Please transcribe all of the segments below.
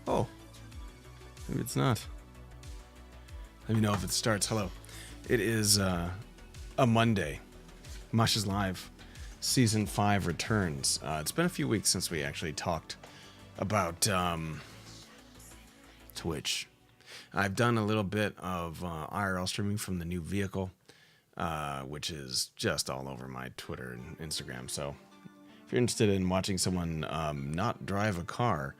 Oh, maybe it's not. Let me know if it starts. Hello. It is a Monday. Mosh is Live. Season 5 returns. It's been a few weeks since we actually talked about Twitch. I've done a little bit of IRL streaming from the new vehicle, which is just all over my Twitter and Instagram. So if you're interested in watching someone not drive a car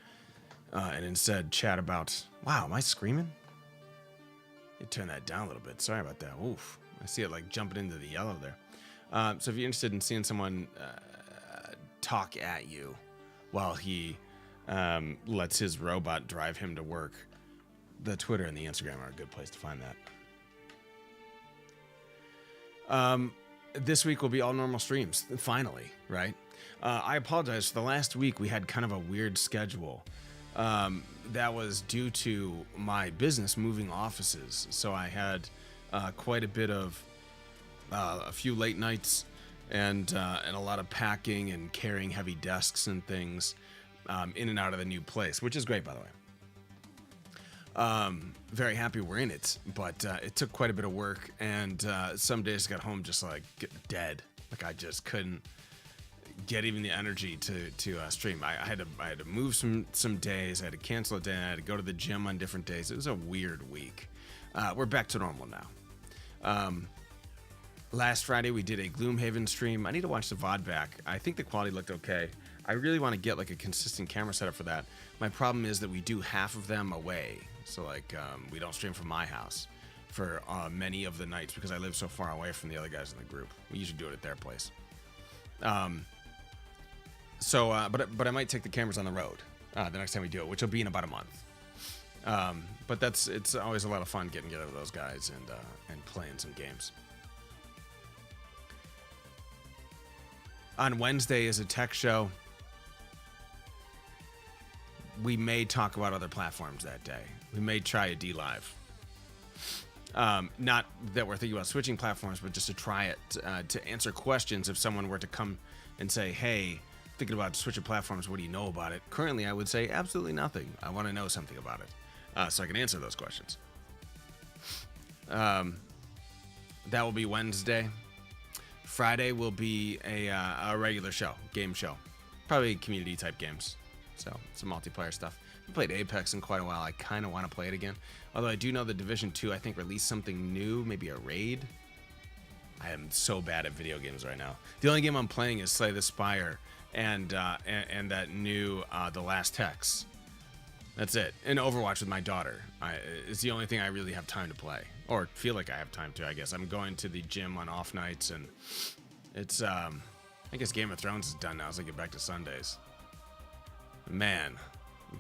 and instead chat about, wow, am I screaming? You turn that down a little bit. Sorry about that. Oof. I see it like jumping into the yellow there. So if you're interested in seeing someone talk at you while he lets his robot drive him to work, the Twitter and the Instagram are a good place to find that. This week will be all normal streams, finally, right? I apologize. For the last week, we had kind of a weird schedule. That was due to my business moving offices. So I had quite a bit of a few late nights and a lot of packing and carrying heavy desks and things in and out of the new place, which is great, by the way. Very happy we're in it, but it took quite a bit of work, and some days I got home just like dead. Like I just couldn't get even the energy to stream. I had to move some days. I had to cancel a day. I had to go to the gym on different days. It was a weird week. We're back to normal now. Last Friday we did a Gloomhaven stream. I need to watch the VOD back. I think the quality looked okay. I really want to get like a consistent camera setup for that. My problem is that we do half of them away. So like we don't stream from my house for many of the nights because I live so far away from the other guys in the group. We usually do it at their place. But I might take the cameras on the road the next time we do it, which will be in about a month. But it's always a lot of fun getting together with those guys and playing some games. On Wednesday is a tech show. We may talk about other platforms that day. We may try a D-Live. Not that we're thinking about switching platforms, but just to try it, to answer questions if someone were to come and say, hey, thinking about switching platforms, what do you know about it? Currently, I would say absolutely nothing. I want to know something about it so I can answer those questions. That will be Wednesday. Friday will be a regular show, game show. Probably community type games. So some multiplayer stuff. I played Apex in quite a while. I kind of want to play it again. Although I do know that Division 2, I think, released something new, maybe a raid. I am so bad at video games right now. The only game I'm playing is Slay the Spire and that new The Last Hex. That's it. And Overwatch with my daughter. It's the only thing I really have time to play. Or feel like I have time to, I guess. I'm going to the gym on off nights, and it's, I guess Game of Thrones is done now, so I get back to Sundays. Man,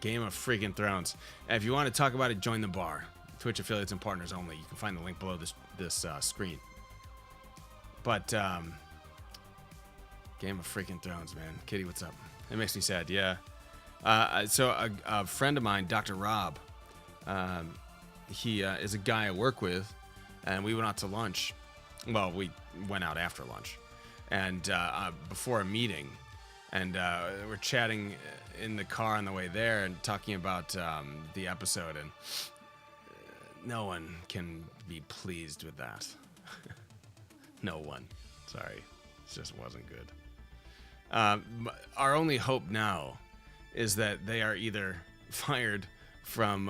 Game of freaking Thrones. And if you want to talk about it, join the bar. Twitch affiliates and partners only. You can find the link below this screen. But Game of freaking Thrones, man. Kitty, what's up? It makes me sad. Yeah. So a friend of mine, Dr. Rob, he is a guy I work with, and we went out to lunch. Well, we went out after lunch, and before a meeting, and we're chatting in the car on the way there and talking about the episode, and no one can be pleased with that. No one. Sorry. It just wasn't good. Our only hope now is that they are either fired from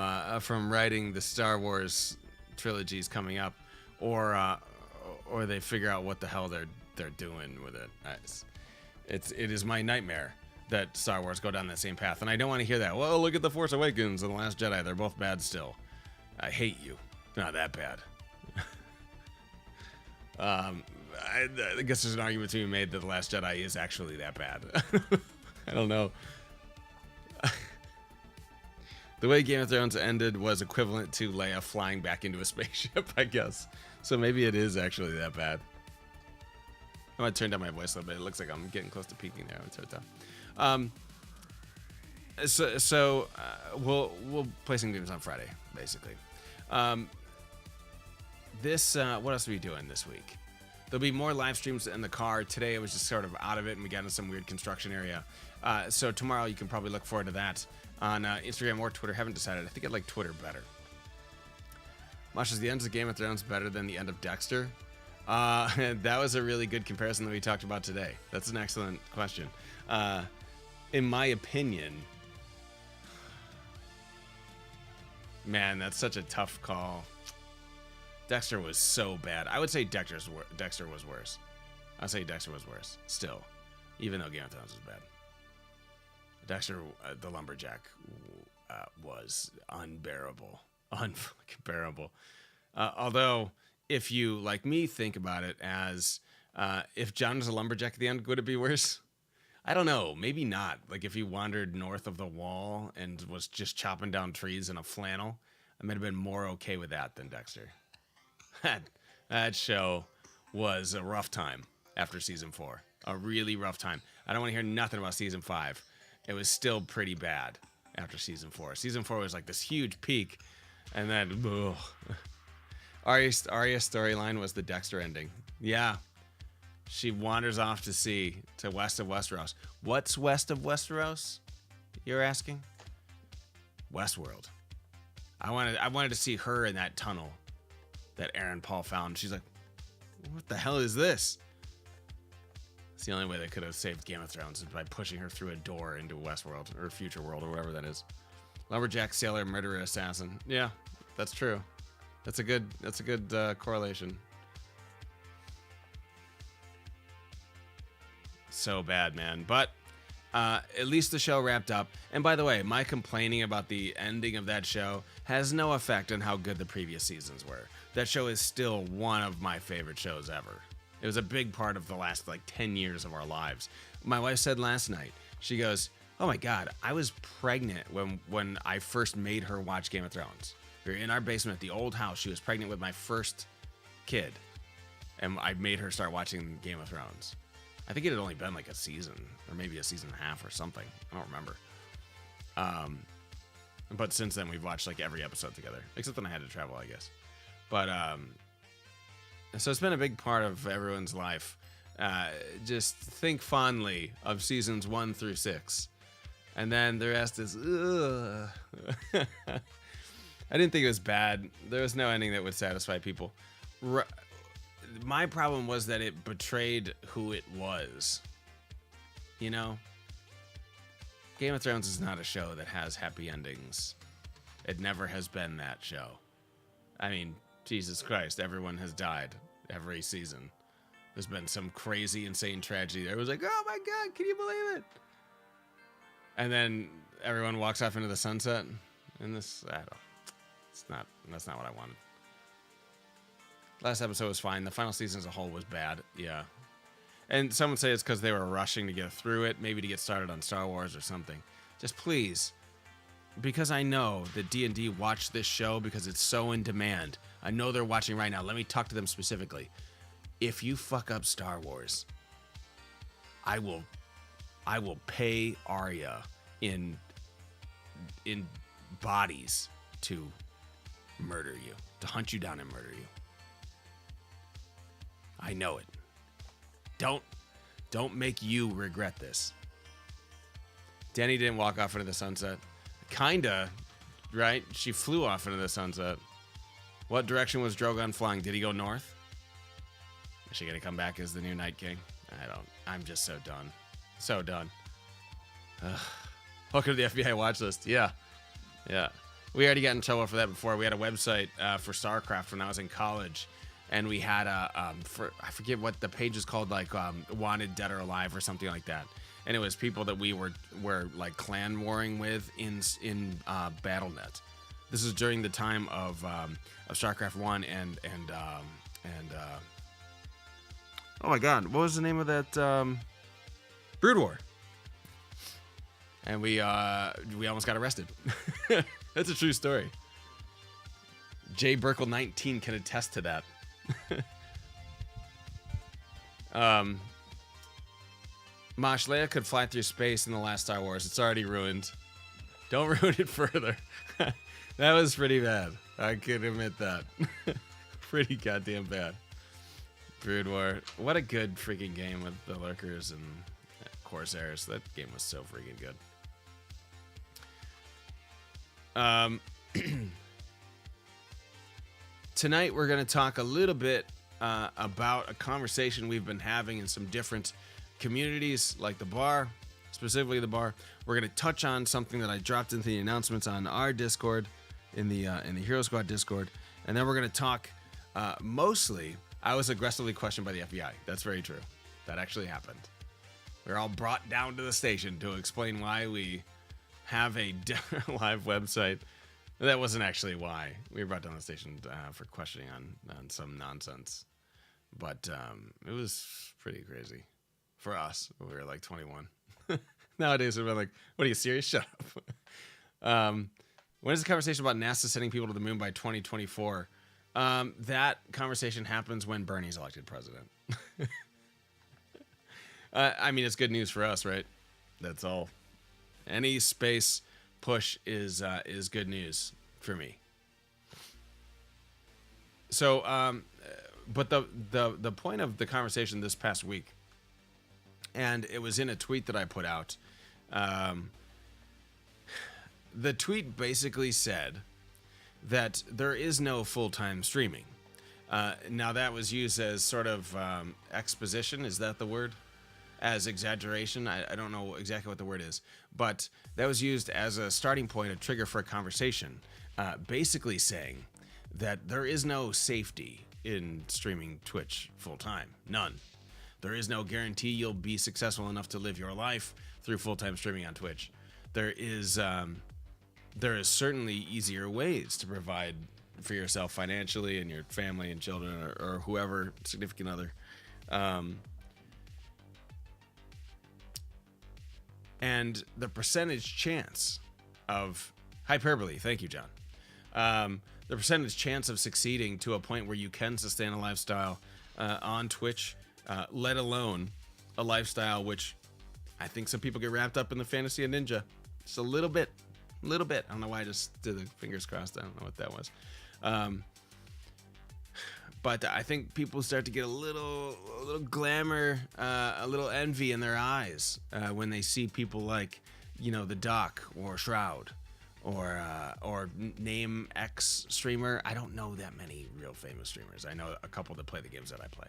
writing the Star Wars trilogies coming up, or they figure out what the hell they're doing with it. It is my nightmare that Star Wars go down that same path, and I don't want to hear that. Well, look at The Force Awakens and The Last Jedi. They're both bad still. I hate you. Not that bad. I guess there's an argument to be made that The Last Jedi is actually that bad. I don't know. The way Game of Thrones ended was equivalent to Leia flying back into a spaceship, I guess. So maybe it is actually that bad. I might turn down my voice a little bit. It looks like I'm getting close to peaking there. I'll turn it down. We'll play some games on Friday, basically. What else are we doing this week? There'll be more live streams in the car. Today I was just sort of out of it, and we got into some weird construction area. So tomorrow you can probably look forward to that on Instagram or Twitter. Haven't decided. I think I'd like Twitter better. Mosh, is the end of Game of Thrones better than the end of Dexter? That was a really good comparison that we talked about today. That's an excellent question. In my opinion, man, that's such a tough call. Dexter was so bad. I would say Dexter was worse. I'd say Dexter was worse still, even though Game of Thrones was bad. Dexter, the lumberjack, was unbearable. Unfucking bearable. Although, if you, like me, think about it as if John was a lumberjack at the end, would it be worse? I don't know. Maybe not. Like if he wandered north of the wall and was just chopping down trees in a flannel, I might have been more okay with that than Dexter. That show was a rough time after season 4. A really rough time. I don't want to hear nothing about season 5. It was still pretty bad after season 4. Season 4 was like this huge peak, and then Arya's storyline was the Dexter ending. Yeah. She wanders off to sea to west of Westeros. What's west of Westeros? You're asking? Westworld. I wanted to see her in that tunnel that Aaron Paul found. She's like, what the hell is this? It's the only way they could have saved Game of Thrones is by pushing her through a door into Westworld or Future World or wherever that is. Lumberjack, sailor, murderer, assassin. Yeah, that's true. That's a good correlation. So bad, man. But at least the show wrapped up. And by the way, my complaining about the ending of that show has no effect on how good the previous seasons were. That show is still one of my favorite shows ever. It was a big part of the last 10 years of our lives. My wife said last night, she goes, oh my God, I was pregnant when I first made her watch Game of Thrones. We were in our basement at the old house. She was pregnant with my first kid. And I made her start watching Game of Thrones. I think it had only been like a season or maybe a season and a half or something. I don't remember. But since then we've watched every episode together, except when I had to travel, I guess. But so it's been a big part of everyone's life. Just think fondly of seasons 1 through 6, and then the rest is. Ugh. I didn't think it was bad. There was no ending that would satisfy people. My problem was that it betrayed who it was. You know? Game of Thrones is not a show that has happy endings. It never has been that show. I mean, Jesus Christ, everyone has died every season. There's been some crazy, insane tragedy. There was like, oh my God, can you believe it? And then everyone walks off into the sunset. And that's not what I wanted. Last episode was fine. The final season as a whole was bad. Yeah. And some would say it's because they were rushing to get through it, maybe to get started on Star Wars or something. Just please, because I know that D&D watched this show because it's so in demand. I know they're watching right now. Let me talk to them specifically. If you fuck up Star Wars, I will pay Arya in bodies to murder you, to hunt you down and murder you. I know it. Don't make you regret this. Dany didn't walk off into the sunset. Kinda, right? She flew off into the sunset. What direction was Drogon flying? Did he go north? Is she gonna come back as the new Night King? I'm just so done. So done. Welcome to the FBI watch list. Yeah. We already got in trouble for that before. We had a website for StarCraft when I was in college. And we had I forget what the page is called, Wanted Dead or Alive or something like that. And it was people that we were clan warring with in BattleNet. This is during the time of StarCraft 1 and oh my God, what was the name of that? Brood War. And we almost got arrested. That's a true story. Jay Burkle 19 can attest to that. Mosh, Leia could fly through space in the last Star Wars. It's already ruined. Don't ruin it further. That was pretty bad. I could admit that. Pretty goddamn bad. Brood War. What a good freaking game with the Lurkers and Corsairs. That game was so freaking good. Tonight we're going to talk a little bit about a conversation we've been having in some different communities, like the bar, specifically the bar. We're going to touch on something that I dropped into the announcements on our Discord, in the Hero Squad Discord, and then we're going to talk mostly. I was aggressively questioned by the FBI. That's very true. That actually happened. We were all brought down to the station to explain why we have a live website. That wasn't actually why. We were brought down to the station for questioning on some nonsense. But it was pretty crazy for us. We were like 21. Nowadays, we're like, what are you, serious? Shut up. When is the conversation about NASA sending people to the moon by 2024? That conversation happens when Bernie's elected president. I mean, it's good news for us, right? That's all. Any space push is good news for me. So, but the point of the conversation this past week, and it was in a tweet that I put out. The tweet basically said that there is no full-time streaming. Now that was used as sort of exposition. Is that the word? As exaggeration. I don't know exactly what the word is, but that was used as a starting point, a trigger for a conversation, basically saying that there is no safety in streaming Twitch full-time. None. There is no guarantee you'll be successful enough to live your life through full-time streaming on Twitch. There is certainly easier ways to provide for yourself financially and your family and children or whoever, significant other. And the percentage chance of hyperbole, thank you, John. The percentage chance of succeeding to a point where you can sustain a lifestyle on Twitch, let alone a lifestyle which I think some people get wrapped up in the fantasy of ninja. Just a little bit. I don't know why I just did the fingers crossed. I don't know what that was. But I think people start to get a little glamour, a little envy in their eyes when they see people like, the Doc or Shroud or name X streamer. I don't know that many real famous streamers. I know a couple that play the games that I play.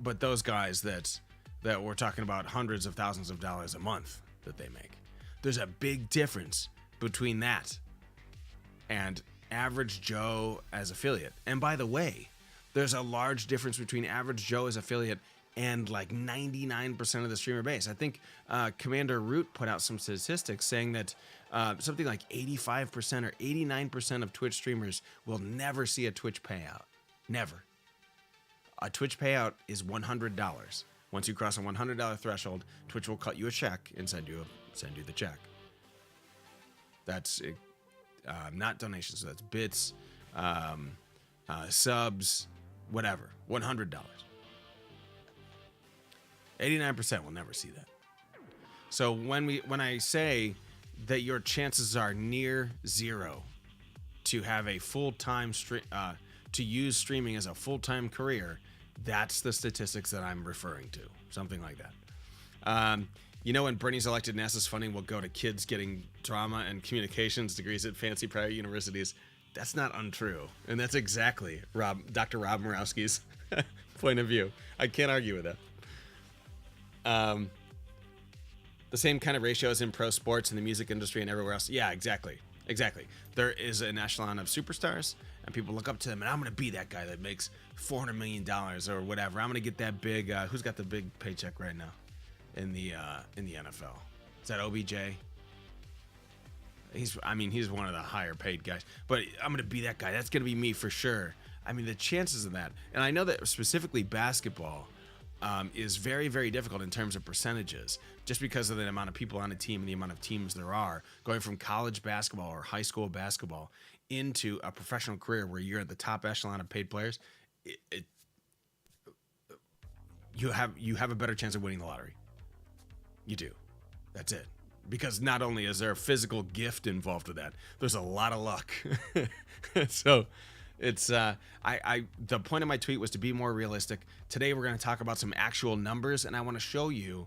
But those guys that we're talking about hundreds of thousands of dollars a month that they make. There's a big difference between that and average Joe as affiliate. And by the way, there's a large difference between average Joe as affiliate and like 99% of the streamer base. I think Commander Root put out some statistics saying that something like 85% or 89% of Twitch streamers will never see a Twitch payout. Never. A Twitch payout is $100. Once you cross a $100 threshold, Twitch will cut you a check and send you the check. That's not donations, so that's bits, subs, whatever. $100. 89% will never see that. So when I say that your chances are near zero to have a full-time to use streaming as a full-time career, that's the statistics that I'm referring to. Something like that. When Bernie's elected, NASA's funding will go to kids getting drama and communications degrees at fancy private universities. That's not untrue. And that's exactly Dr. Rob Murawski's point of view. I can't argue with that. The same kind of ratios in pro sports and the music industry and everywhere else. Yeah, exactly. There is an echelon of superstars, and people look up to them, and I'm going to be that guy that makes $400 million or whatever. I'm going to get that big, who's got the big paycheck right now in the NFL? Is that OBJ? He's one of the higher paid guys, but I'm going to be that guy. That's going to be me for sure. I mean, the chances of that, and I know that specifically basketball is very, very difficult in terms of percentages, just because of the amount of people on a team and the amount of teams there are, going from college basketball or high school basketball into a professional career where you're at the top echelon of paid players. You have a better chance of winning the lottery. You do. That's it. Because not only is there a physical gift involved with that, there's a lot of luck. So It's the point of my tweet was to be more realistic. Today we're going to talk about some actual numbers, and I want to show you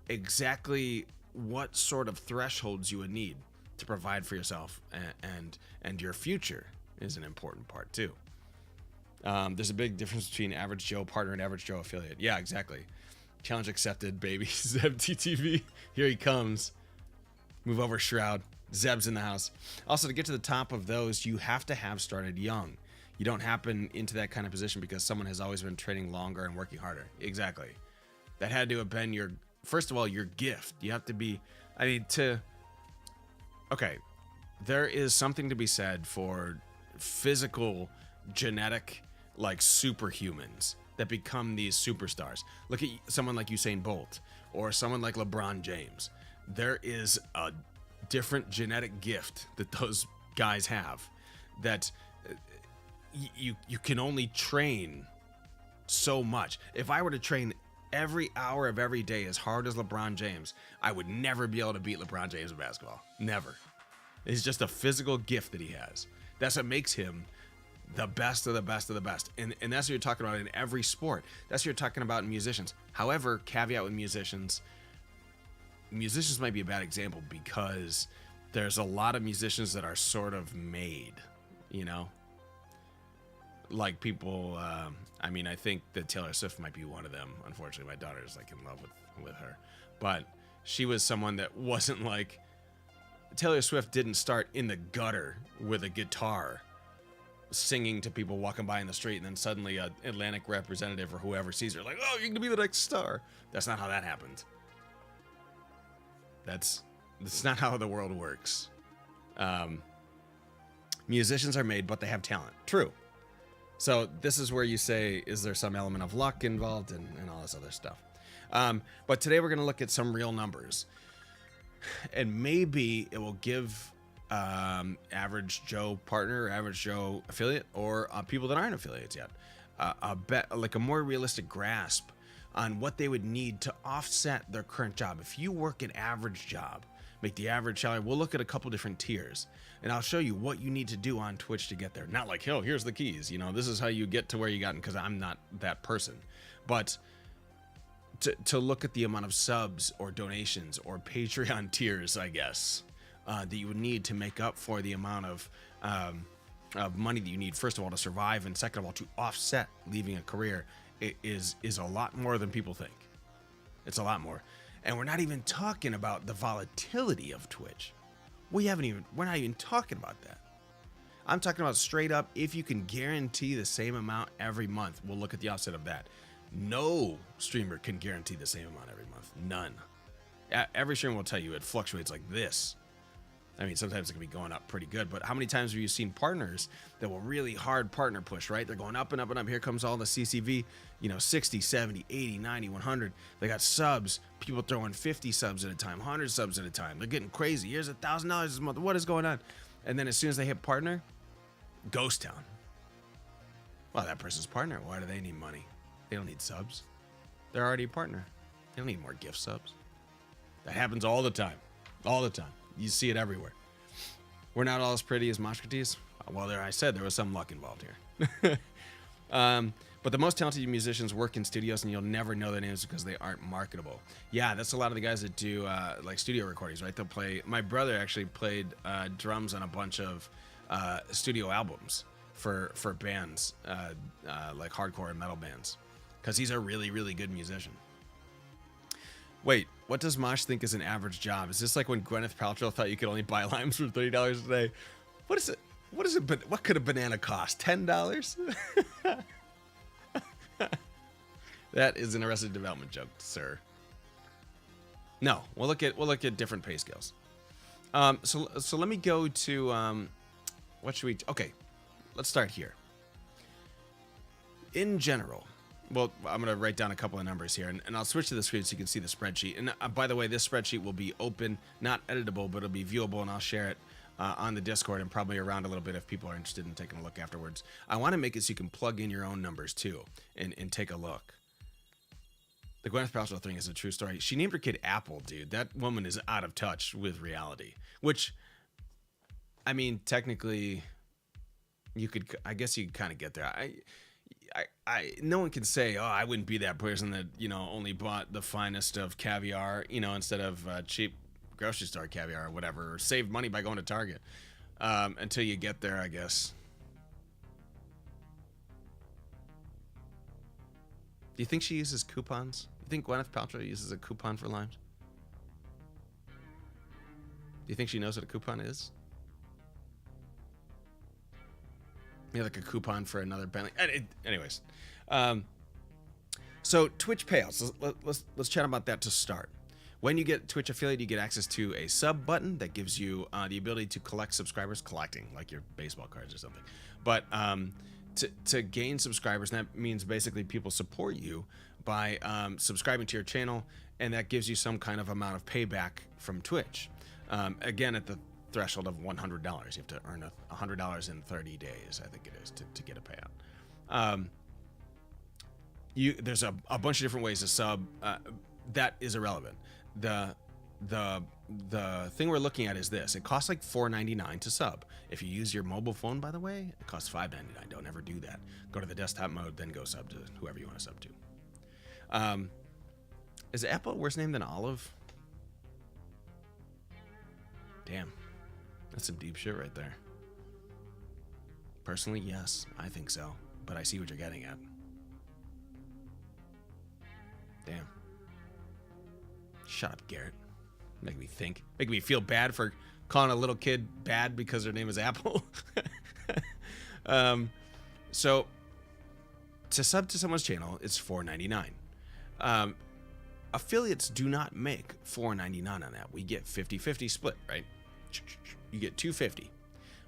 exactly what sort of thresholds you would need to provide for yourself, and your future is an important part too. There's a big difference between average Joe partner and average Joe affiliate. Yeah, exactly. Challenge accepted, baby. Zeb TTV, here he comes. Move over, Shroud. Zeb's in the house. Also, to get to the top of those, you have to have started young. You don't happen into that kind of position because someone has always been training longer and working harder. Exactly. That had to have been your, first of all, your gift. You have to be, okay, there is something to be said for physical, genetic, like superhumans that become these superstars. Look at someone like Usain Bolt or someone like LeBron James. There is a different genetic gift that those guys have that you can only train so much. If I were to train every hour of every day as hard as LeBron James, I would never be able to beat LeBron James in basketball. Never. It's just a physical gift that he has. That's what makes him the best of the best of the best. And that's what you're talking about in every sport. That's what you're talking about in musicians. However, caveat with musicians might be a bad example because there's a lot of musicians that are sort of made, you know? Like people, I think that Taylor Swift might be one of them. Unfortunately, my daughter is like in love with her. But she was someone that wasn't like, Taylor Swift didn't start in the gutter with a guitar singing to people walking by in the street, and then suddenly a Atlantic representative or whoever sees her like, oh, you're gonna be the next star. That's not how that happened. That's not how the world works. Musicians are made, but they have talent. True. So this is where you say, is there some element of luck involved and all this other stuff? But today we're going to look at some real numbers. And maybe it will give average Joe partner, average Joe affiliate, or people that aren't affiliates yet, like a more realistic grasp on what they would need to offset their current job. If you work an average job, make the average salary, we'll look at a couple different tiers, and I'll show you what you need to do on Twitch to get there. Not like, oh, here's the keys. You know, this is how you get to where you gotten, because I'm not that person. But to look at the amount of subs or donations or Patreon tiers, I guess, that you would need to make up for the amount of money that you need, first of all, to survive, and second of all, to offset leaving a career, it is a lot more than people think. It's a lot more. And we're not even talking about the volatility of Twitch. We're not even talking about that. I'm talking about straight up, if you can guarantee the same amount every month, we'll look at the offset of that. No streamer can guarantee the same amount every month. None. Every streamer will tell you it fluctuates like this. I mean, sometimes it can be going up pretty good, but how many times have you seen partners that will really hard partner push, right? They're going up and up and up. Here comes all the CCV, 60, 70, 80, 90, 100. They got subs, people throwing 50 subs at a time, 100 subs at a time. They're getting crazy. Here's $1,000 this month. What is going on? And then as soon as they hit partner, ghost town. Well, that person's partner. Why do they need money? They don't need subs. They're already a partner. They don't need more gift subs. That happens all the time. All the time. You see it everywhere. We're not all as pretty as Mosh. Well, I said there was some luck involved here. But the most talented musicians work in studios, and you'll never know their names because they aren't marketable. Yeah, that's a lot of the guys that do like studio recordings, right? They'll play. My brother actually played drums on a bunch of studio albums for bands, like hardcore and metal bands, because he's a really, really good musician. Wait, what does Mosh think is an average job? Is this like when Gwyneth Paltrow thought you could only buy limes for $30 a day? What is it? What could a banana cost? $10? That is an Arrested Development joke, sir. No, we'll look at different pay scales. So let me go to what should we? Okay, let's start here. In general. Well, I'm going to write down a couple of numbers here, and I'll switch to the screen so you can see the spreadsheet. And by the way, this spreadsheet will be open, not editable, but it'll be viewable, and I'll share it on the Discord and probably around a little bit if people are interested in taking a look afterwards. I want to make it so you can plug in your own numbers, too, and take a look. The Gwyneth Paltrow thing is a true story. She named her kid Apple, dude. That woman is out of touch with reality, which, I mean, technically, you could, I guess you kind of get there. No one can say, oh, I wouldn't be that person that, only bought the finest of caviar, instead of cheap grocery store caviar or whatever, or saved money by going to Target, until you get there, I guess. Do you think she uses coupons? You think Gwyneth Paltrow uses a coupon for limes? Do you think she knows what a coupon is? Yeah, like a coupon for another Bentley. Anyways, so Twitch payouts. Let's chat about that to start. When you get Twitch affiliate, you get access to a sub button that gives you the ability to collect subscribers, collecting like your baseball cards or something. But to gain subscribers, and that means basically people support you by subscribing to your channel, and that gives you some kind of amount of payback from Twitch. Again, at the threshold of $100, you have to earn $100 in 30 days, I think it is, to get a payout. There's a bunch of different ways to sub. That is irrelevant. The thing we're looking at is this. It costs like $4.99 to sub. If you use your mobile phone, by the way, it costs $5.99. Don't ever do that. Go to the desktop mode, then go sub to whoever you want to sub to. Is Apple a worse name than Olive? Damn. That's some deep shit right there. Personally, yes, I think so. But I see what you're getting at. Damn. Shut up, Garrett. Make me think. Make me feel bad for calling a little kid bad because their name is Apple. So, to sub to someone's channel, it's $4.99. Affiliates do not make $4.99 on that. We get 50-50 split, right? You get $2.50,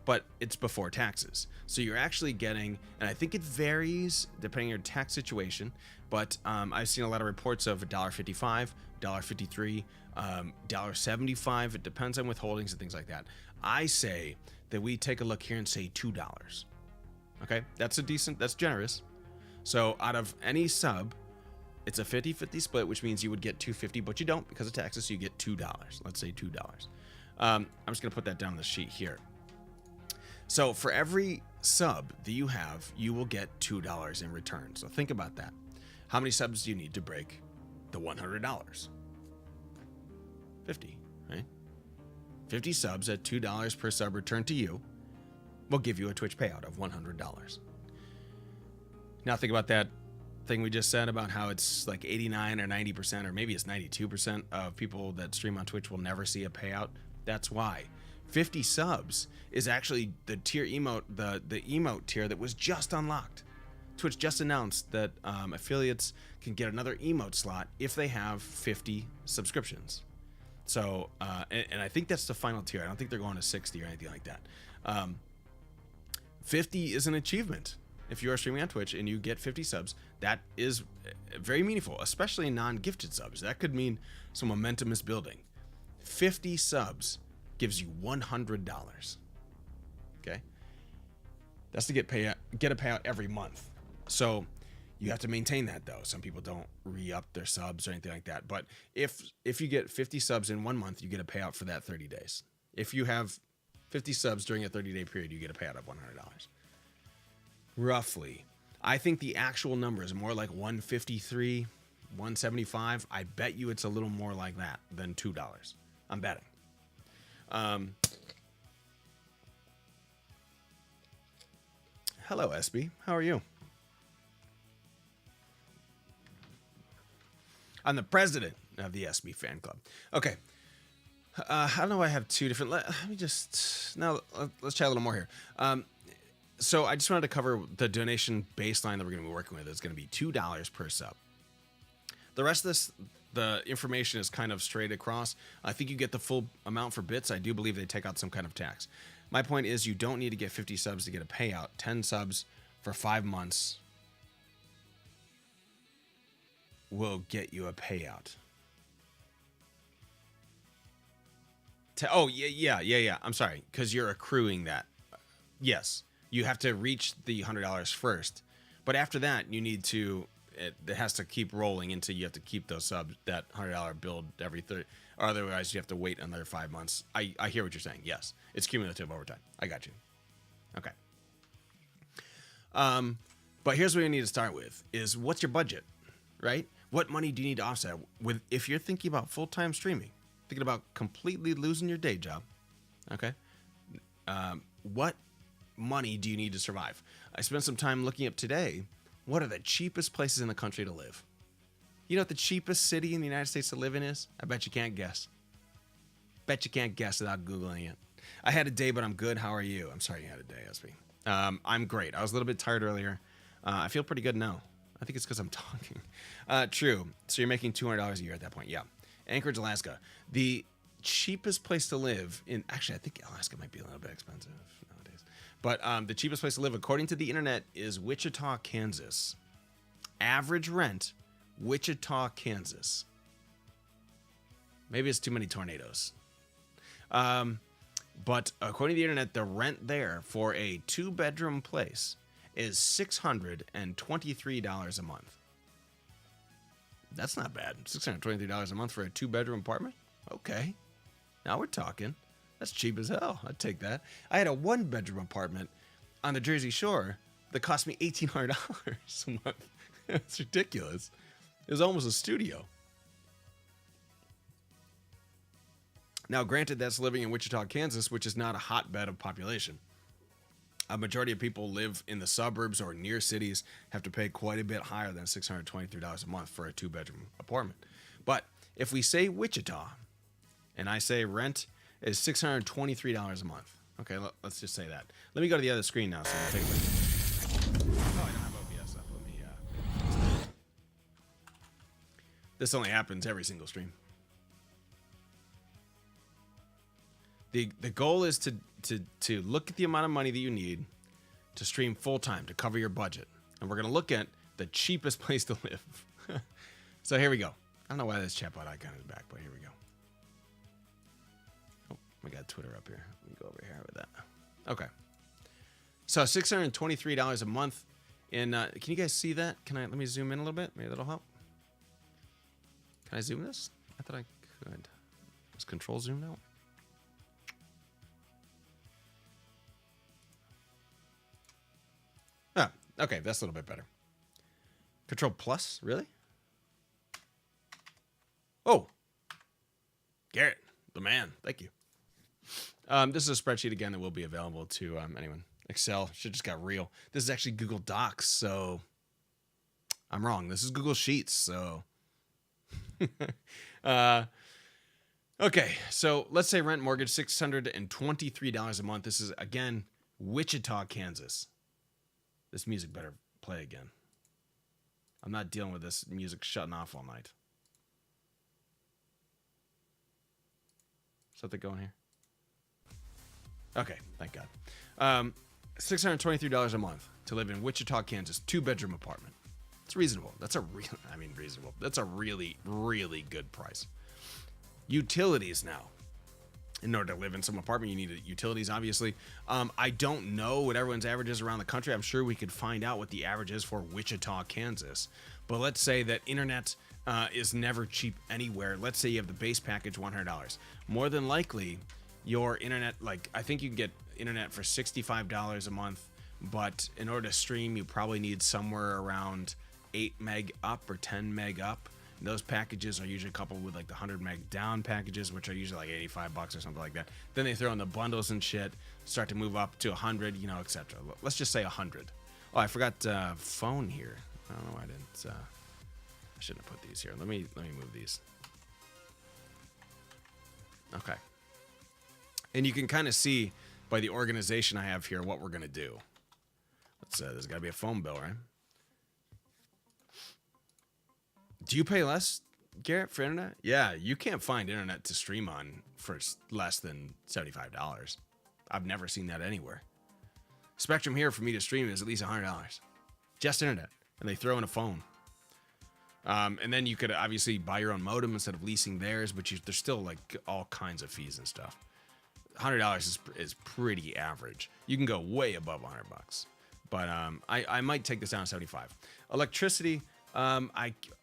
but it's before taxes. So you're actually getting, and I think it varies depending on your tax situation, but I've seen a lot of reports of $1.55, $1.53, $1.75. It depends on withholdings and things like that. I say that we take a look here and say $2. Okay, that's generous. So out of any sub, it's a 50-50 split, which means you would get $2.50, but you don't because of taxes, so you get $2. Let's say $2. I'm just going to put that down on the sheet here. So for every sub that you have, you will get $2 in return. So think about that. How many subs do you need to break the $100? 50, right? 50 subs at $2 per sub returned to you will give you a Twitch payout of $100. Now think about that thing we just said about how it's like 89 or 90%, or maybe it's 92% of people that stream on Twitch will never see a payout. That's why 50 subs is actually the tier emote, the emote tier that was just unlocked. Twitch just announced that affiliates can get another emote slot if they have 50 subscriptions. So, and I think that's the final tier. I don't think they're going to 60 or anything like that. 50 is an achievement. If you are streaming on Twitch and you get 50 subs, that is very meaningful, especially non-gifted subs. That could mean some momentum is building. 50 subs gives you $100. Okay? That's to get a payout every month. So you have to maintain that, though. Some people don't re-up their subs or anything like that. But if you get 50 subs in 1 month, you get a payout for that 30 days. If you have 50 subs during a 30-day period, you get a payout of $100. Roughly. I think the actual number is more like 153, 175. I bet you it's a little more like that than $2. I'm betting. Hello, SB. How are you? I'm the president of the SB fan club. Okay. I don't know. I have two different. Let me just now. Let's chat a little more here. So I just wanted to cover the donation baseline that we're going to be working with. It's going to be $2 per sub. The rest of this, the information is kind of straight across. I think you get the full amount for bits. I do believe they take out some kind of tax. My point is you don't need to get 50 subs to get a payout. 10 subs for 5 months will get you a payout. Oh, yeah. I'm sorry, because you're accruing that. Yes. You have to reach the $100 first, but after that, you need to. It has to keep rolling until you have to keep those subs, that $100 build every 30. Or otherwise, you have to wait another 5 months. I hear what you're saying. Yes, it's cumulative over time. I got you. Okay. But here's what you need to start with: is what's your budget, right? What money do you need to offset with if you're thinking about full-time streaming, thinking about completely losing your day job? Okay, what money do you need to survive? I spent some time looking up today. What are the cheapest places in the country to live? You know what the cheapest city in the United States to live in is? I bet you can't guess. Bet you can't guess without Googling it. I had a day, but I'm good. How are you? I'm sorry you had a day, SB. I'm great. I was a little bit tired earlier. I feel pretty good now. I think it's because I'm talking. True. So you're making $200 a year at that point. Yeah. Anchorage, Alaska. The cheapest place to live in... Actually, I think Alaska might be a little bit expensive nowadays. But the cheapest place to live, according to the internet, is Wichita, Kansas. Average rent, Wichita, Kansas. Maybe it's too many tornadoes. But according to the internet, the rent there for a 2-bedroom place is $623 a month. That's not bad. $623 a month for a 2-bedroom apartment? Okay. Now we're talking. That's cheap as hell. I'd take that. I had a 1-bedroom apartment on the Jersey Shore that cost me $1,800 a month. It's ridiculous. It was almost a studio. Now, granted, that's living in Wichita, Kansas, which is not a hotbed of population. A majority of people live in the suburbs or near cities, have to pay quite a bit higher than $623 a month for a 2-bedroom apartment. But if we say Wichita, and I say rent is $623 a month. Okay, let's just say that. Let me go to the other screen now so we'll take a look. Oh, I don't have OBS up. Let me... This only happens every single stream. The goal is to look at the amount of money that you need to stream full-time to cover your budget. And we're going to look at the cheapest place to live. So here we go. I don't know why this chatbot icon is back, but here we go. Oh, we got Twitter up here. Let me go over here with that. Okay. So $623 a month. And can you guys see that? Let me zoom in a little bit? Maybe that'll help. Can I zoom this? I thought I could. Is control zoomed out? Oh, okay, that's a little bit better. Control plus, really? Oh, Garrett, the man. Thank you. This is a spreadsheet again that will be available to anyone. Excel should just got real. This is actually Google Docs, so I'm wrong. This is Google Sheets, so. Okay, so let's say rent mortgage $623 a month. This is again Wichita, Kansas. This music better play again. I'm not dealing with this music shutting off all night. Is something going here? Okay, thank God. $623 a month to live in Wichita, Kansas, 2-bedroom apartment. It's reasonable. That's reasonable. That's a really, really good price. Utilities now. In order to live in some apartment, you need utilities, obviously. I don't know what everyone's average is around the country. I'm sure we could find out what the average is for Wichita, Kansas. But let's say that internet is never cheap anywhere. Let's say you have the base package, $100. More than likely, your internet, I think you can get internet for $65 a month. But in order to stream, you probably need somewhere around 8 meg up or 10 meg up. Those packages are usually coupled with the 100 meg down packages, which are usually $85 or something like that. Then they throw in the bundles and shit, start to move up to 100, etc. Let's just say 100. Oh, I forgot phone here. I don't know why I didn't. I shouldn't have put these here. Let me move these. Okay. And you can kind of see by the organization I have here what we're gonna do. There's got to be a phone bill, right? Do you pay less, Garrett, for internet? Yeah, you can't find internet to stream on for less than $75. I've never seen that anywhere. Spectrum here for me to stream is at least $100. Just internet. And they throw in a phone. And then you could obviously buy your own modem instead of leasing theirs, but there's still all kinds of fees and stuff. $100 is pretty average. You can go way above $100. But I might take this down to 75. Electricity...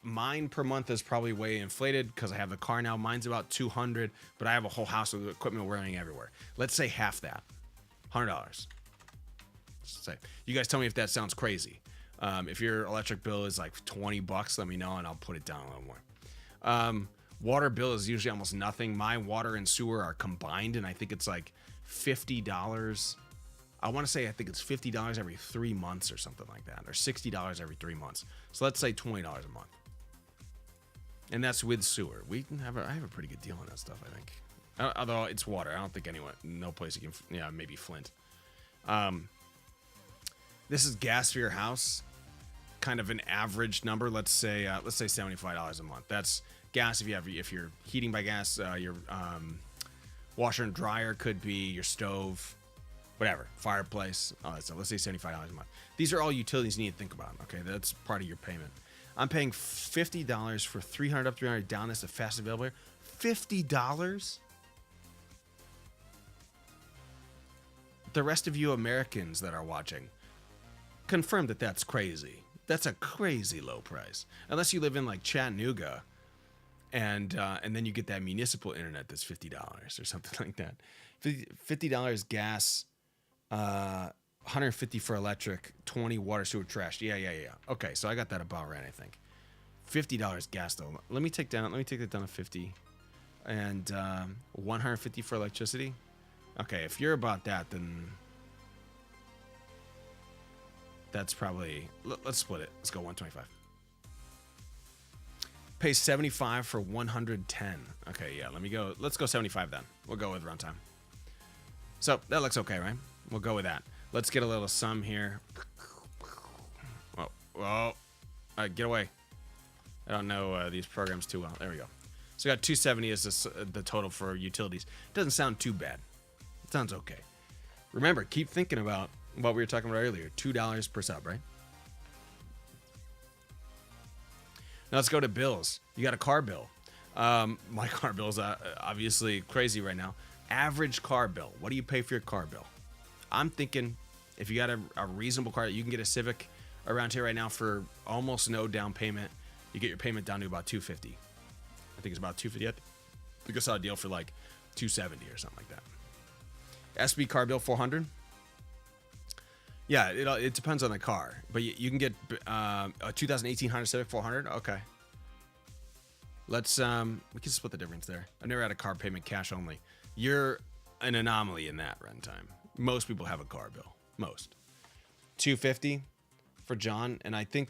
mine per month is probably way inflated because I have the car now. Mine's about $200, but I have a whole house with equipment running everywhere. Let's say half that, $100. Say, you guys tell me if that sounds crazy. If your electric bill is like $20, let me know and I'll put it down a little more. Water bill is usually almost nothing. My water and sewer are combined, and I think it's like $50. I want to say I think it's $50 every 3 months or something like that, or $60 every 3 months. So let's say $20 a month, and that's with sewer. I have a pretty good deal on that stuff, I think. Although it's water, I don't think no place you can. Yeah, maybe Flint. This is gas for your house, kind of an average number. Let's say $75 a month. That's gas if you're heating by gas. Your washer and dryer could be your stove, whatever, fireplace, all that stuff. Let's say $75 a month. These are all utilities you need to think about. Okay, that's part of your payment. I'm paying $50 for 300 up, 300 down. That's the fastest available here. $50. The rest of you Americans that are watching, confirm that that's crazy. That's a crazy low price. Unless you live in like Chattanooga, and then you get that municipal internet that's $50 or something like that. $50 gas, $150 for electric, $20 water, sewer, trash. Yeah. Okay, so I got that about right, I think. $50 gas though. Let me take that down to 50, and $150 for electricity. Okay, if you're about that, then that's probably, let's split it. Let's go 125. Pay 75 for 110. Okay, yeah, let's go 75 then. We'll go with runtime. So that looks okay, right? We'll go with that. Let's get a little sum here. Whoa. All right, get away. I don't know these programs too well. There we go. So we got 270 as the total for utilities. Doesn't sound too bad. It sounds okay. Remember, keep thinking about what we were talking about earlier. $2 per sub, right? Now let's go to bills. You got a car bill. My car bill is obviously crazy right now. Average car bill. What do you pay for your car bill? I'm thinking if you got a reasonable car, you can get a Civic around here right now for almost no down payment. You get your payment down to about $250. I think it's about $250. I think I saw a deal for like $270 or something like that. SB car bill $400. Yeah, it depends on the car, but you can get a 2018 Honda Civic $400. Okay, let's we can split the difference there. I've never had a car payment cash only. You're an anomaly in that runtime. Most people have a car bill. Most. $250 for John, and I think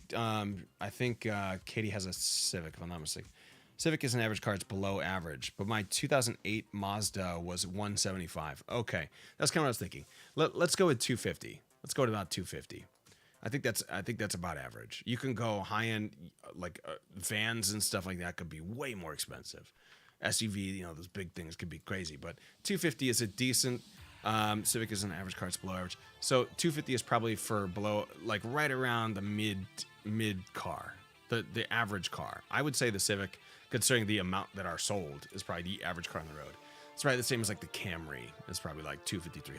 Katie has a Civic if I'm not mistaken. Civic is an average car. It's below average, but my 2008 Mazda was $175. Okay, that's kind of what I was thinking. Let's go with $250. Let's go to about $250. I think that's about average. You can go high end, like vans and stuff like that could be way more expensive. SUV, those big things could be crazy, but $250 is a decent. Civic is an average car. It's below average, so $250 is probably for below, like right around the mid car, the average car. I would say the Civic, considering the amount that are sold, is probably the average car on the road. It's probably the same as like the Camry. It's probably like $250, $300.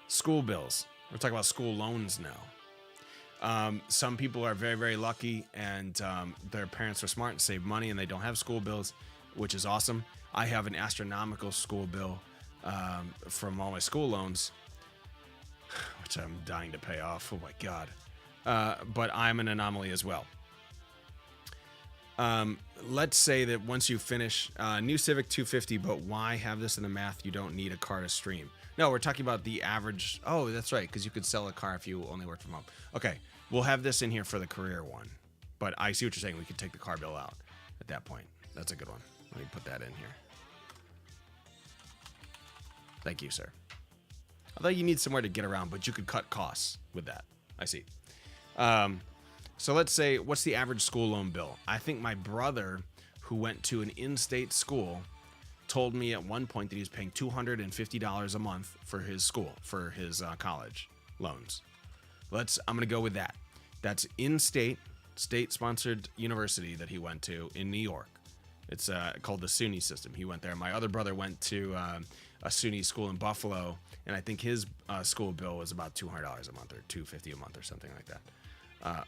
School bills. We're talking about school loans now. Some people are very, very lucky, and their parents are smart and save money, and they don't have school bills, which is awesome. I have an astronomical school bill from all my school loans, which I'm dying to pay off. Oh my God. But I'm an anomaly as well. Let's say that once you finish new Civic $250, but why have this in the math? You don't need a car to stream. No, we're talking about the average. Oh, that's right, because you could sell a car if you only worked from home. Okay, we'll have this in here for the career one, but I see what you're saying. We could take the car bill out at that point. That's a good one. Let me put that in here. Thank you, sir. Although you need somewhere to get around, but you could cut costs with that. I see. So let's say, what's the average school loan bill? I think my brother, who went to an in-state school, told me at one point that he was paying $250 a month for his school, for his college loans. I'm going to go with that. That's in-state, state-sponsored university that he went to in New York. It's called the SUNY system. He went there. My other brother went to a SUNY school in Buffalo, and I think his school bill was about $200 a month or $250 a month or something like that.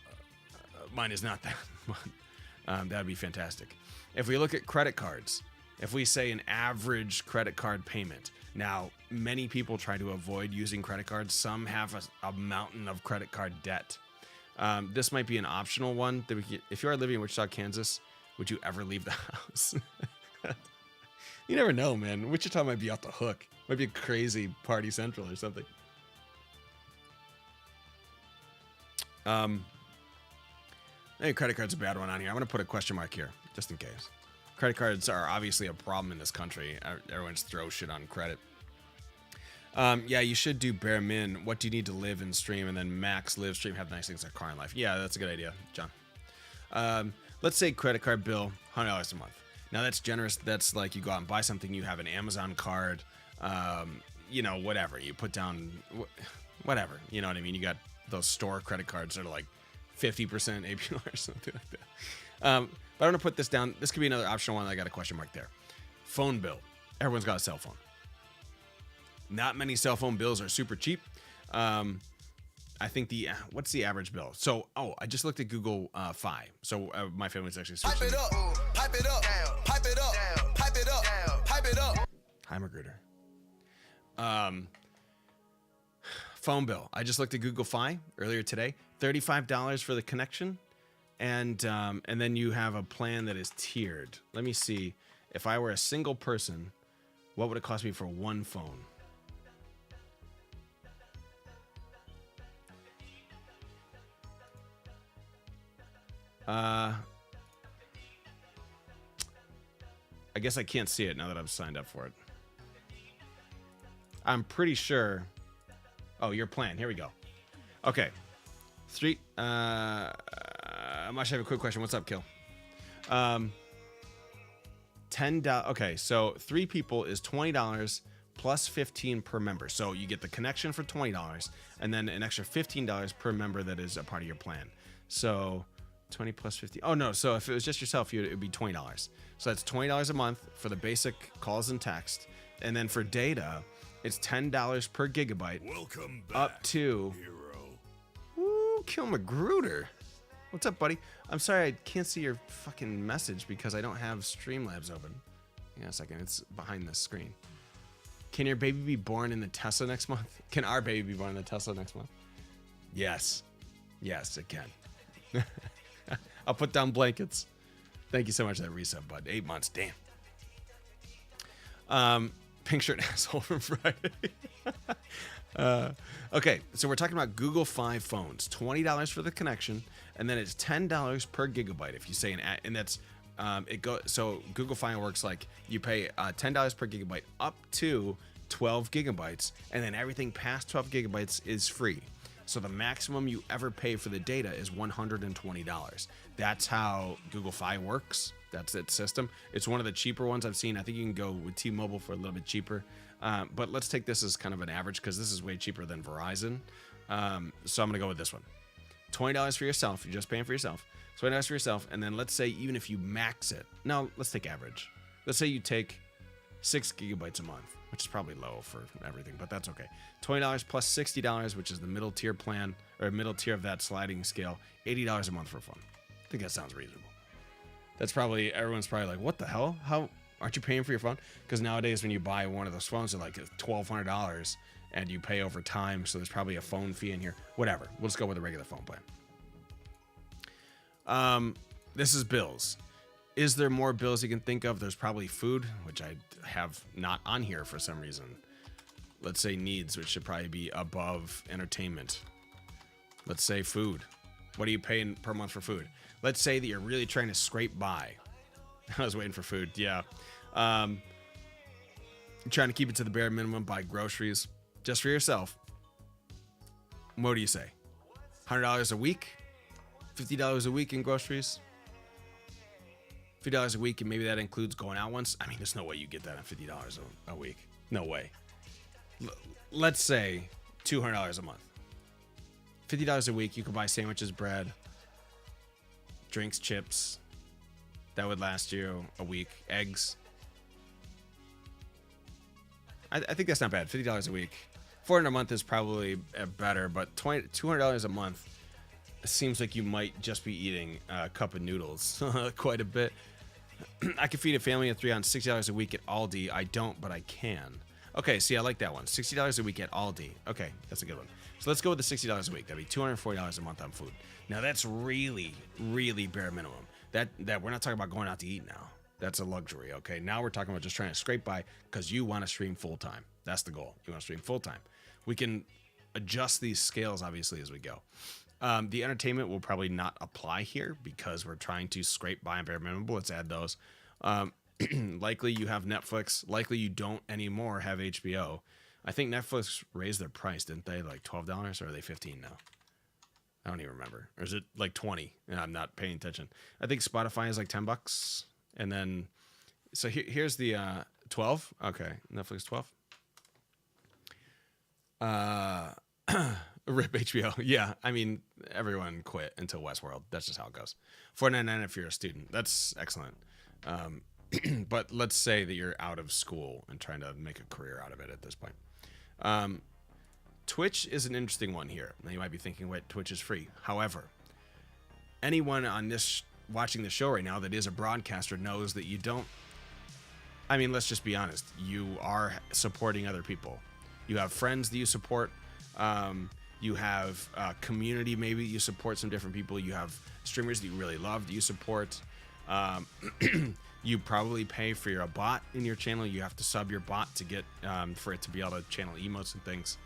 Mine is not that. That'd be fantastic. If we look at credit cards, If we say an average credit card payment, now many people try to avoid using credit cards. Some have a mountain of credit card debt. This might be an optional one. If you are living in Wichita, Kansas, would you ever leave the house? You never know, man. Wichita might be off the hook. Might be a crazy party central or something. Maybe credit card's a bad one on here. I'm going to put a question mark here, just in case. Credit cards are obviously a problem in this country. Everyone's throw shit on credit. Yeah, you should do bare min. What do you need to live and stream? And then max live, stream, have nice things like car and life. Yeah, that's a good idea, John. Let's say credit card bill, $100 a month. Now that's generous. That's like you go out and buy something. You have an Amazon card, you know, whatever. You put down whatever. You know what I mean? You got those store credit cards that are like 50% APR or something like that. But I'm going to put this down. This could be another optional one. I got a question mark there. Phone bill. Everyone's got a cell phone. Not many cell phone bills are super cheap. I think what's the average bill? So, I just looked at Google Fi. So my family's actually searching. Pipe it up, pipe it up, pipe it up, pipe it up, pipe it up. Hi, Magruder. Phone bill. I just looked at Google Fi earlier today. $35 for the connection, and then you have a plan that is tiered. Let me see. If I were a single person, what would it cost me for one phone? I guess I can't see it now that I've signed up for it. I'm pretty sure. Oh, your plan. Here we go. Okay. I might have a quick question. What's up, Kill? $10. Okay, so 3 people is $20 plus $15 per member. So you get the connection for $20 and then an extra $15 per member that is a part of your plan. So 20 plus 50. Oh no, so if it was just yourself, it would be $20. So that's $20 a month for the basic calls and text. And then for data, it's $10 per gigabyte. Welcome back, up to hero. Woo, Kill Magruder. What's up, buddy? I'm sorry I can't see your fucking message because I don't have Streamlabs open. Hang on a second, it's behind the screen. Can your baby be born in the Tesla next month? Can our baby be born in the Tesla next month? Yes. Yes, it can. I'll put down blankets. Thank you so much for that resub, bud. 8 months, damn. Pink shirt asshole from Friday. Okay, so we're talking about Google Fi phones. $20 for the connection, and then it's $10 per gigabyte if you say and that's so Google Fi works like you pay $10 per gigabyte up to 12 gigabytes, and then everything past 12 gigabytes is free. So the maximum you ever pay for the data is $120. That's how Google Fi works. That's its system. It's one of the cheaper ones I've seen. I think you can go with T-Mobile for a little bit cheaper. But let's take this as kind of an average because this is way cheaper than Verizon. So I'm going to go with this one. $20 for yourself. You're just paying for yourself. $20 for yourself. And then let's say even if you max it. No, let's take average. Let's say you take 6 gigabytes a month, which is probably low for everything, but that's okay. $20 plus $60, which is the middle tier plan, or middle tier of that sliding scale. $80 a month for phone. I think that sounds reasonable. That's probably, everyone's probably like, what the hell? How aren't you paying for your phone? Because nowadays when you buy one of those phones, they're like $1,200 and you pay over time. So there's probably a phone fee in here. Whatever. We'll just go with a regular phone plan. This is bills. Is there more bills you can think of? There's probably food, which I have not on here for some reason. Let's say needs, which should probably be above entertainment. Let's say food. What are you paying per month for food? Let's say that you're really trying to scrape by. I was waiting for food. Yeah. Trying to keep it to the bare minimum, buy groceries just for yourself. What do you say? $100 a week? $50 a week in groceries? $50 a week, and maybe that includes going out once. I mean, there's no way you get that on $50 a week. No way. Let's say $200 a month. $50 a week, you could buy sandwiches, bread, drinks, chips. That would last you a week. Eggs. I think that's not bad. $50 a week. $400 a month is probably better, but $200 a month seems like you might just be eating a cup of noodles quite a bit. I can feed a family of 3 on $60 a week at Aldi. I don't, but I can. Okay, see, I like that one. $60 a week at Aldi. Okay, that's a good one. So let's go with the $60 a week. That'd be $240 a month on food. Now that's really, really bare minimum. That we're not talking about going out to eat now. That's a luxury. Okay, now we're talking about just trying to scrape by because you want to stream full time. That's the goal. You want to stream full time. We can adjust these scales obviously as we go. The entertainment will probably not apply here because we're trying to scrape by on bare minimum. Let's add those. Likely you have Netflix. Likely you don't anymore have HBO. I think Netflix raised their price, didn't they? Like $12 or are they $15 now? I don't even remember. Or is it like 20? And I'm not paying attention. I think Spotify is like $10. And then, so here's the 12. Okay, Netflix 12. Rip HBO. Yeah, I mean, everyone quit until Westworld. That's just how it goes. $4.99 if you're a student. That's excellent. But let's say that you're out of school and trying to make a career out of it at this point. Twitch is an interesting one here. Now you might be thinking, wait, Twitch is free. However, anyone on this watching the show right now that is a broadcaster knows that you don't. I mean, let's just be honest. You are supporting other people. You have friends that you support. You have a community, maybe you support some different people. You have streamers that you really love that you support. You probably pay for a bot in your channel. You have to sub your bot to get for it to be able to channel emotes and things.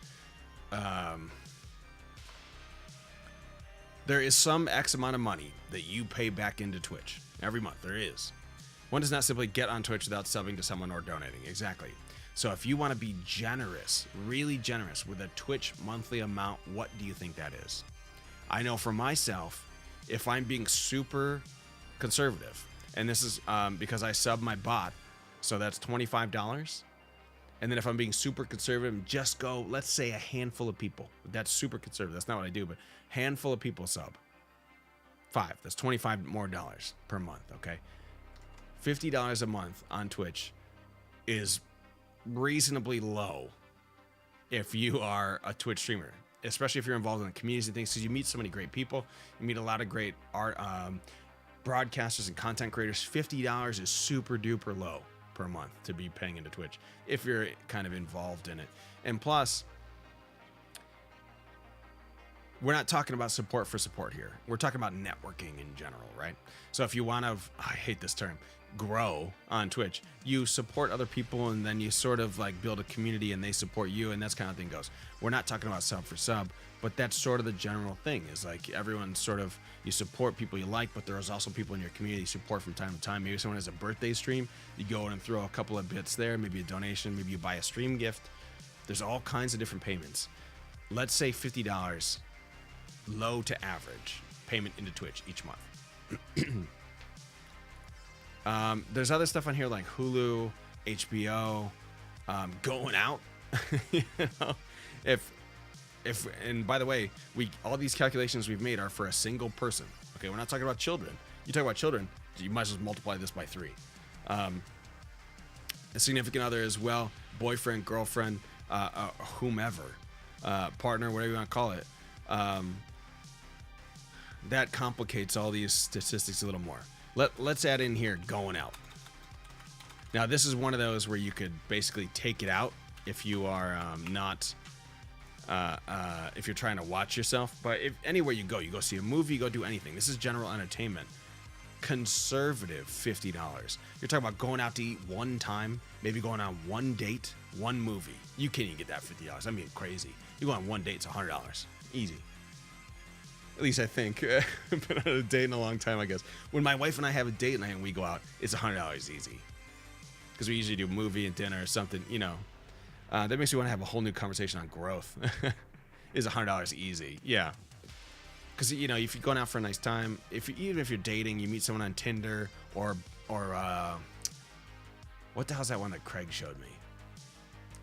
There is some X amount of money that you pay back into Twitch every month. There is. One does not simply get on Twitch without subbing to someone or donating. Exactly. So if you want to be generous, really generous with a Twitch monthly amount, what do you think that is? I know for myself, if I'm being super conservative, and this is because I sub my bot, so that's $25. And then if I'm being super conservative, just go, let's say a handful of people. That's super conservative. That's not what I do, but handful of people sub. 5. That's $25 more per month, okay? $50 a month on Twitch is reasonably low if you are a Twitch streamer, especially if you're involved in the communities and things, because you meet so many great people. You meet a lot of great art broadcasters and content creators. $50 is super duper low per month to be paying into Twitch if you're kind of involved in it. And plus, we're not talking about support for support here. We're talking about networking in general, right? So if you want to, I hate this term, grow on Twitch, you support other people and then you sort of like build a community and they support you, and that's kind of thing goes. We're not talking about sub for sub, but that's sort of the general thing is like everyone sort of, you support people you like, but there's also people in your community you support from time to time. Maybe someone has a birthday stream, you go in and throw a couple of bits there, maybe a donation, maybe you buy a stream gift. There's all kinds of different payments. Let's say $50 low to average payment into Twitch each month. There's other stuff on here like Hulu, HBO, going out. You know, if and by the way, all these calculations we've made are for a single person. Okay, we're not talking about children. You talk about children, you might as well multiply this by 3. A significant other as well, boyfriend, girlfriend, whomever, partner, whatever you want to call it. That complicates all these statistics a little more. Let's add in here going out. Now this is one of those where you could basically take it out if you are not if you're trying to watch yourself. But if anywhere you go see a movie, you go do anything. This is general entertainment. Conservative $50. You're talking about going out to eat one time, maybe going on one date, one movie. You can't even get that $50. I mean, crazy. You go on one date, it's $100. Easy. At least I think. I've been on a date in a long time, I guess. When my wife and I have a date night and we go out, it's $100 easy. Because we usually do a movie and dinner or something, you know. That makes me want to have a whole new conversation on growth. Is $100 easy? Yeah. Because, you know, if you're going out for a nice time, even if you're dating, you meet someone on Tinder or what the hell's that one that Craig showed me?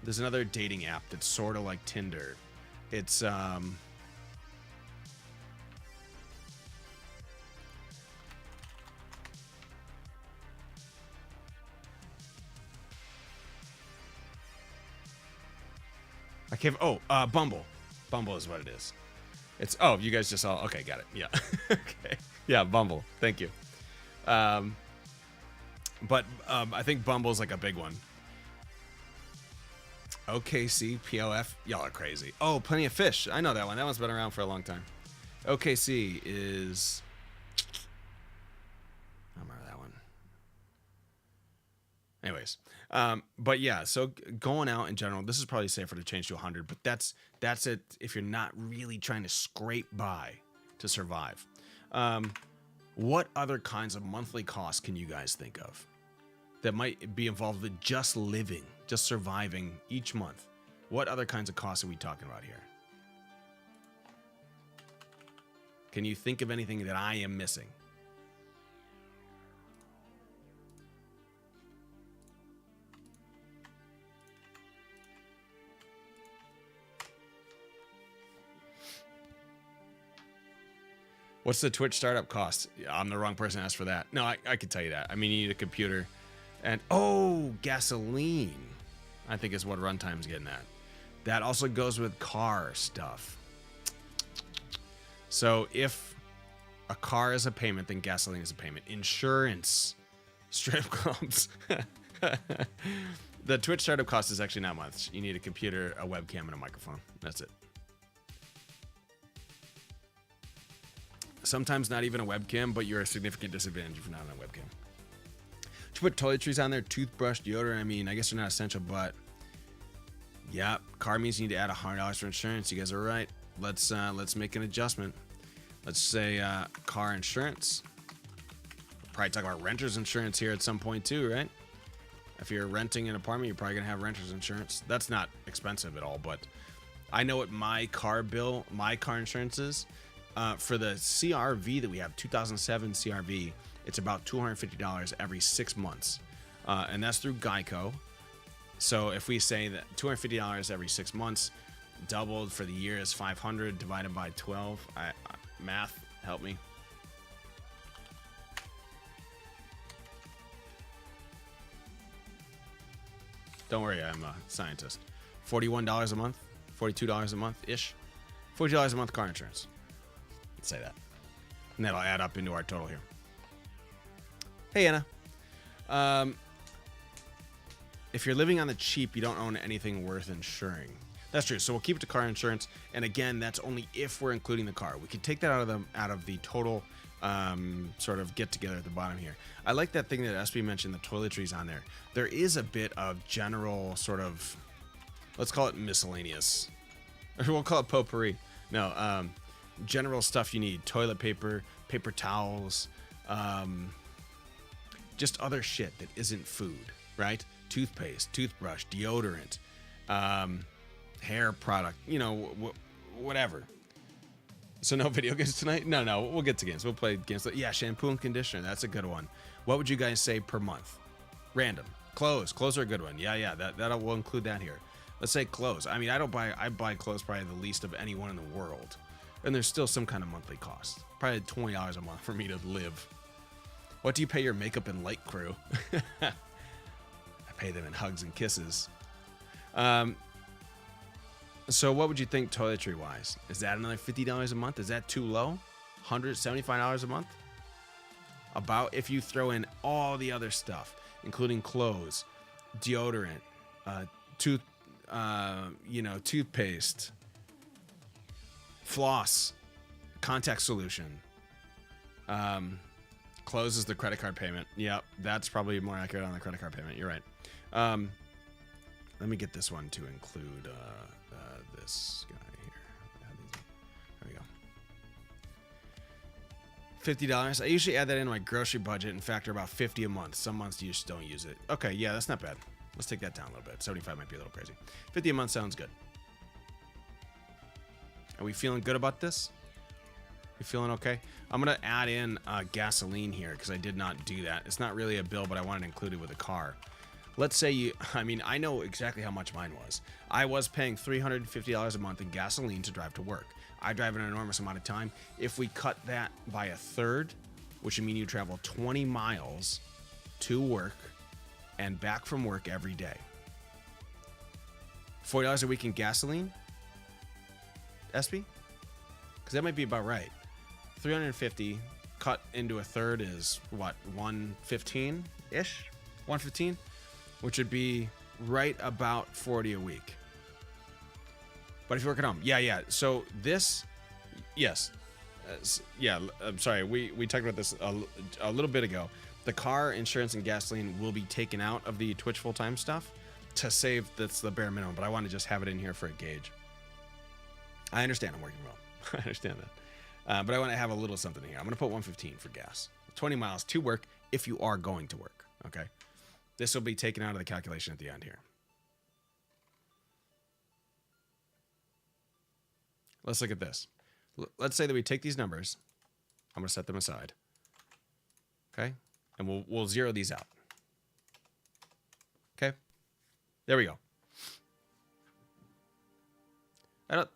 There's another dating app that's sort of like Tinder. It's I can't. Oh, Bumble. Bumble is what it is. It's. Oh, you guys just all. Okay, got it. Yeah. Okay. Yeah, Bumble. Thank you. But I think Bumble's like a big one. OKC, POF, y'all are crazy. Oh, Plenty of Fish. I know that one. That one's been around for a long time. OKC is... I remember that one. Anyways, but yeah, so going out in general, this is probably safer to change to 100, but that's it if you're not really trying to scrape by to survive. What other kinds of monthly costs can you guys think of that might be involved with just living, just surviving each month? What other kinds of costs are we talking about here? Can you think of anything that I am missing? What's the Twitch startup cost? I'm the wrong person to ask for that. No, I could tell you that. I mean, you need a computer and, oh, gasoline, I think is what Runtime's getting at. That also goes with car stuff. So if a car is a payment, then gasoline is a payment. Insurance, strip clubs. The Twitch startup cost is actually not much. You need a computer, a webcam, and a microphone. That's it. Sometimes not even a webcam, but you're a significant disadvantage if you're not on a webcam. To put toiletries on there, toothbrush, deodorant, I mean, I guess they're not essential, but yeah, car means you need to add $100 for insurance. You guys are right. Let's make an adjustment. Let's say car insurance. We'll probably talk about renter's insurance here at some point too, right? If you're renting an apartment, you're probably gonna have renter's insurance. That's not expensive at all, but I know what my car insurance is. For the CRV that we have, 2007 CRV, it's about $250 every 6 months. And that's through Geico. So if we say that $250 every 6 months, doubled for the year is 500 divided by 12. Math, help me. Don't worry, I'm a scientist. $41 a month, $42 a month-ish. $42 a month car insurance. Let's say that. And that'll add up into our total here. Hey, Anna. If you're living on the cheap, you don't own anything worth insuring. That's true. So we'll keep it to car insurance. And again, that's only if we're including the car. We could take that out of the total sort of get together at the bottom here. I like that thing that SB mentioned, the toiletries on there. There is a bit of general sort of, let's call it miscellaneous. Or we'll call it potpourri. No, general stuff you need. Toilet paper, paper towels, just other shit that isn't food, right? Toothpaste, toothbrush, deodorant, hair product, you know, whatever. So no video games tonight? No, we'll get to games. We'll play games. Yeah, shampoo and conditioner. That's a good one. What would you guys say per month? Random. Clothes are a good one. Yeah, we'll include that here. Let's say clothes. I mean, I buy clothes probably the least of anyone in the world. And there's still some kind of monthly cost. Probably $20 a month for me to live. What do you pay your makeup and light crew? I pay them in hugs and kisses. So what would you think toiletry wise? Is that another $50 a month? Is that too low? $175 a month? About if you throw in all the other stuff, including clothes, deodorant, toothpaste, floss, contact solution. Clothes is the credit card payment. Yep, that's probably more accurate on the credit card payment. You're right. Let me get this one to include this guy here. There we go. $50. I usually add that into my grocery budget and factor about $50 a month. Some months you just don't use it. Okay, yeah, that's not bad. Let's take that down a little bit. 75 might be a little crazy. 50 a month sounds good. Are we feeling good about this? You feeling okay? I'm going to add in gasoline here because I did not do that. It's not really a bill, but I wanted to include it with a car. Let's say I know exactly how much mine was. I was paying $350 a month in gasoline to drive to work. I drive an enormous amount of time. If we cut that by a third, which would mean you travel 20 miles to work and back from work every day. $40 a week in gasoline? SB? Because that might be about right. 350 cut into a third is what, 115 ish? 115, which would be right about 40 a week. But if you work at home, yeah. So this, yes, yeah. I'm sorry, we talked about this a little bit ago. The car insurance and gasoline will be taken out of the Twitch full-time stuff to save. That's the bare minimum. But I want to just have it in here for a gauge. I understand I'm working well. I understand that. But I want to have a little something here. I'm going to put 115 for gas. 20 miles to work if you are going to work. Okay. This will be taken out of the calculation at the end here. Let's look at this. Let's say that we take these numbers. I'm going to set them aside. Okay. And we'll zero these out. Okay. There we go.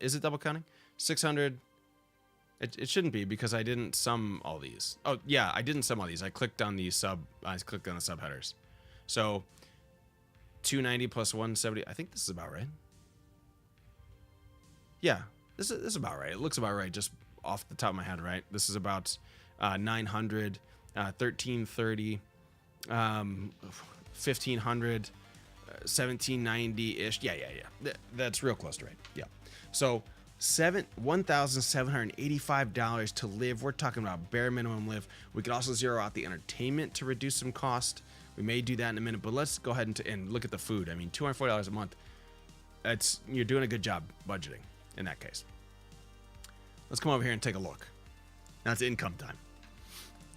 Is it double counting? 600. It shouldn't be because I didn't sum all these. Oh yeah, I didn't sum all these. I clicked on the subheaders. So 290 plus 170. I think this is about right. Yeah, this is about right. It looks about right just off the top of my head, right? This is about 900, 1330, 1500, 1790-ish. Yeah. That's real close to right. Yeah. So $1,785 to live. We're talking about bare minimum live. We could also zero out the entertainment to reduce some cost. We may do that in a minute, but let's go ahead and look at the food. I mean, $240 a month. You're doing a good job budgeting in that case. Let's come over here and take a look. Now it's income time.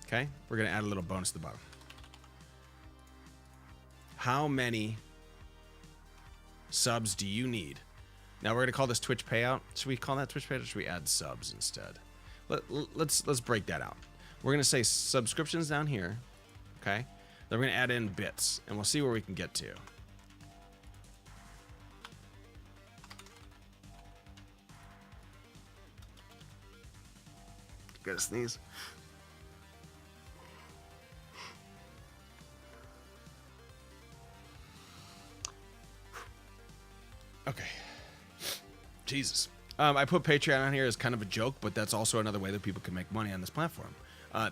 Okay, we're gonna add a little bonus to the bottom. How many subs do you need? Now we're gonna call this Twitch payout. Should we call that Twitch payout or should we add subs instead? Let's break that out. We're gonna say subscriptions down here. Okay. Then we're gonna add in bits and we'll see where we can get to. Gotta sneeze. Okay. Jesus. I put Patreon on here as kind of a joke, but that's also another way that people can make money on this platform.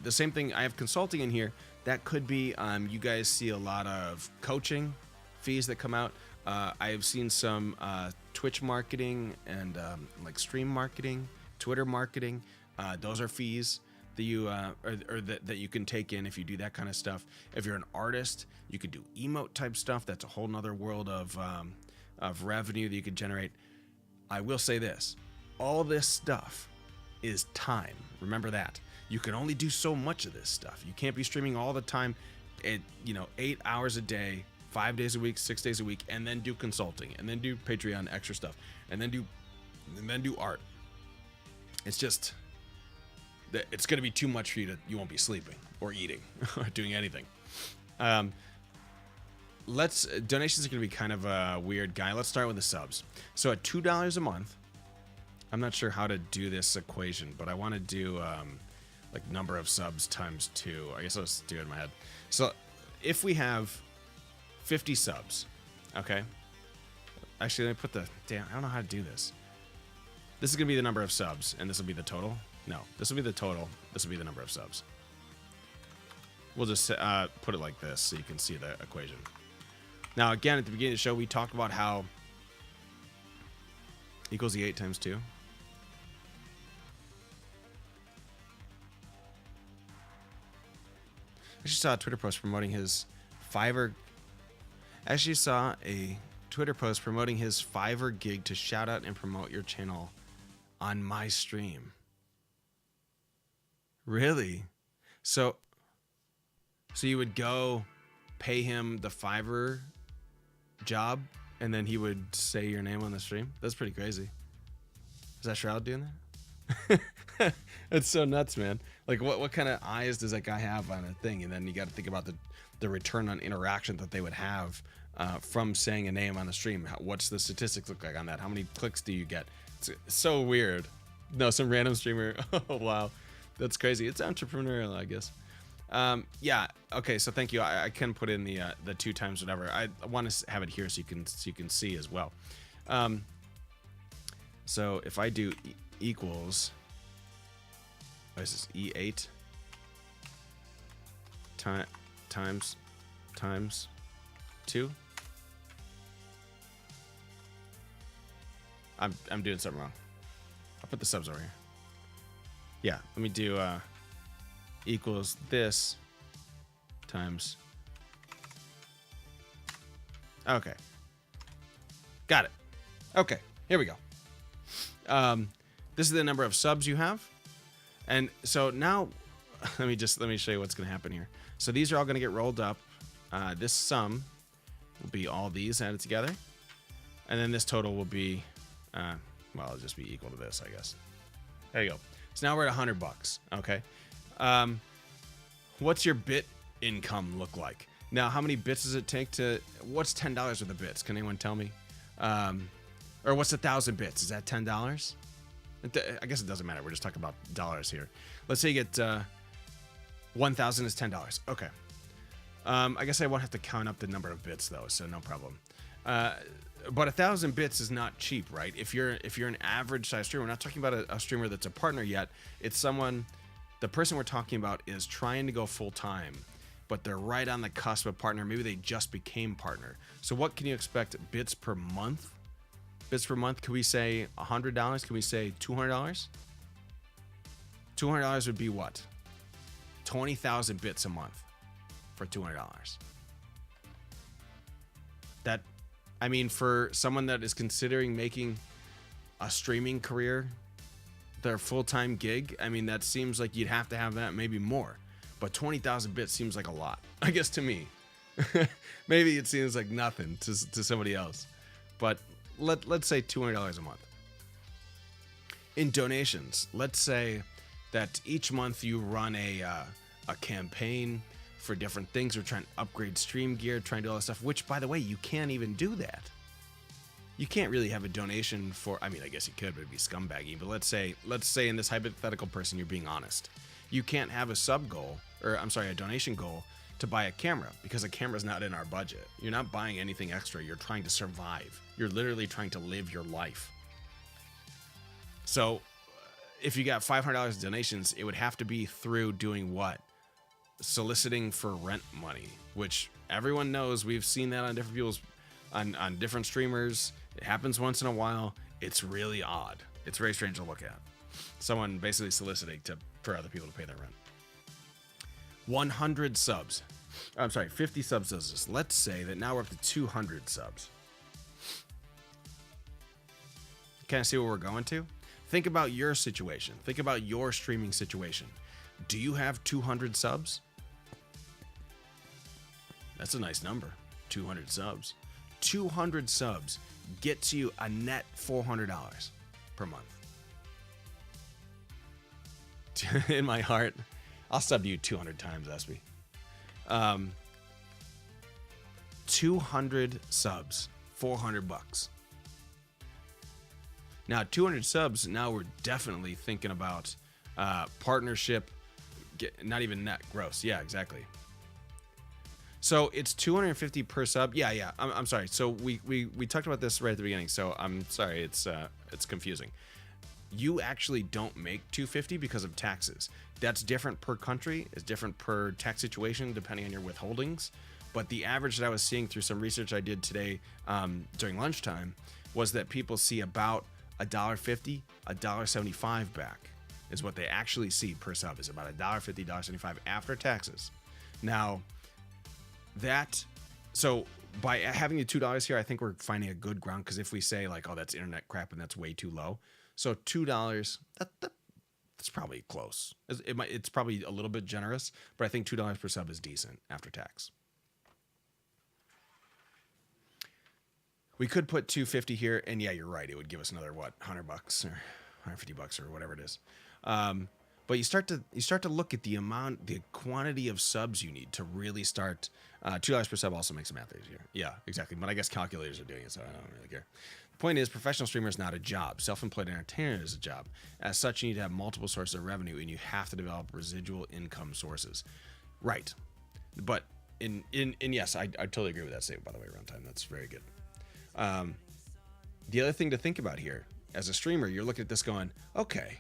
The same thing, I have consulting in here. That could be, you guys see a lot of coaching fees that come out. I've seen some Twitch marketing and like stream marketing, Twitter marketing. Those are fees that you that you can take in if you do that kind of stuff. If you're an artist, you could do emote type stuff. That's a whole nother world of revenue that you could generate. I will say this, all this stuff is time. Remember that. You can only do so much of this stuff. You can't be streaming all the time at 8 hours a day, 5 days a week, 6 days a week, and then do consulting, and then do Patreon extra stuff, and then do art. It's just, it's going to be too much for you. You won't be sleeping or eating or doing anything. Donations are going to be kind of a weird guy. Let's start with the subs. So at $2 a month, I'm not sure how to do this equation, but I want to do like number of subs times 2. I guess I'll just do it in my head. So if we have 50 subs, okay. Actually, let me put damn, I don't know how to do this. This is going to be the number of subs, and this will be the total. No, this will be the total. This will be the number of subs. We'll just put it like this so you can see the equation. Now, again, at the beginning of the show, we talked about how equals the 8 times 2. I just saw a Twitter post promoting his Fiverr. Actually saw a Twitter post promoting his Fiverr gig to shout out and promote your channel on my stream. Really? So you would go pay him the Fiverr job and then he would say your name on the stream? That's pretty crazy. Is that Shroud doing that? That's so nuts, man. Like what kind of eyes does that guy have on a thing? And then you got to think about the return on interaction that they would have from saying a name on the stream. What's the statistics look like on that? How many clicks do you get? It's so weird. No, some random streamer. Oh, wow. That's crazy. It's entrepreneurial, I guess. Yeah. Okay. So thank you. I can put in the 2 times whatever. I want to have it here so you can see as well. So if I do equals, what is this? E8 times times 2. I'm doing something wrong. I'll put the subs over here. Yeah, let me do equals this times. Okay. Got it. Okay, here we go. This is the number of subs you have. And so now, let me show you what's going to happen here. So these are all going to get rolled up. This sum will be all these added together. And then this total will be, well, it'll just be equal to this, I guess. There you go. So now we're at $100, okay? What's your bit income look like? Now, how many bits does it take to, what's $10 worth of bits? Can anyone tell me? Or what's 1,000 bits? Is that $10? I guess it doesn't matter. We're just talking about dollars here. Let's say you get 1,000 is $10. Okay. I guess I won't have to count up the number of bits though, so no problem. But 1,000 bits is not cheap, right? If you're an average size streamer, we're not talking about a streamer that's a partner yet. It's someone, the person we're talking about is trying to go full time, but they're right on the cusp of partner. Maybe they just became partner. So what can you expect bits per month? Bits per month, could we say $100? Can we say $200? $200 would be what? 20,000 bits a month for $200. That, I mean, for someone that is considering making a streaming career their full-time gig, I mean, that seems like you'd have to have that, maybe more. But 20,000 bits seems like a lot, I guess, to me. Maybe it seems like nothing to somebody else. But let's say $200 a month. In donations, let's say that each month you run a campaign for different things. We're trying to upgrade stream gear, trying to do all that stuff, which, by the way, you can't even do that. You can't really have a donation for, I mean, I guess you could, but it'd be scumbaggy. But let's say in this hypothetical person, you're being honest. You can't have a sub goal, or I'm sorry, a donation goal to buy a camera, because a camera's not in our budget. You're not buying anything extra. You're trying to survive. You're literally trying to live your life. So if you got $500 in donations, it would have to be through doing what? Soliciting for rent money, which everyone knows. We've seen that on different people's, on different streamers. It happens once in a while. It's really odd. It's very strange to look at. Someone basically soliciting for other people to pay their rent. 100 subs. I'm sorry, 50 subs does this. Let's say that now we're up to 200 subs. Can I see where we're going to? Think about your situation. Think about your streaming situation. Do you have 200 subs? That's a nice number. 200 subs. 200 subs gets you a net $400 per month. In my heart, I'll sub you 200 times, Espy. 200 subs, $400. Now, 200 subs, now we're definitely thinking about partnership, not even net, gross. Yeah, exactly. So it's 250 per sub. Yeah. I'm sorry. So we talked about this right at the beginning. So I'm sorry. It's confusing. You actually don't make 250 because of taxes. That's different per country. It's different per tax situation depending on your withholdings. But the average that I was seeing through some research I did today during lunchtime was that people see about $1.50, $1.75 back is what they actually see per sub, is about $1.50, $1.75 after taxes. Now, so by having the $2 here, I think we're finding a good ground, because if we say like, oh, that's internet crap and that's way too low, so $2, that's probably close. It's probably a little bit generous, but I think $2 per sub is decent after tax. We could put 250 here, and yeah, you're right. It would give us another what, $100 or $150 or whatever it is. But you start to look at the quantity of subs you need to really start. $2 per sub also makes the math easier. Yeah, exactly. But I guess calculators are doing it, so I don't really care. The point is, professional streamer is not a job. Self-employed entertainer is a job. As such, you need to have multiple sources of revenue, and you have to develop residual income sources. Right. But in yes, I totally agree with that statement, by the way, Runtime. That's very good. The other thing to think about here, as a streamer, you're looking at this going, okay,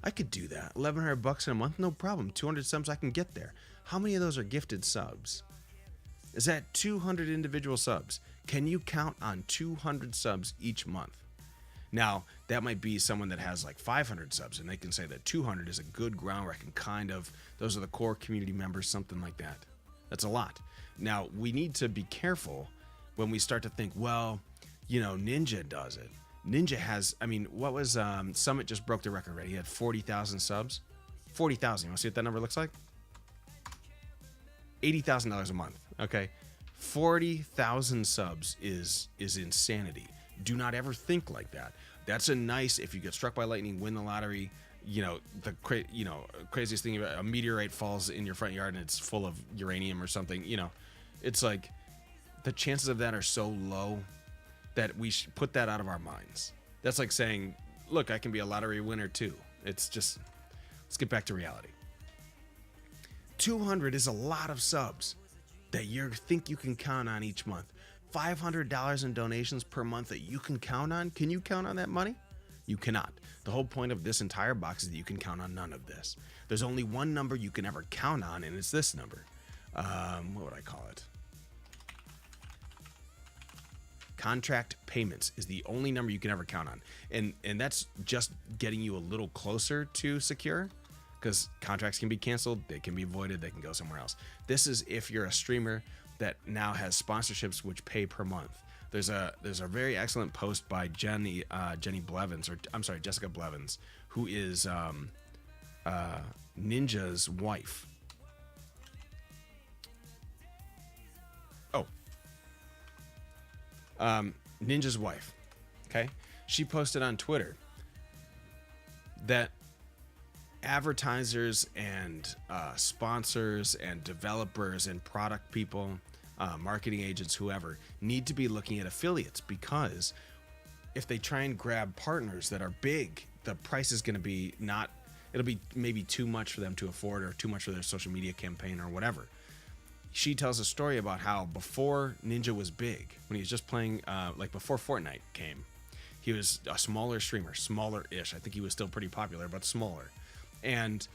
I could do that. $1,100 in a month, no problem. 200 subs, I can get there. How many of those are gifted subs? is at 200 individual subs. Can you count on 200 subs each month? Now, that might be someone that has like 500 subs, and they can say that 200 is a good ground where I can kind of, those are the core community members, something like that. That's a lot. Now, we need to be careful when we start to think, well, you know, Ninja does it. Ninja has, I mean, what was, Summit just broke the record, right? He had 40,000 subs. 40,000. You want to see what that number looks like? $80,000 a month. Okay. 40,000 subs is insanity. Do not ever think like that. That's a nice, if you get struck by lightning, win the lottery, you know, craziest thing about a meteorite falls in your front yard and it's full of uranium or something, you know, it's like the chances of that are so low that we should put that out of our minds. That's like saying, look, I can be a lottery winner too. It's just, let's get back to reality. 200 is a lot of subs that you think you can count on each month. $500 in donations per month that you can count on. Can you count on that money? You cannot. The whole point of this entire box is that you can count on none of this. There's only one number you can ever count on, and it's this number. What would I call it? Contract payments is the only number you can ever count on. And that's just getting you a little closer to secure, because contracts can be canceled, they can be voided, they can go somewhere else. This is if you're a streamer that now has sponsorships which pay per month. There's a very excellent post by Jenny Blevins, or I'm sorry, Jessica Blevins, who is Ninja's wife. Ninja's wife. Okay, she posted on Twitter that advertisers and sponsors and developers and product people, marketing agents, whoever, need to be looking at affiliates, because if they try and grab partners that are big, the price is going to be it'll be maybe too much for them to afford, or too much for their social media campaign or whatever. She tells a story about how before Ninja was big, when he was just playing, like before Fortnite came, he was a smaller streamer, smaller-ish. I think he was still pretty popular, but smaller. And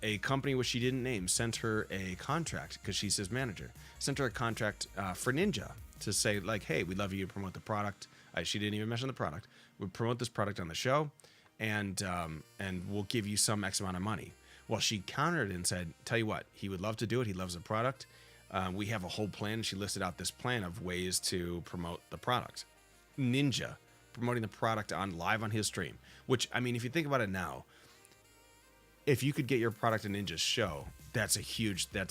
a company which she didn't name sent her a contract, because she's his manager, sent her a contract for Ninja to say, like, hey, we'd love you to promote the product. She didn't even mention the product. We'll promote this product on the show, and we'll give you some X amount of money. Well, she countered and said, tell you what, he would love to do it. He loves the product. We have a whole plan. She listed out this plan of ways to promote the product. Ninja promoting the product live on his stream, which, I mean, if you think about it now, if you could get your product in Ninja's show, that's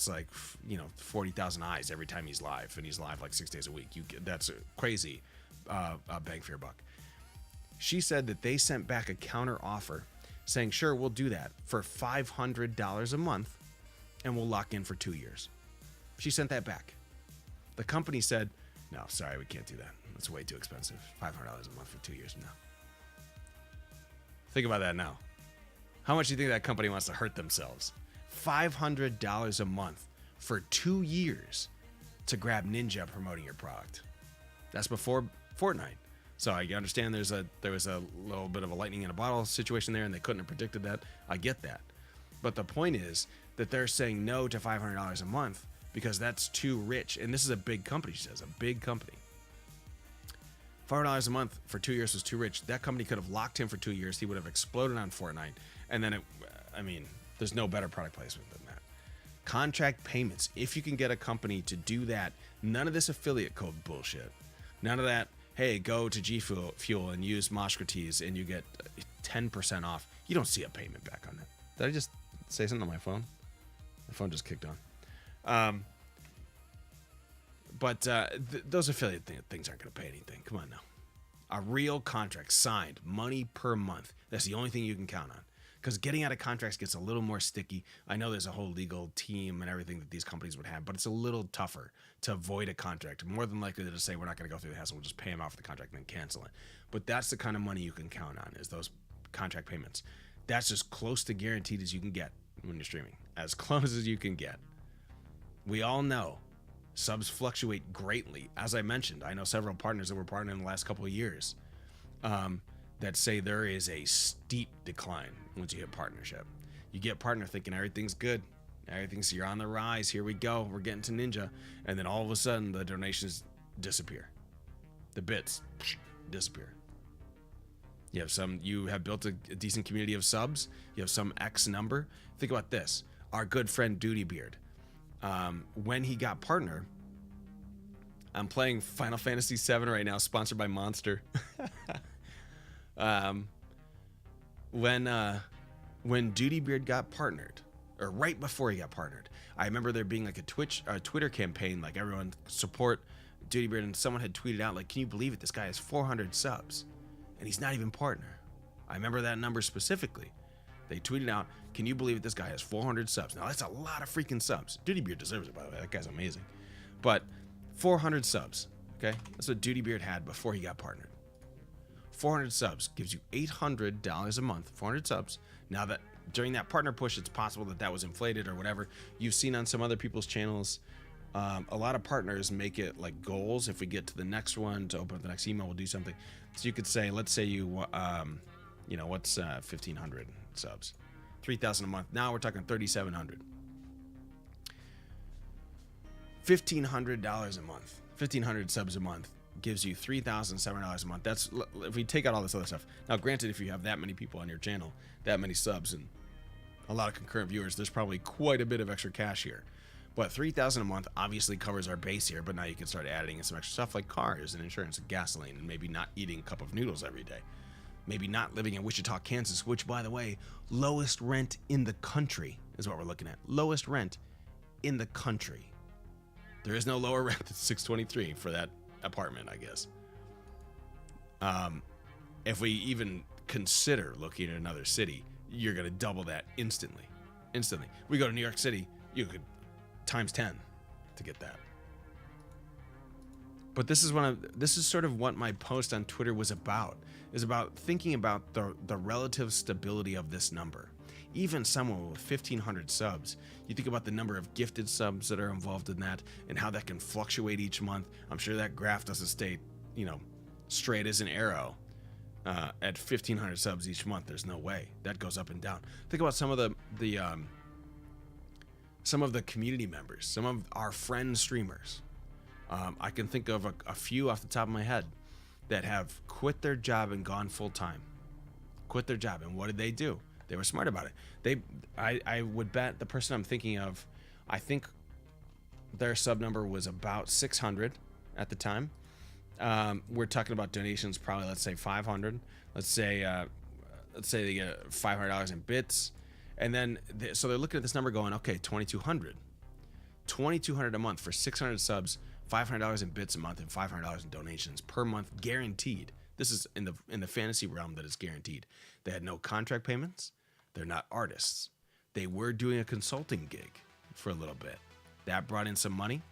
like, you know, 40,000 eyes every time he's live, and he's live like 6 days a week. That's a crazy bang for your buck. She said that they sent back a counter offer saying, sure, we'll do that for $500 a month, and we'll lock in for 2 years. She sent that back. The company said, no, sorry, we can't do that. That's way too expensive. $500 a month for 2 years now. Think about that now. How much do you think that company wants to hurt themselves? $500 a month for 2 years to grab Ninja promoting your product. That's before Fortnite. So I understand there was a little bit of a lightning in a bottle situation there, and they couldn't have predicted that. I get that. But the point is that they're saying no to $500 a month because that's too rich. And this is a big company, she says, a big company. $500 a month for 2 years was too rich. That company could have locked him for 2 years. He would have exploded on Fortnite. And then, there's no better product placement than that. Contract payments. If you can get a company to do that, none of this affiliate code bullshit. None of that, hey, go to G Fuel and use Mosh and you get 10% off. You don't see a payment back on that. Did I just say something on my phone? My phone just kicked on. Those affiliate things aren't going to pay anything. Come on now. A real contract signed, money per month. That's the only thing you can count on. Because getting out of contracts gets a little more sticky. I know there's a whole legal team and everything that these companies would have, but it's a little tougher to avoid a contract. More than likely to just say, we're not going to go through the hassle. We'll just pay them off the contract and then cancel it. But that's the kind of money you can count on, is those contract payments. That's as close to guaranteed as you can get when you're streaming. As close as you can get. We all know subs fluctuate greatly. As I mentioned, I know several partners that were partnering in the last couple of years that say there is a steep decline once you hit partnership. You get partner thinking everything's good. Everything's, you're on the rise. Here we go. We're getting to Ninja. And then all of a sudden, the donations disappear. The bits disappear. You have built a decent community of subs. You have some X number. Think about this. Our good friend Duty Beard. When he got partner, I'm playing Final Fantasy VII right now, sponsored by Monster. When Duty Beard got partnered, or right before he got partnered, I remember there being like a Twitter campaign, like everyone support Duty Beard, and someone had tweeted out like, "Can you believe it? This guy has 400 subs, and he's not even partner." I remember that number specifically. They tweeted out, "Can you believe it? This guy has 400 subs." Now that's a lot of freaking subs. Duty Beard deserves it, by the way. That guy's amazing. But 400 subs, okay? That's what Duty Beard had before he got partnered. 400 subs gives you $800 a month. 400 subs. Now that during that partner push, it's possible that was inflated or whatever. You've seen on some other people's channels, a lot of partners make it like goals. If we get to the next one, to open up the next email, we'll do something. So you could say, let's say what's 1,500 subs? 3,000 a month. Now we're talking 3,700. $1,500 a month. 1,500 subs a month gives you $3,700 a month. That's if we take out all this other stuff. Now, granted, if you have that many people on your channel, that many subs, and a lot of concurrent viewers, there's probably quite a bit of extra cash here. But $3,000 a month obviously covers our base here. But now you can start adding in some extra stuff like cars and insurance and gasoline, and maybe not eating a cup of noodles every day. Maybe not living in Wichita, Kansas, which, by the way, lowest rent in the country is what we're looking at. Lowest rent in the country. There is no lower rent than $623 for that apartment, I guess. If we even consider looking at another city, you're going to double that instantly. Instantly. We go to New York City, you could times 10 to get that. But this is sort of what my post on Twitter was about. Is about thinking about the relative stability of this number. Even someone with 1,500 subs, you think about the number of gifted subs that are involved in that and how that can fluctuate each month. I'm sure that graph doesn't stay, straight as an arrow at 1,500 subs each month. There's no way. That goes up and down. Think about some of the community members, some of our friend streamers. I can think of a few off the top of my head that have quit their job and gone full time. Quit their job, and what did they do? They were smart about it. I would bet the person I'm thinking of, I think their sub number was about 600 at the time. We're talking about donations, probably let's say 500. Let's say they get $500 in bits, and then so they're looking at this number going, okay, 2,200 a month for 600 subs. $500 in bits a month and $500 in donations per month, guaranteed. This is in the fantasy realm that is guaranteed. They had no contract payments. They're not artists. They were doing a consulting gig for a little bit. That brought in some money.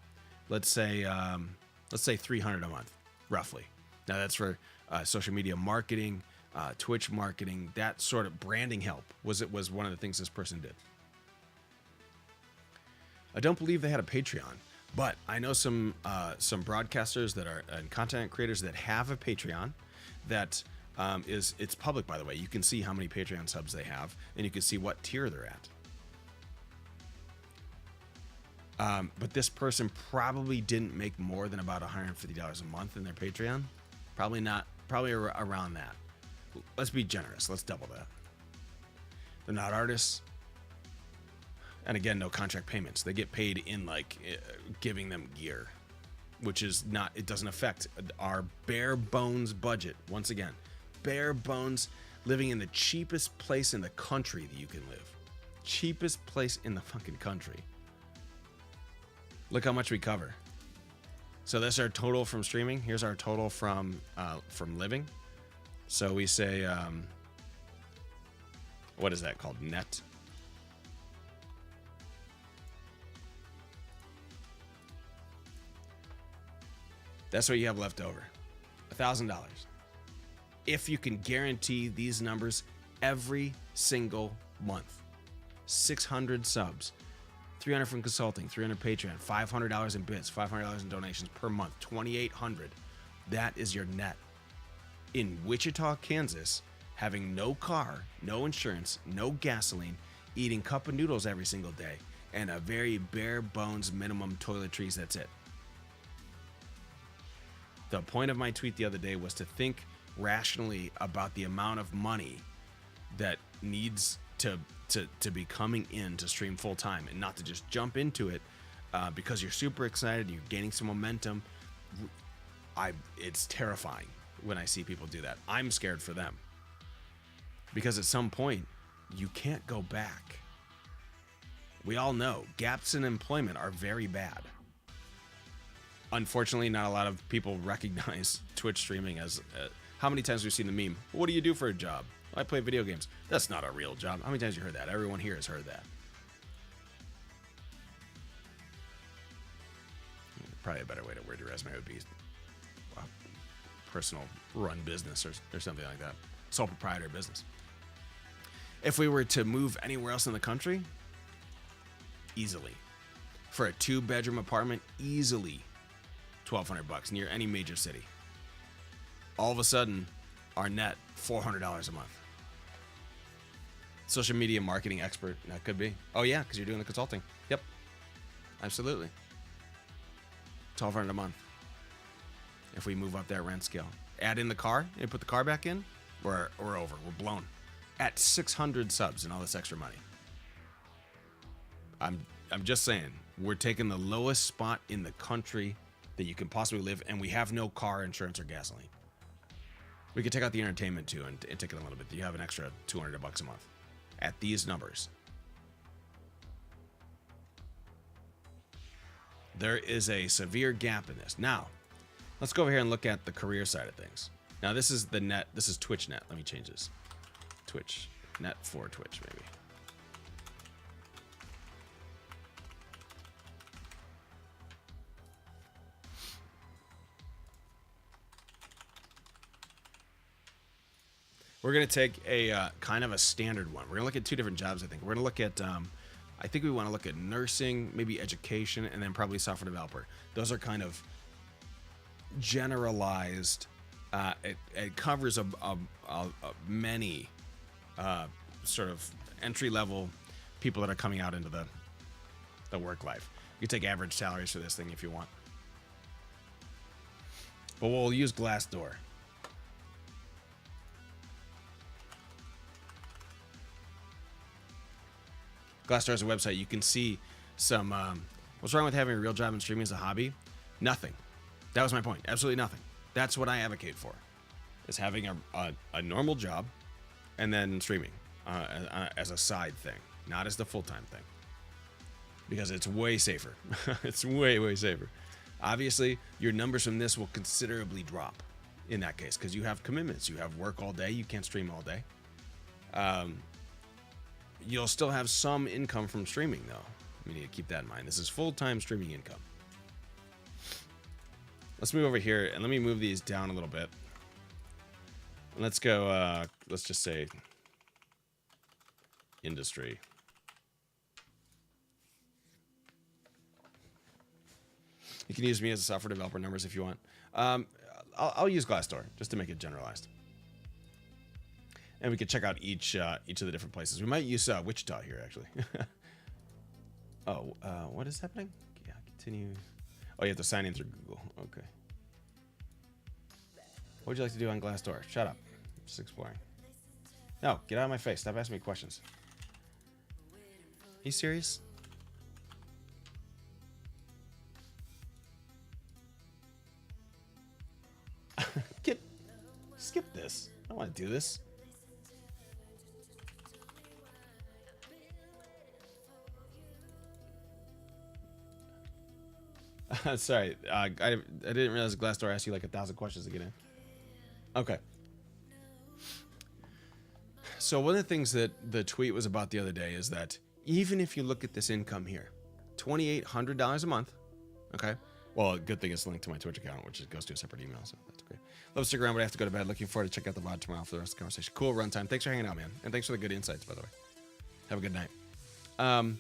Let's say $300 a month, roughly. Now that's for social media marketing, Twitch marketing, that sort of branding help was one of the things this person did. I don't believe they had a Patreon. But I know some broadcasters that are and content creators that have a Patreon that it's public, by the way. You can see how many Patreon subs they have, and you can see what tier they're at. But this person probably didn't make more than about $150 a month in their Patreon. Probably not. Probably around that. Let's be generous. Let's double that. They're not artists. And again, no contract payments. They get paid in giving them gear, which is not, it doesn't affect our bare bones budget. Once again, bare bones, living in the cheapest place in the country that you can live. Cheapest place in the fucking country. Look how much we cover. So that's our total from streaming. Here's our total from living. So we say, what is that called? Net. That's what you have left over. $1,000. If you can guarantee these numbers every single month. 600 subs, 300 from consulting, 300 Patreon, $500 in bits, $500 in donations per month, 2,800. That is your net. In Wichita, Kansas, having no car, no insurance, no gasoline, eating cup of noodles every single day, and a very bare bones minimum toiletries. That's it. The point of my tweet the other day was to think rationally about the amount of money that needs to be coming in to stream full time, and not to just jump into it because you're super excited, you're gaining some momentum. It's terrifying when I see people do that. I'm scared for them because at some point you can't go back. We all know gaps in employment are very bad. Unfortunately, not a lot of people recognize Twitch streaming as how many times we've seen the meme, what do you do for a job? I play video games. That's not a real job. How many times have you heard that? Everyone here has heard that. Probably a better way to word your resume would be a personal run business or something like that. Sole proprietor business. If we were to move anywhere else in the country, easily. For a 2-bedroom apartment, easily $1,200 near any major city. All of a sudden, our net $400 a month. Social media marketing expert, that could be. Oh yeah, because you're doing the consulting. Yep, absolutely. $1,200 a month. If we move up that rent scale, add in the car and put the car back in, we're over. We're blown. At 600 subs and all this extra money. I'm just saying, we're taking the lowest spot in the country that you can possibly live, and we have no car insurance or gasoline. We could take out the entertainment too and take it a little bit. You have an extra $200 a month at these numbers. There is a severe gap in this. Now, let's go over here and look at the career side of things. Now, this is the net. This is Twitch net. Let me change this. Twitch net for Twitch, maybe. We're going to take a kind of a standard one. We're going to look at 2 different jobs, I think. We're going to look at, I think we want to look at nursing, maybe education, and then probably software developer. Those are kind of generalized. It covers many sort of entry-level people that are coming out into the work life. You can take average salaries for this thing if you want. But we'll use Glassdoor. Glassdoor is a website. You can see some, what's wrong with having a real job and streaming as a hobby? Nothing. That was my point. Absolutely nothing. That's what I advocate for, is having a normal job and then streaming as a side thing, not as the full-time thing, because it's way safer. It's way, way safer. Obviously, your numbers from this will considerably drop in that case because you have commitments. You have work all day. You can't stream all day. You'll still have some income from streaming, though. We need to keep that in mind. This is full-time streaming income. Let's move over here, and let me move these down a little bit. Let's go, let's just say industry. You can use me as a software developer numbers if you want. I'll use Glassdoor just to make it generalized. And we could check out each of the different places. We might use Wichita here, actually. Oh, what is happening? Yeah, continue. Oh, you have to sign in through Google. Okay. What would you like to do on Glassdoor? Shut up. I'm just exploring. No, get out of my face. Stop asking me questions. Are you serious? Skip this. I don't want to do this. Sorry, I didn't realize Glassdoor asked you like 1,000 questions to get in. Okay. So one of the things that the tweet was about the other day is that even if you look at this income here, $2,800 a month, okay? Well, good thing it's linked to my Twitch account, which goes to a separate email, so that's great. Love to stick around, but I have to go to bed. Looking forward to check out the VOD tomorrow for the rest of the conversation. Cool runtime. Thanks for hanging out, man. And thanks for the good insights, by the way. Have a good night.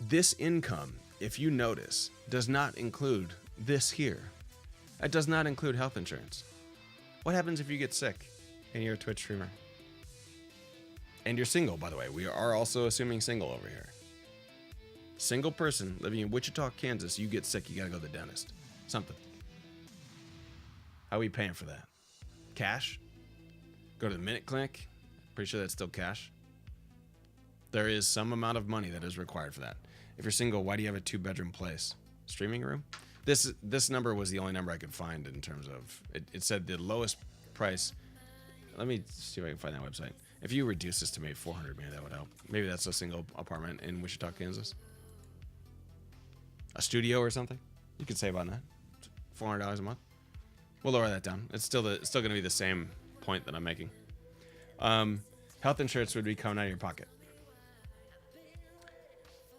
This income, if you notice, does not include this here. It does not include health insurance. What happens if you get sick and you're a Twitch streamer? And you're single, by the way. We are also assuming single over here. Single person living in Wichita, Kansas, you get sick, you gotta go to the dentist. Something. How are we paying for that? Cash? Go to the Minute Clinic? Pretty sure that's still cash. There is some amount of money that is required for that. If you're single, why do you have a 2-bedroom place? Streaming room? This number was the only number I could find in terms of... It said the lowest price... Let me see if I can find that website. If you reduce this to maybe 400, maybe that would help. Maybe that's a single apartment in Wichita, Kansas. A studio or something. You could save on that. $400 a month. We'll lower that down. It's still going to be the same point that I'm making. Health insurance would be coming out of your pocket.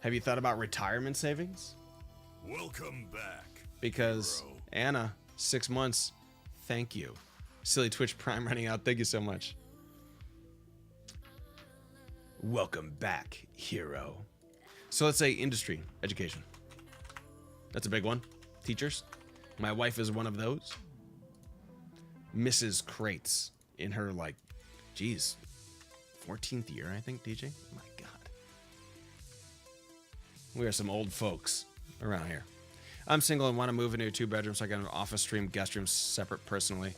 Have you thought about retirement savings? Welcome back. Because hero. Anna, 6 months. Thank you. Silly Twitch Prime running out. Thank you so much. Welcome back, hero. So let's say industry, education. That's a big one. Teachers. My wife is one of those. Mrs. Crates in her, 14th year, I think, DJ. Oh my God. We are some old folks around here. I'm single and want to move into a 2-bedroom so I got an office stream, guest room separate personally.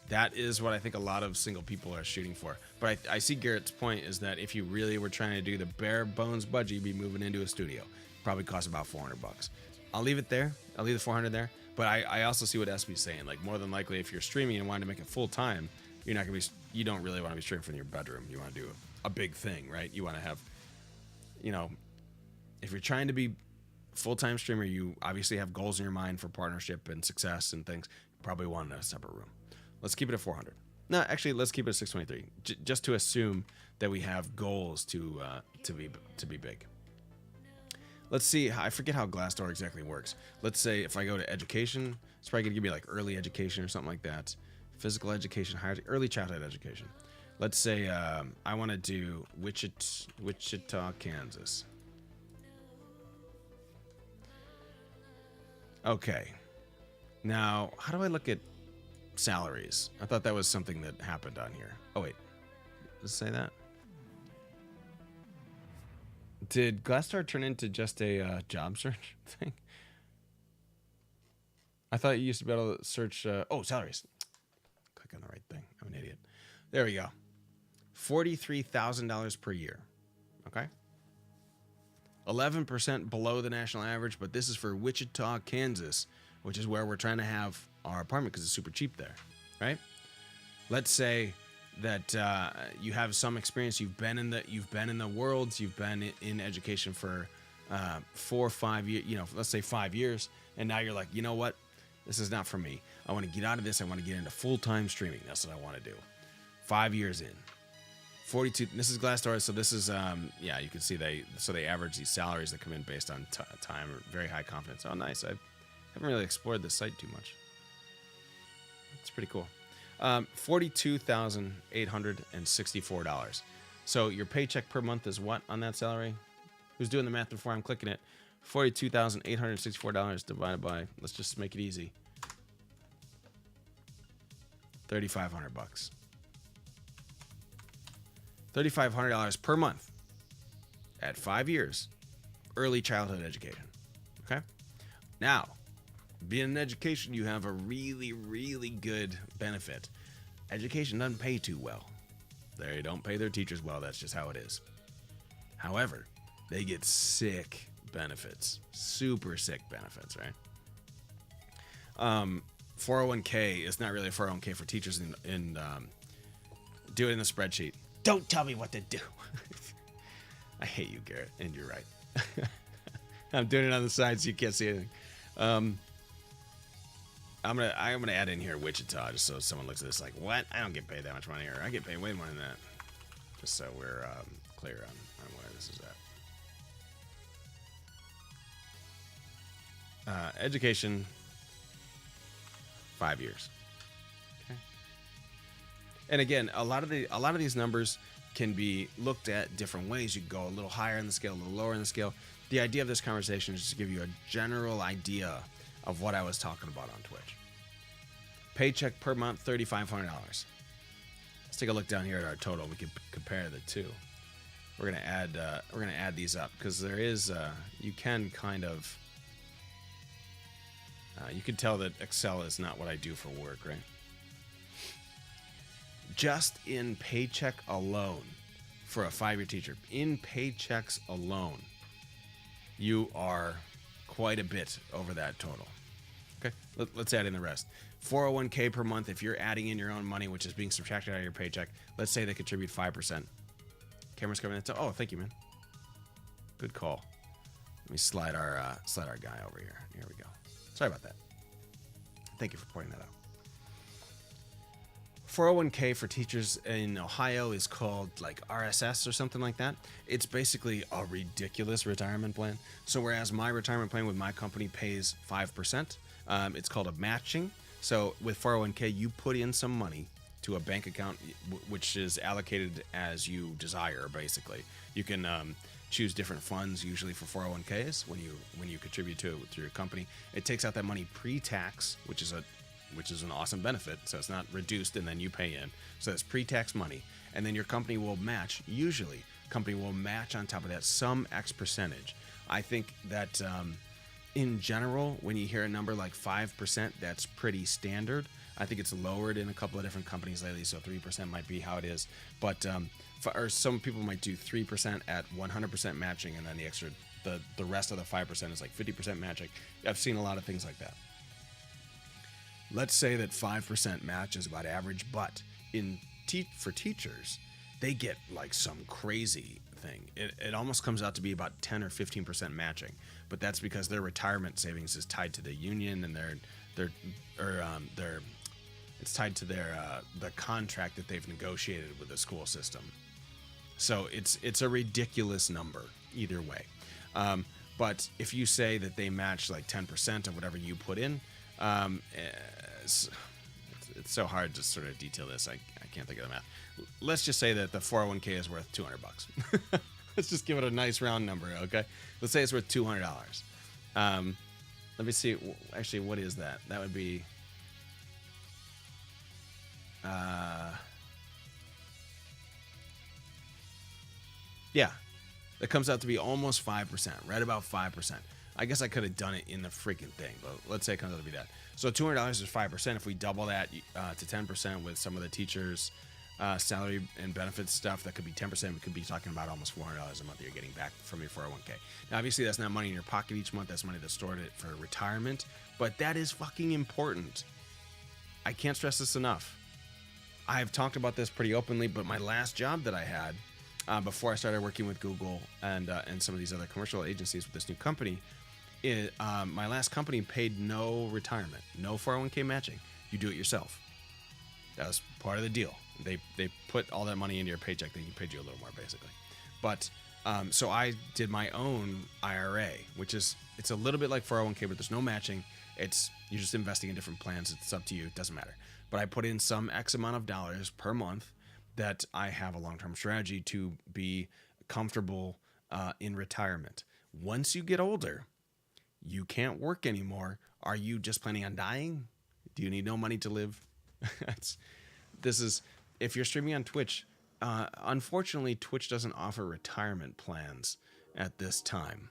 That is what I think a lot of single people are shooting for. But I see Garrett's point is that if you really were trying to do the bare bones budget, you'd be moving into a studio. Probably costs about $400. I'll leave it there. I'll leave the 400 there. But I also see what SB's saying. More than likely, if you're streaming and wanting to make it full time, you don't really want to be streaming from your bedroom. You want to do a big thing, right? You want to have, if you're trying to be full-time streamer, you obviously have goals in your mind for partnership and success and things. You probably want a separate room. Let's keep it at 400. No, actually, let's keep it at 623, just to assume that we have goals to be big. Let's see. I forget how Glassdoor exactly works. Let's say if I go to education, it's probably gonna give me early education or something like that, physical education, early childhood education. Let's say I want to do Wichita, Kansas. Okay. Now, how do I look at salaries? I thought that was something that happened on here. Oh, wait. Does it say that? Did Glassdoor turn into just a job search thing? I thought you used to be able to search... salaries. Click on the right thing. I'm an idiot. There we go. $43,000 per year. Okay? 11% below the national average, but this is for Wichita, Kansas, which is where we're trying to have our apartment because it's super cheap there, right? Let's say that you have some experience. You've been in the worlds. You've been in education for 4 or 5 years. Let's say 5 years, and now you're like, you know what? This is not for me. I want to get out of this. I want to get into full-time streaming. That's what I want to do. 5 years in. 42. This is Glassdoor, so this is you can see they average these salaries that come in based on time, very high confidence. Oh, nice. I haven't really explored this site too much. It's pretty cool. $42,864. So your paycheck per month is what on that salary? Who's doing the math before I'm clicking it? $42,864 divided by, let's just make it easy, $3,500. $3,500 per month at 5 years, early childhood education. Okay? Now, being in education, you have a really, really good benefit. Education doesn't pay too well. They don't pay their teachers well. That's just how it is. However, they get sick benefits. Super sick benefits, right? 401k is not really a 401k for teachers in do it in the spreadsheet. Don't tell me what to do. I hate you, Garrett, and you're right. I'm doing it on the side so you can't see anything. I'm gonna add in here Wichita just so someone looks at this like, what? I don't get paid that much money, or I get paid way more than that. Just so we're clear on where this is at. Education, 5 years. And again, a lot of these numbers can be looked at different ways. You can go a little higher in the scale, a little lower in the scale. The idea of this conversation is to give you a general idea of what I was talking about on Twitch. Paycheck per month, $3,500. Let's take a look down here at our total. We can compare the two. We're gonna add these up because there is you can kind of you can tell that Excel is not what I do for work, right? Just in paycheck alone, for a 5-year teacher, in paychecks alone, you are quite a bit over that total. Okay, let's add in the rest. 401k per month, if you're adding in your own money, which is being subtracted out of your paycheck, let's say they contribute 5%. Camera's coming in. Oh, thank you, man. Good call. Let me slide our guy over here. Here we go. Sorry about that. Thank you for pointing that out. 401k for teachers in Ohio is called like RSS or something like that. It's basically a ridiculous retirement plan. So whereas my retirement plan with my company pays 5%, it's called a matching. So with 401k, you put in some money to a bank account, which is allocated as you desire. Basically, you can choose different funds, usually for 401ks. When you contribute to it through your company, it takes out that money pre-tax, which is an awesome benefit. So it's not reduced and then you pay in. So it's pre-tax money, and then your company will match. Usually, company will match on top of that some X percentage. I think that in general, when you hear a number like 5%, that's pretty standard. I think it's lowered in a couple of different companies lately, so 3% might be how it is. But or some people might do 3% at 100% matching, and then the rest of the 5% is like 50% matching. I've seen a lot of things like that. Let's say that 5% match is about average, but for teachers, they get like some crazy thing. It almost comes out to be about 10 or 15% matching, but that's because their retirement savings is tied to the union, and it's tied to the contract that they've negotiated with the school system. So it's a ridiculous number either way. But if you say that they match like 10% of whatever you put in, it's so hard to sort of detail this. I can't think of the math. Let's just say that the 401k is worth $200. Let's just give it a nice round number, okay? Let's say it's worth $200. Let me see. Actually, what is that? That would be... yeah, that comes out to be almost 5%, right about 5%. I guess I could have done it in the freaking thing, but let's say it comes out to be that. So $200 is 5%. If we double that to 10% with some of the teachers' salary and benefits stuff, that could be 10%. We could be talking about almost $400 a month you're getting back from your 401k. Now, obviously, that's not money in your pocket each month. That's money that's stored for retirement, but that is fucking important. I can't stress this enough. I've talked about this pretty openly, but my last job that I had before I started working with Google and some of these other commercial agencies with this new company, my last company paid no retirement, no 401k matching. You do it yourself. That was part of the deal. They put all that money into your paycheck. They paid you a little more, basically. But so I did my own IRA, which it's a little bit like 401k, but there's no matching. You're just investing in different plans. It's up to you. It doesn't matter. But I put in some X amount of dollars per month that I have a long-term strategy to be comfortable in retirement. Once you get older, you can't work anymore. Are you just planning on dying? Do you need no money to live? If you're streaming on Twitch, unfortunately, Twitch doesn't offer retirement plans at this time.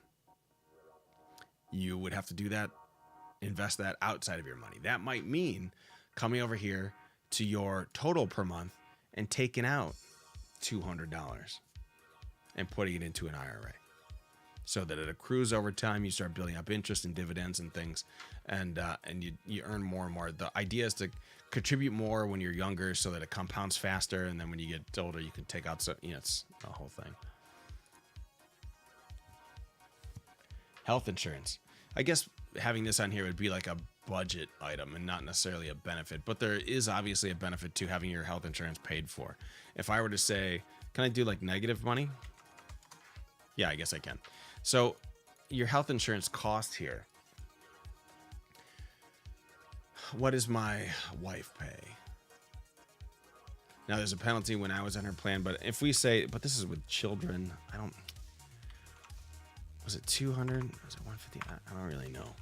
You would have to do that, invest that outside of your money. That might mean coming over here to your total per month and taking out $200 and putting it into an IRA so that it accrues over time. You start building up interest and dividends and things, and you earn more and more. The idea is to contribute more when you're younger so that it compounds faster, and then when you get older, you can take out. It's a whole thing. Health insurance. I guess having this on here would be like a budget item and not necessarily a benefit, but there is obviously a benefit to having your health insurance paid for. If I were to say, can I do like negative money? Yeah, I guess I can. So your health insurance cost here. What does my wife pay? Now there's a penalty when I was on her plan, but if we say, but this is with children, was it 200? Was it 150? I don't really know.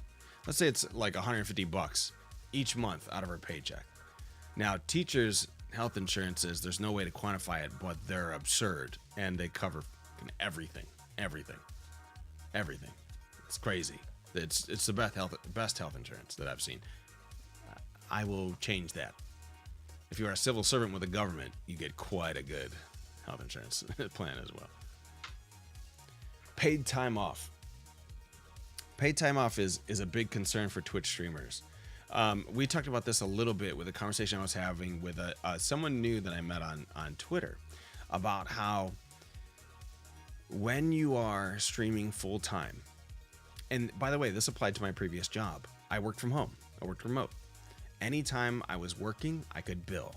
Let's say it's like $150 each month out of her paycheck. Now, teachers health insurances, there's no way to quantify it, but they're absurd, and they cover everything. It's crazy. It's the best health insurance that I've seen. I will change that. If you are a civil servant with the government, you get quite a good health insurance plan as well. Paid time off. Paid time off is a big concern for Twitch streamers. We talked about this a little bit with a conversation I was having with someone new that I met on Twitter about how when you are streaming full time, and by the way, this applied to my previous job. I worked from home. I worked remote. Anytime I was working, I could bill.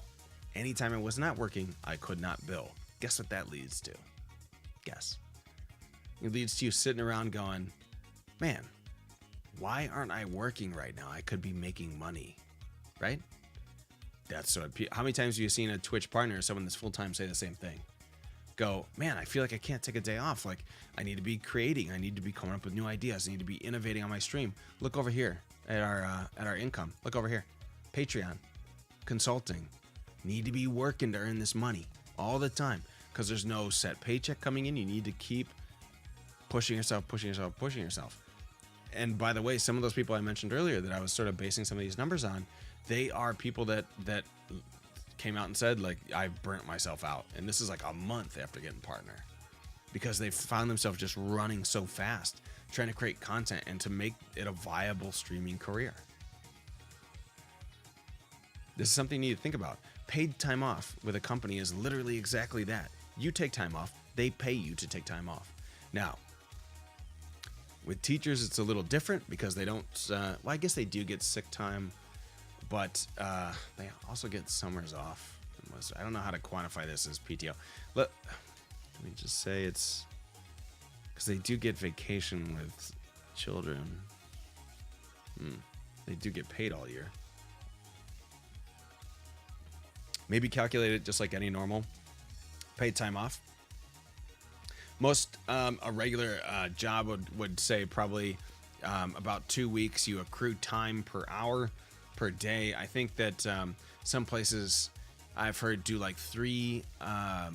Anytime I was not working, I could not bill. Guess what that leads to? Guess. It leads to you sitting around going, man, why aren't I working right now? I could be making money, right? That's what. How many times have you seen a Twitch partner or someone that's full time say the same thing? Go, man, I feel like I can't take a day off. Like, I need to be creating. I need to be coming up with new ideas. I need to be innovating on my stream. Look over here at our income. Look over here, Patreon, consulting. Need to be working to earn this money all the time because there's no set paycheck coming in. You need to keep pushing yourself. And by the way, some of those people I mentioned earlier that I was sort of basing some of these numbers on, they are people that came out and said, like, I burnt myself out. And this is like a month after getting partner because they found themselves just running so fast, trying to create content and to make it a viable streaming career. This is something you need to think about. Paid time off with a company is literally exactly that. You take time off, they pay you to take time off. Now, with teachers, it's a little different because they don't, well, I guess they do get sick time, but they also get summers off. I don't know how to quantify this as PTO. Let me just say it's because they do get vacation with children. They do get paid all year. Maybe calculate it just like any normal paid time off. Most a regular job would say probably about 2 weeks. You accrue time per hour per day. I think that some places I've heard do like 3. I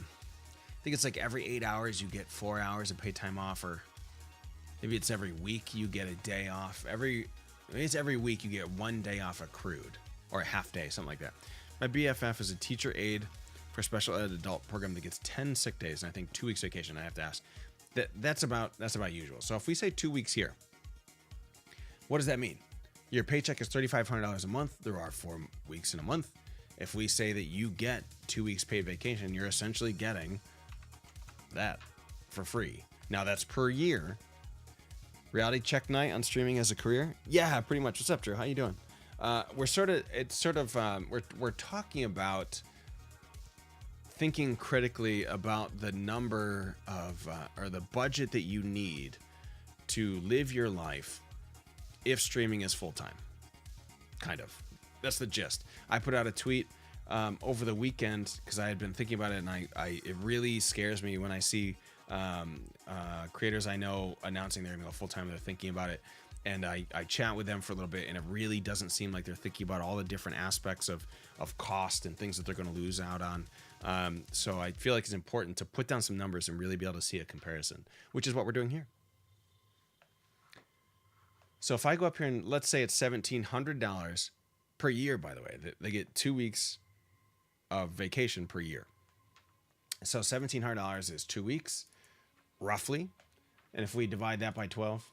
think it's like every 8 hours you get 4 hours of paid time off, or maybe it's every week you get a day off. Maybe it's every week you get 1 day off accrued, or a half day, something like that. My BFF is a teacher aide for a special ed adult program that gets 10 sick days and I think 2 weeks vacation. I have to ask. That's about usual. So if we say 2 weeks here, what does that mean? Your paycheck is $3,500 a month. There are 4 weeks in a month. If we say that you get 2 weeks paid vacation, you're essentially getting that for free. Now that's per year. Reality check night on streaming as a career? Yeah, pretty much. What's up, Drew? How you doing? We're talking about thinking critically about the number of or the budget that you need to live your life if streaming is full-time. Kind of. That's the gist. I put out a tweet over the weekend because I had been thinking about it, and it really scares me when I see creators I know announcing they're going to go full-time. They're thinking about it. And I chat with them for a little bit, and it really doesn't seem like they're thinking about all the different aspects of cost and things that they're going to lose out on. So I feel like it's important to put down some numbers and really be able to see a comparison, which is what we're doing here. So if I go up here and let's say it's $1,700 per year, by the way, they get 2 weeks of vacation per year. So $1,700 is 2 weeks, roughly. And if we divide that by 12,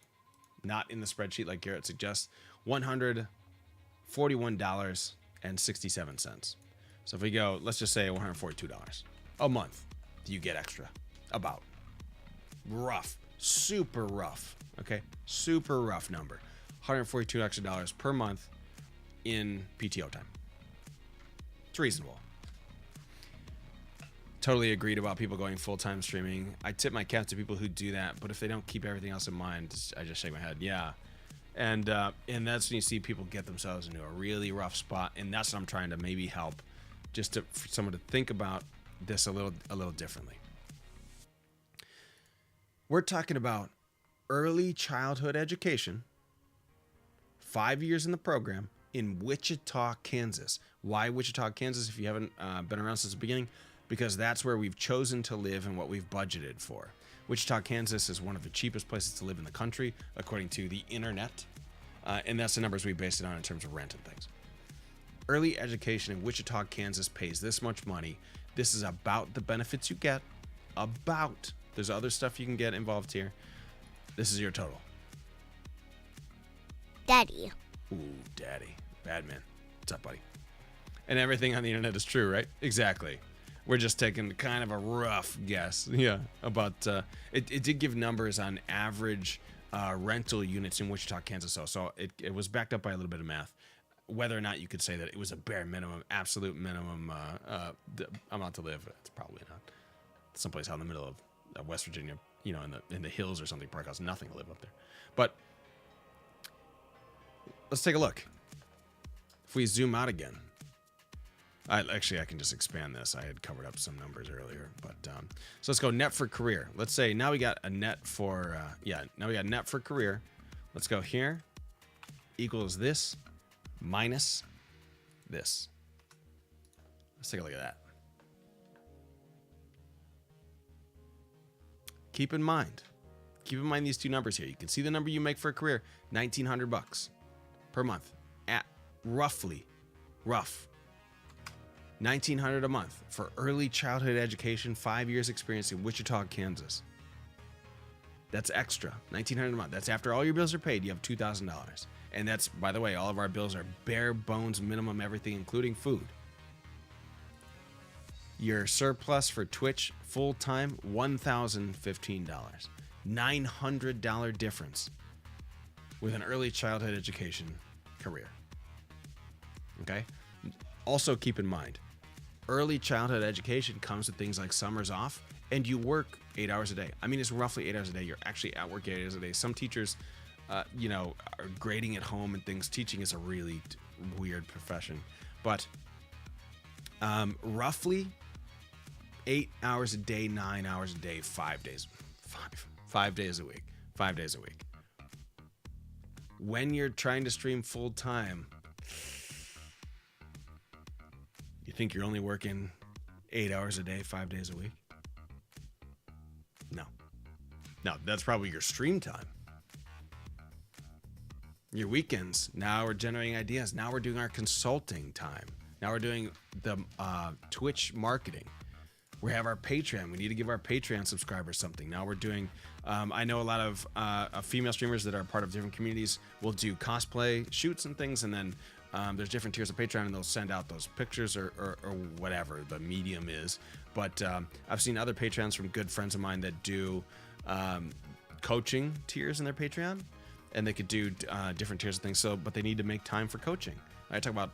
not in the spreadsheet like Garrett suggests, $141.67. So if we go, let's just say $142 a month, do you get extra? About. Rough. Super rough. Okay? Super rough number. $142 extra per month in PTO time. It's reasonable. Totally agreed about people going full-time streaming. I tip my cap to people who do that, but if they don't keep everything else in mind, I just shake my head. Yeah. And that's when you see people get themselves into a really rough spot, and that's what I'm trying to maybe help, just for someone to think about this a little differently. We're talking about early childhood education, 5 years in the program, in Wichita, Kansas. Why Wichita, Kansas, if you haven't been around since the beginning? Because that's where we've chosen to live and what we've budgeted for. Wichita, Kansas is one of the cheapest places to live in the country, according to the internet. And that's the numbers we based it on in terms of rent and things. Early education in Wichita, Kansas pays this much money. This is about the benefits you get. There's other stuff you can get involved here. This is your total. Daddy. Ooh, daddy. Bad man. What's up, buddy? And everything on the internet is true, right? Exactly. We're just taking kind of a rough guess. Yeah. About, it did give numbers on average rental units in Wichita, Kansas. So it was backed up by a little bit of math. Whether or not you could say that it was a bare minimum, absolute minimum amount to live, it's probably not. Someplace out in the middle of West Virginia, you know, in the hills or something, probably costs nothing to live up there. But let's take a look. If we zoom out again, I can just expand this. I had covered up some numbers earlier, but so let's go net for career. Let's say now we got a net for now we got net for career. Let's go here equals this minus this. Let's take a look at that. Keep in mind these two numbers here. You can see the number you make for a career, $1,900 per month, at rough $1,900 a month for early childhood education, 5 years experience in Wichita, Kansas. That's extra, $1,900 a month. That's after all your bills are paid. You have $2,000, and that's, by the way, all of our bills are bare bones minimum, everything including food. Your surplus for Twitch full time, $1,015, $900 difference with an early childhood education career. Okay. Also keep in mind, early childhood education comes with things like summers off, and you work 8 hours a day. I mean, it's roughly 8 hours a day. You're actually at work 8 hours a day. Some teachers, are grading at home and things. Teaching is a really weird profession, but roughly 8 hours a day, 9 hours a day, 5 days, 5 days a week, 5 days a week. When you're trying to stream full time, you think you're only working 8 hours a day, 5 days a week? No, that's probably your stream time. Your weekends, now we're generating ideas. Now we're doing our consulting time. Now we're doing the Twitch marketing. We have our Patreon. We need to give our Patreon subscribers something. Now we're doing, I know a lot of female streamers that are part of different communities will do cosplay shoots and things, and then there's different tiers of Patreon, and they'll send out those pictures or whatever the medium is. But I've seen other Patreons from good friends of mine that do coaching tiers in their Patreon, and they could do different tiers of things. So, but they need to make time for coaching. I talk about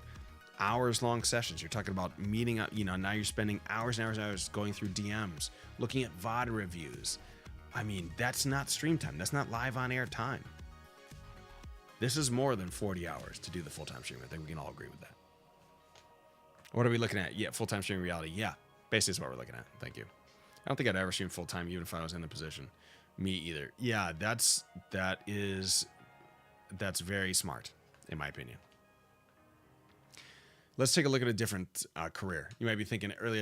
hours-long sessions. You're talking about meeting up. Now you're spending hours and hours and hours going through DMs, looking at VOD reviews. I mean, that's not stream time. That's not live on-air time. This is more than 40 hours to do the full-time stream. I think we can all agree with that. What are we looking at? Yeah, full-time streaming reality. Yeah, basically is what we're looking at. Thank you. I don't think I'd ever stream full-time, even if I was in the position. Me either. Yeah, that's very smart, in my opinion. Let's take a look at a different career. You might be thinking early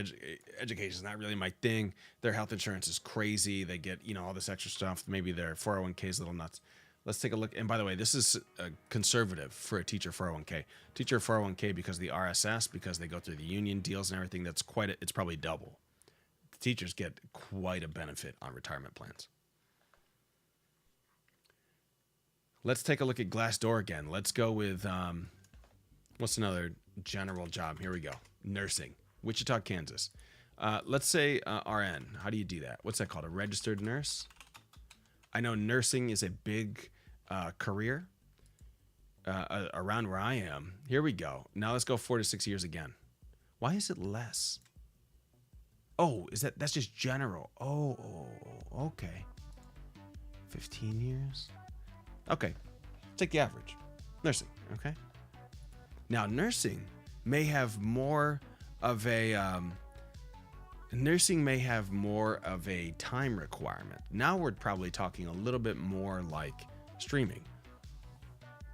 education is not really my thing. Their health insurance is crazy. They get, all this extra stuff. Maybe their 401k is a little nuts. Let's take a look. And by the way, this is conservative for a teacher 401k. Teacher 401k, because of the RSS, because they go through the union deals and everything, it's probably double. The teachers get quite a benefit on retirement plans. Let's take a look at Glassdoor again. Let's go with, what's another general job? Here we go. Nursing. Wichita, Kansas. Let's say RN. How do you do that? What's that called? A registered nurse? I know nursing is a big career around where I am. Here we go. Now let's go 4 to 6 years again. Why is it less? Oh, that's just general. Oh, okay. 15 years? Okay. Take the average. Nursing, okay? Now, nursing may have more of a time requirement. Now we're probably talking a little bit more like streaming.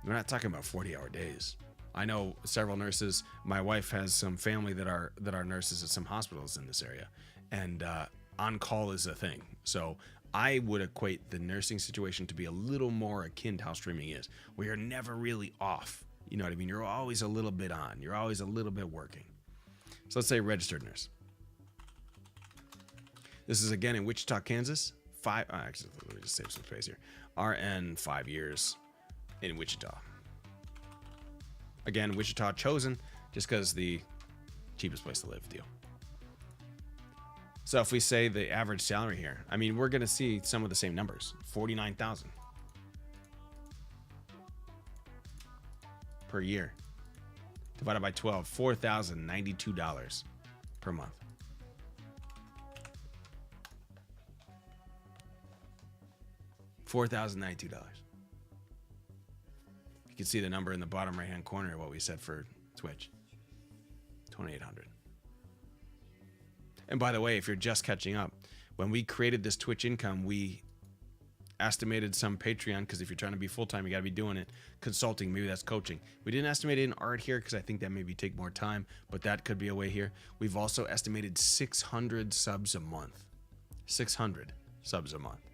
We're not talking about 40-hour days. I know several nurses. My wife has some family that are nurses at some hospitals in this area, and on call is a thing. So I would equate the nursing situation to be a little more akin to how streaming is, where you're never really off. You know what I mean? You're always a little bit on. You're always a little bit working. So let's say registered nurse. This is again in Wichita, Kansas. Actually, let me just save some space here. RN, 5 years in Wichita. Again, Wichita chosen just because the cheapest place to live deal. So if we say the average salary here, I mean, we're going to see some of the same numbers. 49,000 per year. Divided by 12, $4,092 per month. $4,092. You can see the number in the bottom right-hand corner of what we said for Twitch. 2,800. And by the way, if you're just catching up, when we created this Twitch income, we estimated some Patreon, because if you're trying to be full-time, you got to be doing it. Consulting, maybe that's coaching. We didn't estimate it in art here because I think that maybe take more time, but that could be a way here. We've also estimated 600 subs a month. 600 subs a month.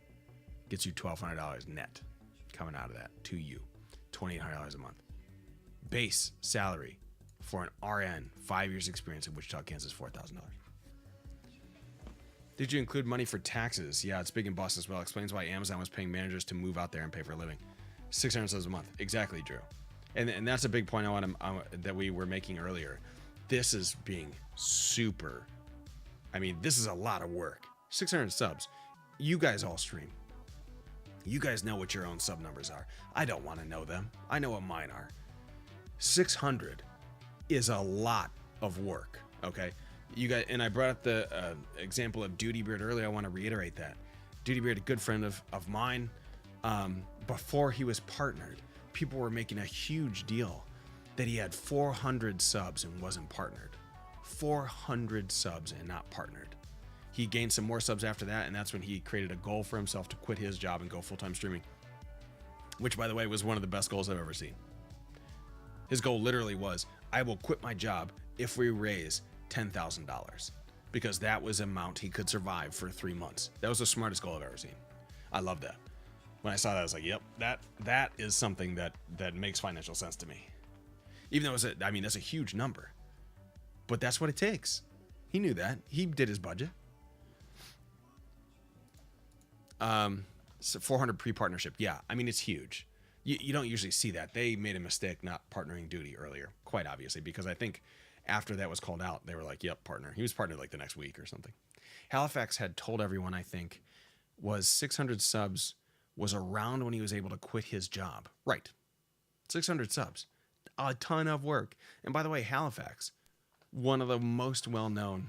Gets you $1,200 net coming out of that to you. $2,800 a month. Base salary for an RN, 5 years experience in Wichita, Kansas, $4,000. Did you include money for taxes? Yeah, it's big in Boston as well. Explains why Amazon was paying managers to move out there and pay for a living. 600 subs a month. Exactly, Drew. And that's a big point that we were making earlier. This is being super. I mean, this is a lot of work. 600 subs. You guys all stream. You guys know what your own sub numbers are. I don't want to know them. I know what mine are. 600 is a lot of work, okay? You guys, and I brought up the example of Duty Beard earlier. I want to reiterate that. Duty Beard, a good friend of mine, before he was partnered, people were making a huge deal that he had 400 subs and wasn't partnered. 400 subs and not partnered. He gained some more subs after that, and that's when he created a goal for himself to quit his job and go full-time streaming, which, by the way, was one of the best goals I've ever seen. His goal literally was, I will quit my job if we raise $10,000, because that was an amount he could survive for 3 months. That was the smartest goal I've ever seen. I love that. When I saw that, I was like, yep, that is something that makes financial sense to me. Even though that's a huge number, but that's what it takes. He knew that. He did his budget. So 400 pre-partnership. Yeah, I mean, it's huge. You don't usually see that. They made a mistake not partnering Duty earlier, quite obviously, because I think after that was called out, they were like, yep, partner. He was partnered like the next week or something. Halifax had told everyone, I think, was 600 subs was around when he was able to quit his job. Right. 600 subs. A ton of work. And by the way, Halifax, one of the most well-known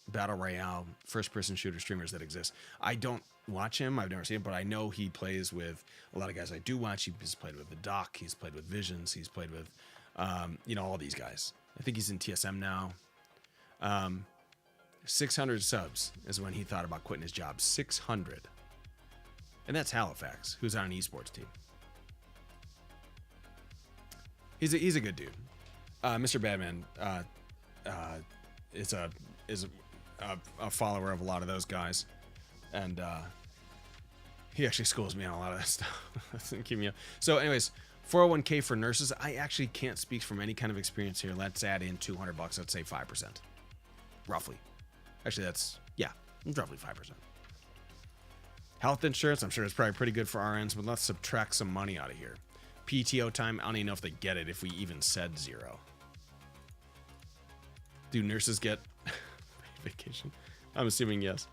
battle royale first-person shooter streamers that exists. I don't watch him. I've never seen him, but I know he plays with a lot of guys I do watch. He's played with the Doc. He's played with Visions. He's played with, all these guys. I think he's in TSM now. 600 subs is when he thought about quitting his job. 600. And that's Halifax, who's on an esports team. He's a good dude. Mr. Badman is a follower of a lot of those guys, and he actually schools me on a lot of that stuff. Keep me up. So, anyways, 401k for nurses. I actually can't speak from any kind of experience here. Let's add in $200. Let's say 5%, roughly. Actually, that's roughly 5%. Health insurance. I'm sure it's probably pretty good for RNs, but let's subtract some money out of here. PTO time. I don't even know if they get it. If we even said 0. Do nurses get vacation? I'm assuming yes.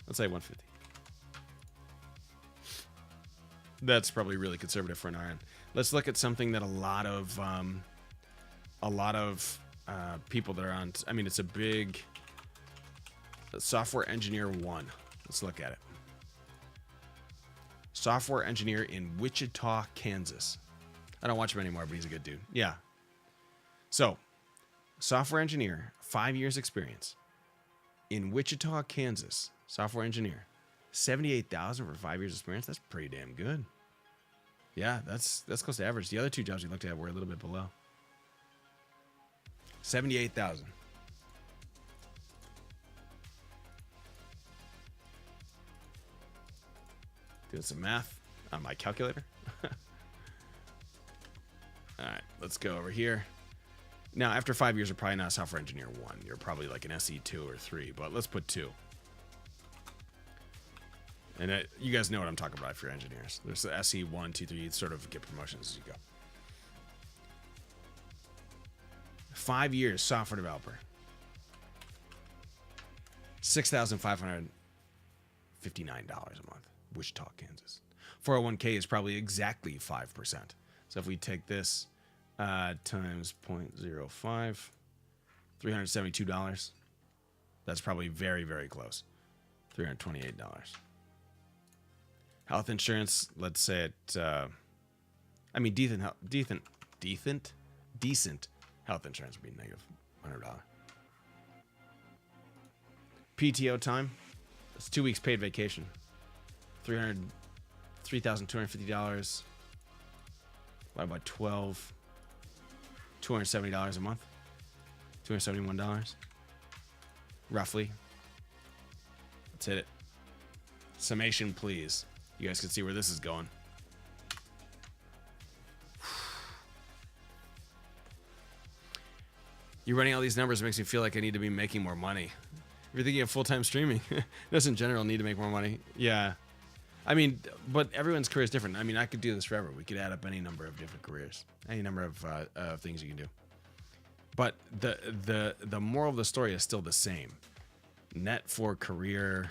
Let's say 150. That's probably really conservative for an RN. Let's look at something that a lot of people that are on. I mean, it's a big software engineer 1. Let's look at it. Software engineer in Wichita, Kansas. I don't watch him anymore, but he's a good dude. Yeah. So, software engineer, 5 years experience in Wichita, Kansas. Software engineer, $78,000 for 5 years experience. That's pretty damn good. Yeah, that's close to average. The other two jobs we looked at were a little bit below. 78,000. Doing some math on my calculator. All right, let's go over here. Now, after 5 years, you're probably not a software engineer 1. You're probably like an SE 2 or 3, but let's put 2. And you guys know what I'm talking about if you're engineers. There's the SE 1, 2, 3. You sort of get promotions as you go. 5 years, software developer. $6,559 a month. Wichita, Kansas. 401k is probably exactly 5%. So if we take this times 0.05, $372. That's probably very, very close. $328. Health insurance, let's say it. I mean, decent health insurance would be negative $100. PTO time, it's 2 weeks paid vacation. $3,250. Divided by 12. $270 a month. $271. Roughly. Let's hit it. Summation, please. You guys can see where this is going. You're running all these numbers, it makes me feel like I need to be making more money. If you're thinking of full-time streaming, does in general need to make more money? Yeah. I mean, but everyone's career is different. I mean, I could do this forever. We could add up any number of different careers, any number of things you can do. But the moral of the story is still the same. Net for career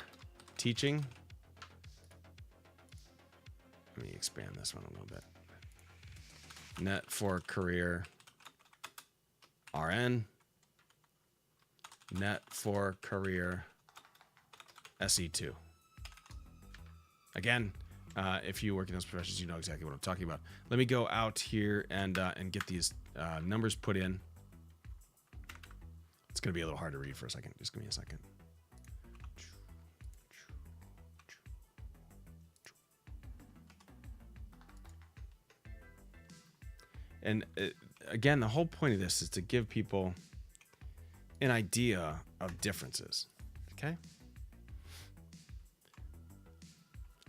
teaching. Let me expand this one a little bit. Net for career RN. Net for career SE2. Again, if you work in those professions, you know exactly what I'm talking about. Let me go out here and get these numbers put in. It's going to be a little hard to read for a second. Just give me a second. And again, the whole point of this is to give people an idea of differences. Okay?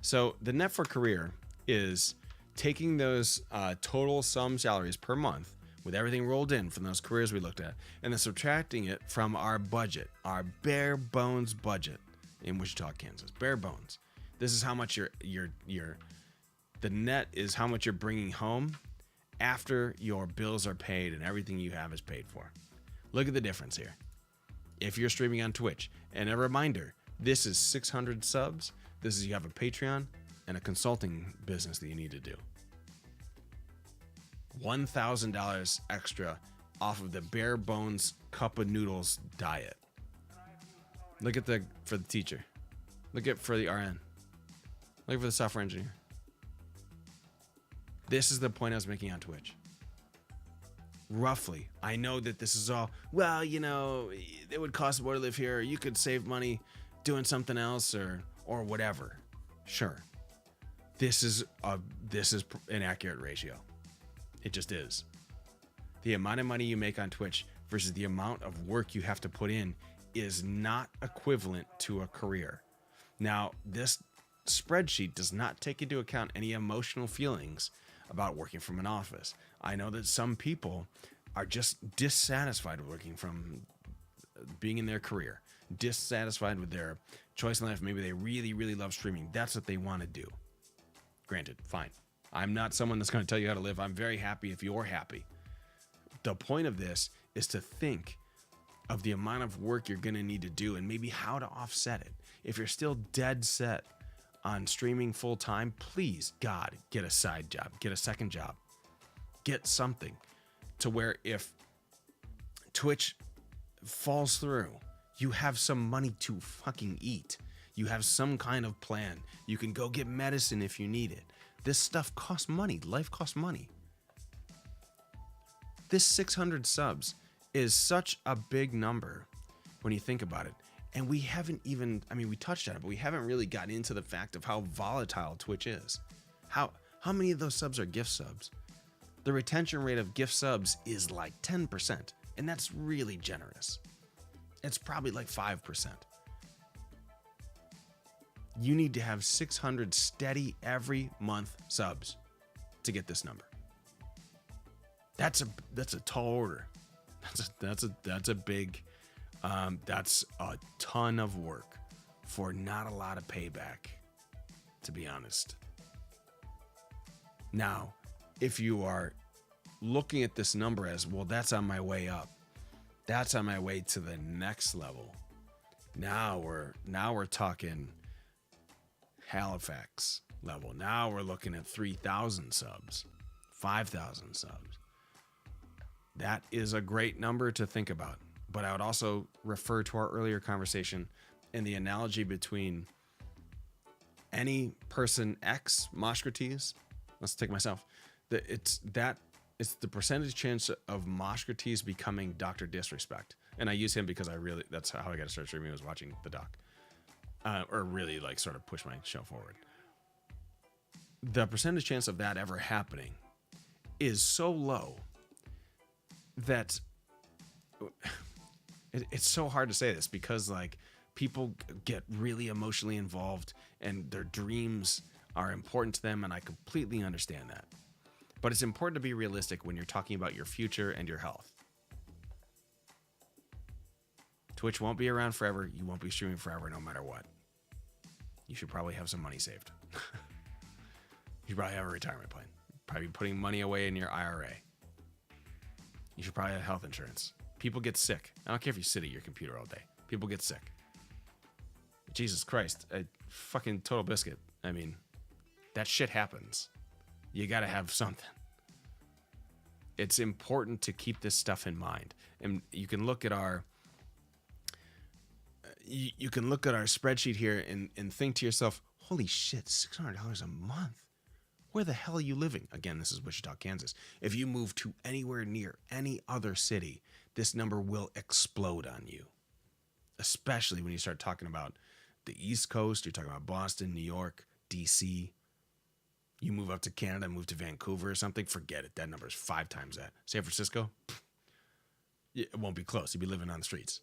So the net for career is taking those total sum salaries per month with everything rolled in from those careers we looked at, and then subtracting it from our budget, our bare bones budget in Wichita, Kansas. Bare bones. This is how much the net is how much you're bringing home after your bills are paid and everything you have is paid for. Look at the difference here. If you're streaming on Twitch, and a reminder, this is 600 subs. This is you have a Patreon and a consulting business that you need to do. $1,000 extra off of the bare bones cup of noodles diet. Look at for the teacher. Look at for the RN. Look for the software engineer. This is the point I was making on Twitch. Roughly, I know that this is all, well, you know, it would cost more to live here. Or you could save money doing something else or whatever. Sure. This is an accurate ratio. It just is. The amount of money you make on Twitch versus the amount of work you have to put in is not equivalent to a career. Now, this spreadsheet does not take into account any emotional feelings about working from an office. I know that some people are just dissatisfied with working from being in their career, dissatisfied with their choice in life. Maybe they really, really love streaming. That's what they want to do. Granted, fine. I'm not someone that's going to tell you how to live. I'm very happy if you're happy. The point of this is to think of the amount of work you're going to need to do and maybe how to offset it. If you're still dead set on streaming full time, please, God, get a side job, get a second job, get something to where if Twitch falls through, you have some money to fucking eat. You have some kind of plan. You can go get medicine if you need it. This stuff costs money. Life costs money. This 600 subs is such a big number when you think about it. And we haven't even, I mean, we touched on it, but we haven't really gotten into the fact of how volatile Twitch is. How How many of those subs are gift subs? The retention rate of gift subs is like 10%, and that's really generous. It's probably like 5%. You need to have 600 steady every month subs to get this number. That's a tall order. That's a big that's a ton of work for not a lot of payback, to be honest. Now, if you are looking at this number as, well, that's on my way up, that's on my way to the next level. Now we're talking Halifax level. Now we're looking at 3,000 subs, 5,000 subs. That is a great number to think about. But I would also refer to our earlier conversation and the analogy between any person X, Moshkrates, let's take myself, it's the percentage chance of Moshkrates becoming Dr. Disrespect. And I use him because that's how I got to start streaming, was watching the doc. Or really like sort of push my show forward. The percentage chance of that ever happening is so low that it's so hard to say this, because like people get really emotionally involved and their dreams are important to them, and I completely understand that. But it's important to be realistic when you're talking about your future and your health. Twitch won't be around forever. You won't be streaming forever no matter what. You should probably have some money saved. You should probably have a retirement plan. Probably putting money away in your IRA. You should probably have health insurance. People get sick. I don't care if you sit at your computer all day. People get sick. Jesus Christ. A fucking total biscuit. I mean, that shit happens. You gotta have something. It's important to keep this stuff in mind. And you can look at our spreadsheet here and think to yourself, holy shit, $600 a month. Where the hell are you living? Again, this is Wichita, Kansas. If you move to anywhere near any other city, this number will explode on you. Especially when you start talking about the East Coast, you're talking about Boston, New York, DC. You move up to Canada, move to Vancouver or something, forget it. That number is 5 times that. San Francisco, it won't be close. You'll be living on the streets.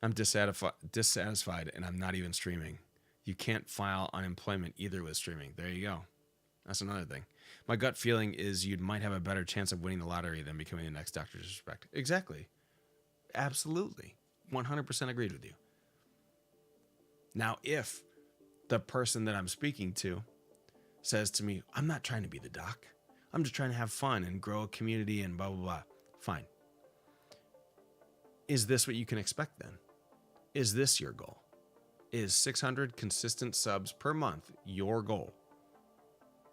I'm dissatisfied and I'm not even streaming. You can't file unemployment either with streaming. There you go. That's another thing. My gut feeling is you might have a better chance of winning the lottery than becoming the next Dr. Disrespect. Exactly. Absolutely. 100% agreed with you. Now, if the person that I'm speaking to says to me, I'm not trying to be the doc. I'm just trying to have fun and grow a community and blah, blah, blah. Fine. Is this what you can expect then? Is this your goal? Is 600 consistent subs per month your goal?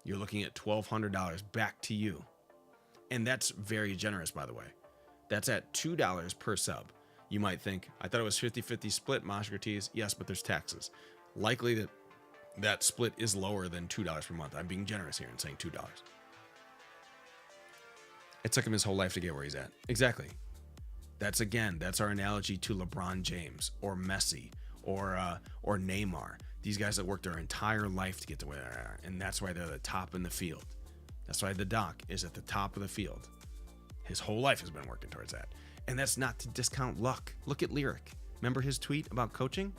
You're looking at $1,200 back to you. And that's very generous, by the way. That's at $2 per sub. You might think, I thought it was 50-50 split, Moshkrates. Yes, but there's taxes. Likely that split is lower than $2 per month. I'm being generous here and saying $2. It took him his whole life to get where he's at. Exactly. That's our analogy to LeBron James or Messi or Neymar. These guys that worked their entire life to get to where they are, and that's why they're the top in the field. That's why the doc is at the top of the field. His whole life has been working towards that. And that's not to discount luck. Look at Lyric. Remember his tweet about coaching?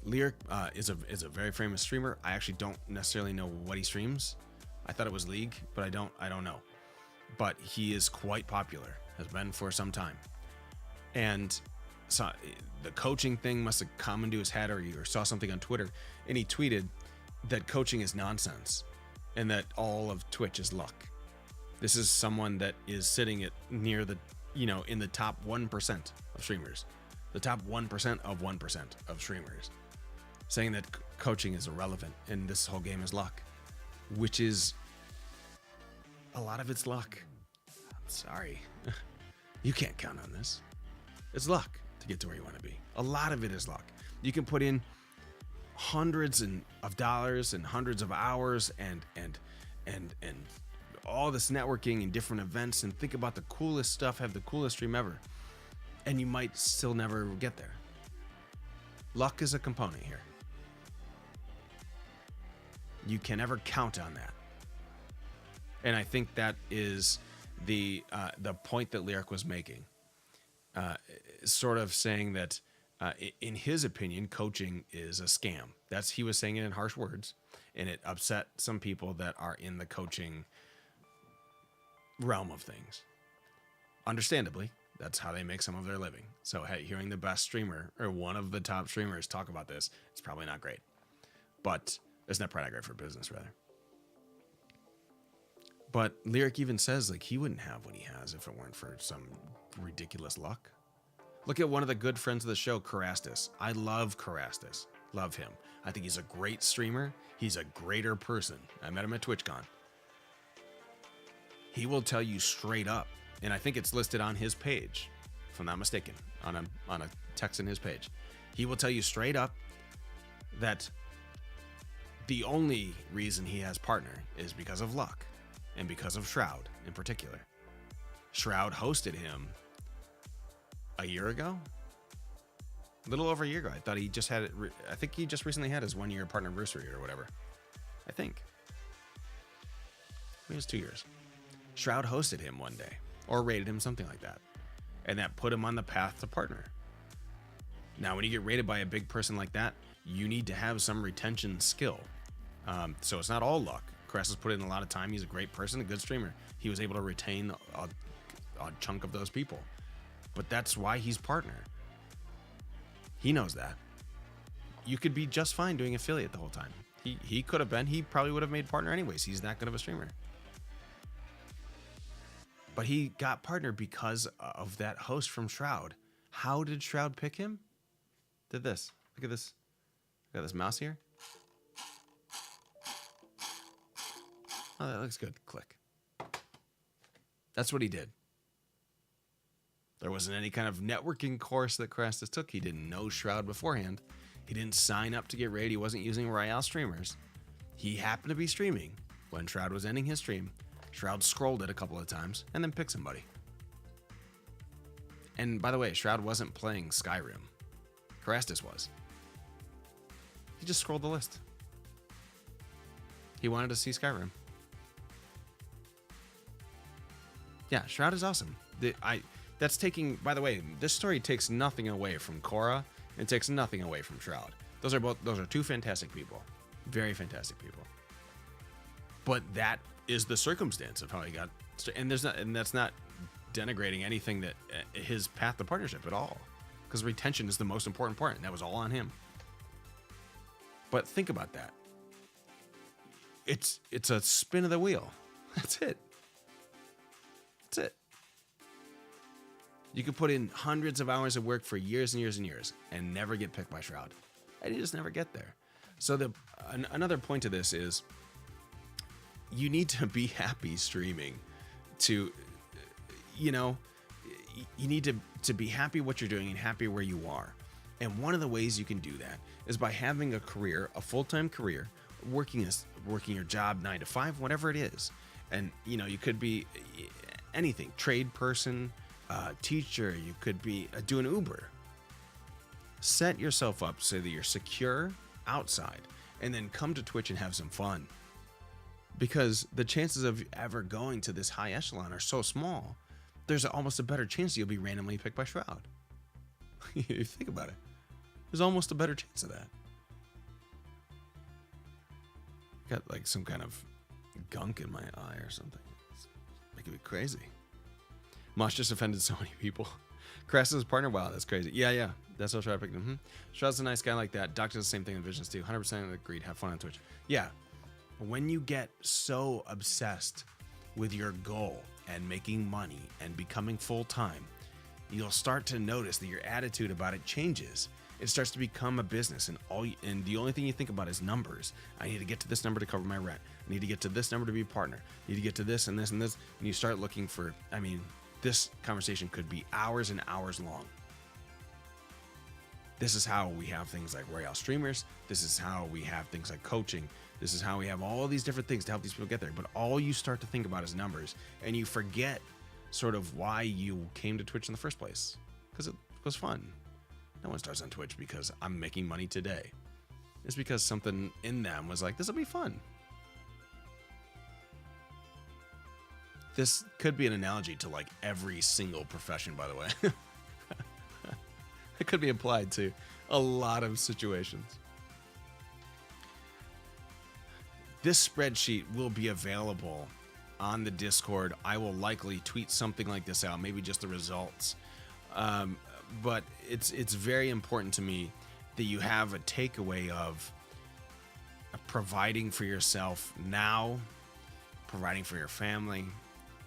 Lyric is a very famous streamer. I actually don't necessarily know what he streams. I thought it was League, but I don't know. But he is quite popular, has been for some time. And so the coaching thing must have come into his head, or saw something on Twitter, and he tweeted that coaching is nonsense and that all of Twitch is luck. This is someone that is sitting at near the, in the top 1% of streamers, the top 1% of 1% of streamers, saying that coaching is irrelevant and this whole game is luck, which is a lot of it's luck. I'm sorry. You can't count on this. It's luck to get to where you want to be. A lot of it is luck. You can put in hundreds of dollars and hundreds of hours and all this networking and different events and think about the coolest stuff, have the coolest stream ever, and you might still never get there. Luck is a component here. You can never count on that. And I think that is the point that Lyric was making. Sort of saying that, in his opinion, coaching is a scam. He was saying it in harsh words, and it upset some people that are in the coaching realm of things. Understandably, that's how they make some of their living. So, hey, hearing the best streamer or one of the top streamers talk about this, it's probably not great. But it's probably not great for business, rather. But Lyric even says, like, he wouldn't have what he has if it weren't for some ridiculous luck. Look at one of the good friends of the show, Carastus. I love Carastus. Love him. I think he's a great streamer. He's a greater person. I met him at TwitchCon. He will tell you straight up, and I think it's listed on his page, if I'm not mistaken, on a text in his page. He will tell you straight up that the only reason he has partner is because of luck, and because of Shroud in particular. Shroud hosted him a year ago? A little over a year ago. I thought he just had it. I think he just recently had his 1 year partner anniversary or whatever. I think. Maybe it was 2 years. Shroud hosted him one day, or rated him, something like that. And that put him on the path to partner. Now, when you get rated by a big person like that, you need to have some retention skill. So it's not all luck. Cress has put in a lot of time. He's a great person, a good streamer. He was able to retain a chunk of those people. But that's why he's partner. He knows that. You could be just fine doing affiliate the whole time. He could have been. He probably would have made partner anyways. He's that good of a streamer. But he got partner because of that host from Shroud. How did Shroud pick him? Did this. Look at this. Got this mouse here. Oh, that looks good. Click. That's what he did. There wasn't any kind of networking course that Crastus took. He didn't know Shroud beforehand. He didn't sign up to get raid. He wasn't using Royale streamers. He happened to be streaming when Shroud was ending his stream. Shroud scrolled it a couple of times and then picked somebody. And by the way, Shroud wasn't playing Skyrim. Crastus was. He just scrolled the list. He wanted to see Skyrim. Yeah, Shroud is awesome. That's taking, by the way, this story takes nothing away from Korra. It takes nothing away from Shroud. Those are two fantastic people. Very fantastic people. But that is the circumstance of how he got, and that's not denigrating anything that his path to partnership at all. Because retention is the most important part, and that was all on him. But think about that. It's a spin of the wheel. That's it. That's it. You could put in hundreds of hours of work for years and years and years and never get picked by Shroud. And you just never get there. So another point to this is you need to be happy streaming to, you need to be happy what you're doing and happy where you are. And one of the ways you can do that is by having a career, a full-time career, working your job 9 to 5, whatever it is. And, you could be anything, trade person, teacher, you could be doing Uber. Set yourself up so that you're secure outside and then come to Twitch and have some fun. Because the chances of ever going to this high echelon are so small, there's almost a better chance you'll be randomly picked by Shroud. You think about it. There's almost a better chance of that. Got like some kind of gunk in my eye or something. It's making me crazy. Mosh just offended so many people. Crassus' partner, wow, that's crazy. Yeah, that's what Shroud picked him. Shroud's a nice guy like that. Doc does the same thing in Visions too. 100% agreed. Have fun on Twitch. Yeah, when you get so obsessed with your goal and making money and becoming full-time, you'll start to notice that your attitude about it changes. It starts to become a business, and the only thing you think about is numbers. I need to get to this number to cover my rent. I need to get to this number to be a partner. I need to get to this and this and this. And you start looking for, this conversation could be hours and hours long. This is how we have things like Royale streamers. This is how we have things like coaching. This is how we have all these different things to help these people get there. But all you start to think about is numbers, and you forget sort of why you came to Twitch in the first place. Because it was fun. No one starts on Twitch because I'm making money today. It's because something in them was like, this will be fun. This could be an analogy to like every single profession, by the way. It could be applied to a lot of situations. This spreadsheet will be available on the Discord. I will likely tweet something like this out, maybe just the results. But it's very important to me that you have a takeaway of providing for yourself now, providing for your family,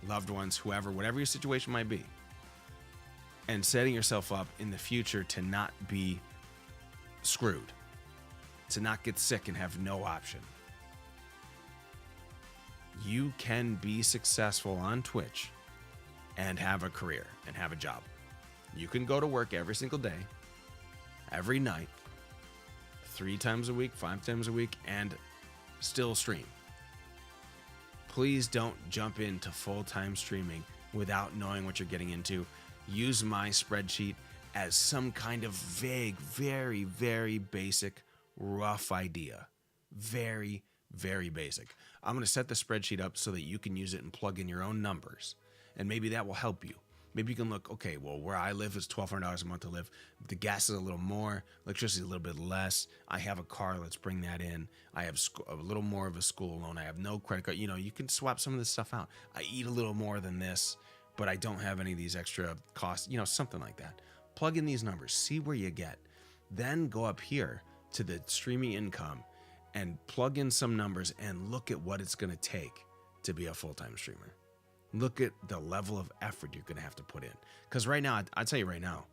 loved ones, whoever, whatever your situation might be, and setting yourself up in the future to not be screwed, to not get sick and have no option. You can be successful on Twitch and have a career and have a job. You can go to work every single day, every night, 3 times a week, 5 times a week, and still stream. Please don't jump into full-time streaming without knowing what you're getting into. Use my spreadsheet as some kind of vague, very, very basic, rough idea. Very, very basic. I'm going to set the spreadsheet up so that you can use it and plug in your own numbers. And maybe that will help you. Maybe you can look, okay, well, where I live is $1,200 a month to live. The gas is a little more, electricity is a little bit less. I have a car, let's bring that in. I have a little more of a school loan. I have no credit card. You know, you can swap some of this stuff out. I eat a little more than this, but I don't have any of these extra costs, you know, something like that. Plug in these numbers, see where you get. Then go up here to the streaming income and plug in some numbers and look at what it's going to take to be a full-time streamer. Look at the level of effort you're going to have to put in. Because right now, I'll tell you right now,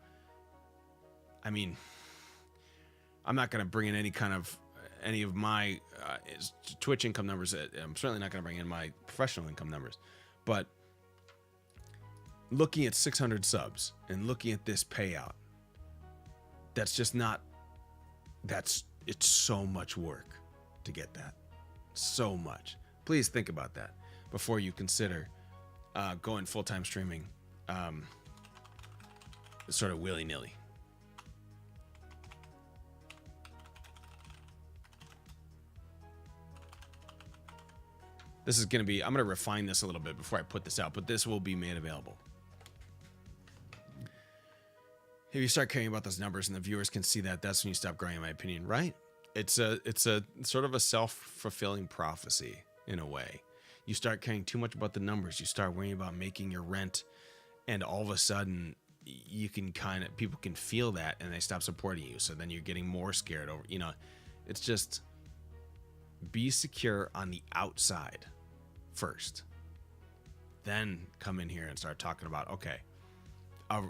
I mean, I'm not going to bring in any of my Twitch income numbers. I'm certainly not going to bring in my professional income numbers. But looking at 600 subs and looking at this payout, that's just not, it's so much work to get that. So much. Please think about that before you consider going full-time streaming sort of willy-nilly. This is going to be, I'm going to refine this a little bit before I put this out, but this will be made available. If you start caring about those numbers and the viewers can see that, that's when you stop growing, in my opinion, right? It's a sort of a self-fulfilling prophecy in a way. You start caring too much about the numbers. You start worrying about making your rent, and all of a sudden you can people can feel that and they stop supporting you. So then you're getting more scared over, you know, it's just be secure on the outside first. Then come in here and start talking about, okay,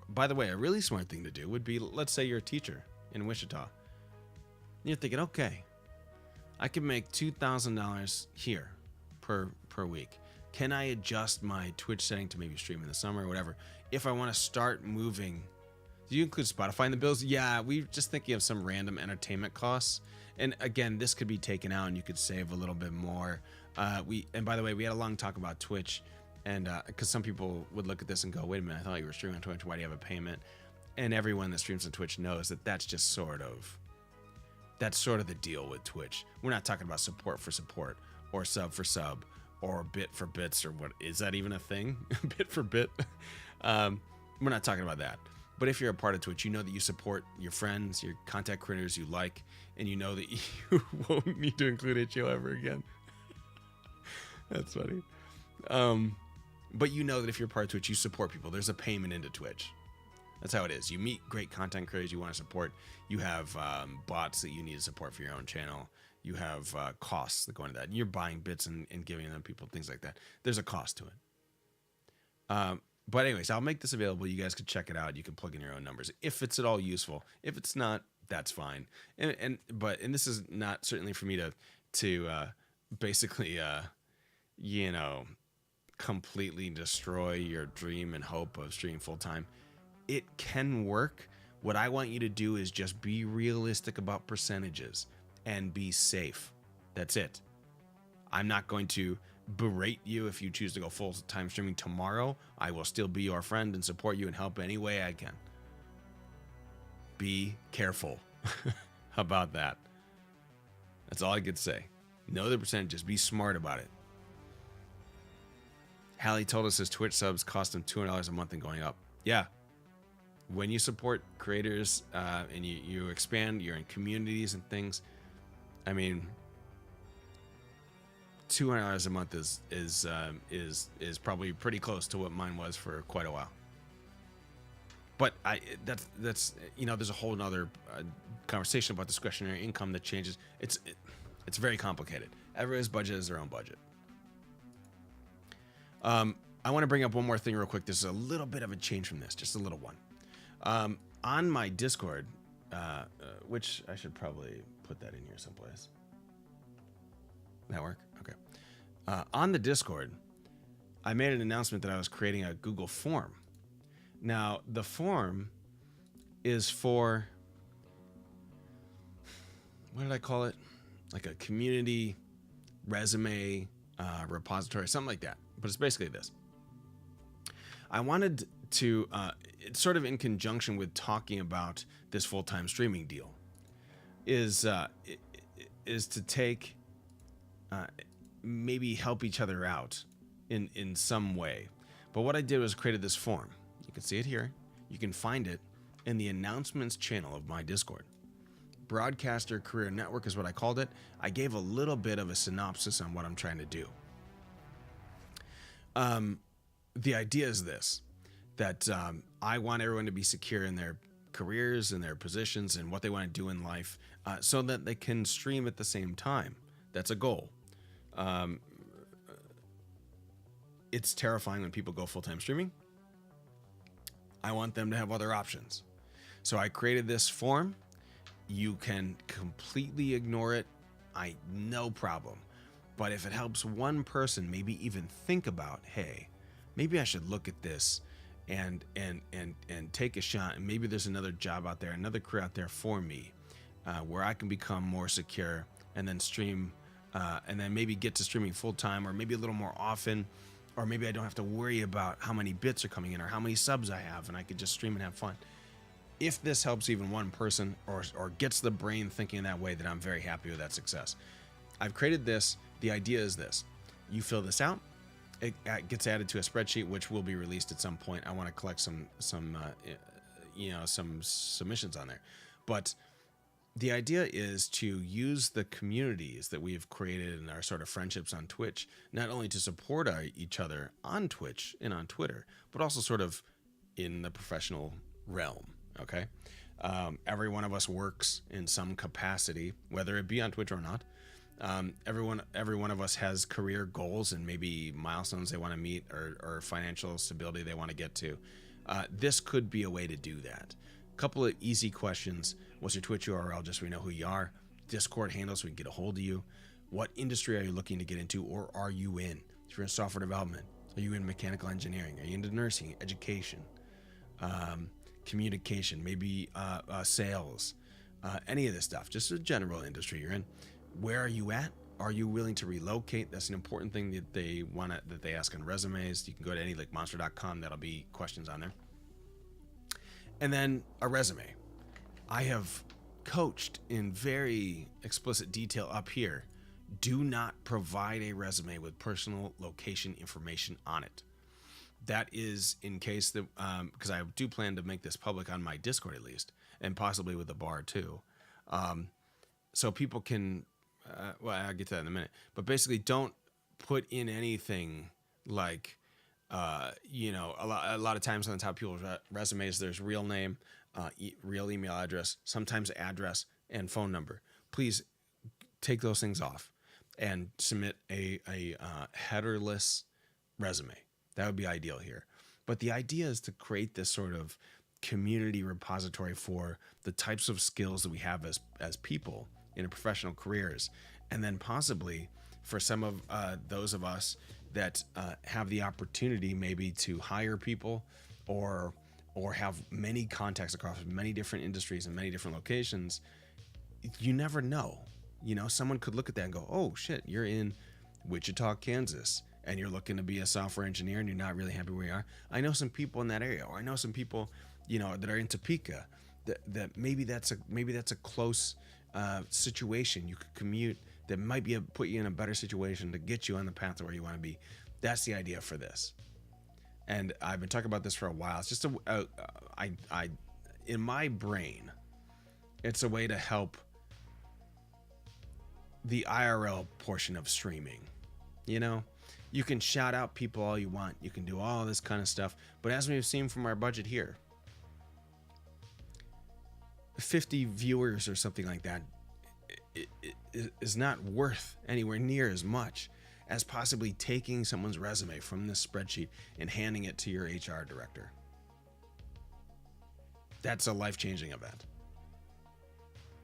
by the way, a really smart thing to do would be, let's say you're a teacher in Wichita. You're thinking, okay, I can make $2,000 here per week. Can I adjust my Twitch setting to maybe stream in the summer or whatever? If I want to start moving, do you include Spotify in the bills? Yeah, we're just thinking of some random entertainment costs. And again, this could be taken out and you could save a little bit more. And by the way, we had a long talk about Twitch, and because some people would look at this and go, wait a minute, I thought you were streaming on Twitch. Why do you have a payment? And everyone that streams on Twitch knows that that's just sort of the deal with Twitch. We're not talking about support for support or sub for sub or bit for bits, or what is that even a thing? Bit for bit. We're not talking about that. But if you're a part of Twitch, you know that you support your friends, your content creators you like, and you know that you won't need to include HO ever again. That's funny. But you know that if you're part of Twitch, you support people. There's a payment into Twitch. That's how it is. You meet great content creators you want to support. You have bots that you need to support for your own channel. You have costs that go into that. You're buying bits and giving them people, things like that. There's a cost to it. But anyways, I'll make this available. You guys can check it out. You can plug in your own numbers if it's at all useful. If it's not, that's fine. And this is not certainly for me to basically completely destroy your dream and hope of streaming full time. It can work. What I want you to do is just be realistic about percentages and be safe. That's it. I'm not going to berate you if you choose to go full-time streaming tomorrow. I will still be your friend and support you and help any way I can. Be careful about that. That's all I could say. Know the percentages. Be smart about it. Hallie told us his Twitch subs cost him $200 a month and going up. Yeah. When you support creators and you expand, you're in communities and things. I mean, $200 a month is probably pretty close to what mine was for quite a while. But that's there's a whole nother conversation about discretionary income that changes. It's very complicated. Everybody's budget has their own budget. I want to bring up one more thing real quick. This is a little bit of a change from this, just a little one. On my Discord, which I should probably put that in here someplace. That work? Okay. On the Discord, I made an announcement that I was creating a Google form. Now, the form is for, what did I call it? Like a community resume repository, something like that. But it's basically this. I wanted to, it's sort of in conjunction with talking about this full-time streaming deal, is to take, maybe help each other out in some way. But what I did was created this form. You can see it here. You can find it in the announcements channel of my Discord. Broadcaster Career Network is what I called it. I gave a little bit of a synopsis on what I'm trying to do. The idea is this, that I want everyone to be secure in their careers and their positions and what they want to do in life, so that they can stream at the same time. That's a goal. It's terrifying when people go full-time streaming. I want them to have other options. So I created this form. You can completely ignore it. No problem. But if it helps one person maybe even think about, hey, maybe I should look at this and take a shot, and maybe there's another job out there, another career out there for me, where I can become more secure and then stream, and then maybe get to streaming full time, or maybe a little more often, or maybe I don't have to worry about how many bits are coming in or how many subs I have, and I could just stream and have fun. If this helps even one person or gets the brain thinking that way, then I'm very happy with that success. I've created this. The idea is this. You fill this out. It gets added to a spreadsheet, which will be released at some point. I want to collect some submissions on there. But the idea is to use the communities that we've created in our sort of friendships on Twitch, not only to support each other on Twitch and on Twitter, but also sort of in the professional realm. Okay. Every one of us works in some capacity, whether it be on Twitch or not. Every one of us has career goals and maybe milestones they want to meet, or financial stability they want to get to. This could be a way to do that. A couple of easy questions. What's your Twitch URL? Just so we know who you are. Discord handle so we can get a hold of you. What industry are you looking to get into, or are you in? If you're in software development, are you in mechanical engineering? Are you into nursing, education, communication, maybe sales, any of this stuff? Just a general industry you're in. Where are you at? Are you willing to relocate? That's an important thing that they ask on resumes. You can go to anylickmonster.com. That'll be questions on there. And then a resume. I have coached in very explicit detail up here. Do not provide a resume with personal location information on it. That is in case that, because I do plan to make this public on my Discord at least, and possibly with the bar too. So people can, well, I'll get to that in a minute, but basically don't put in anything like, a lot of times on the top of people's resumes, there's real name, real email address, sometimes address and phone number. Please take those things off and submit a headerless resume. That would be ideal here. But the idea is to create this sort of community repository for the types of skills that we have as people in our professional careers. And then possibly for some of those of us that have the opportunity maybe to hire people or have many contacts across many different industries and many different locations, you never know. Someone could look at that and go, oh shit, you're in Wichita, Kansas, and you're looking to be a software engineer and you're not really happy where you are. I know some people in that area, or I know some people, that are in Topeka, that maybe that's a close situation. You could commute that might put you in a better situation to get you on the path to where you want to be. That's the idea for this. And I've been talking about this for a while. It's just in my brain, it's a way to help the IRL portion of streaming. You know, you can shout out people all you want. You can do all this kind of stuff. But as we've seen from our budget here, 50 viewers or something like that is not worth anywhere near as much as possibly taking someone's resume from this spreadsheet and handing it to your HR director. That's a life-changing event.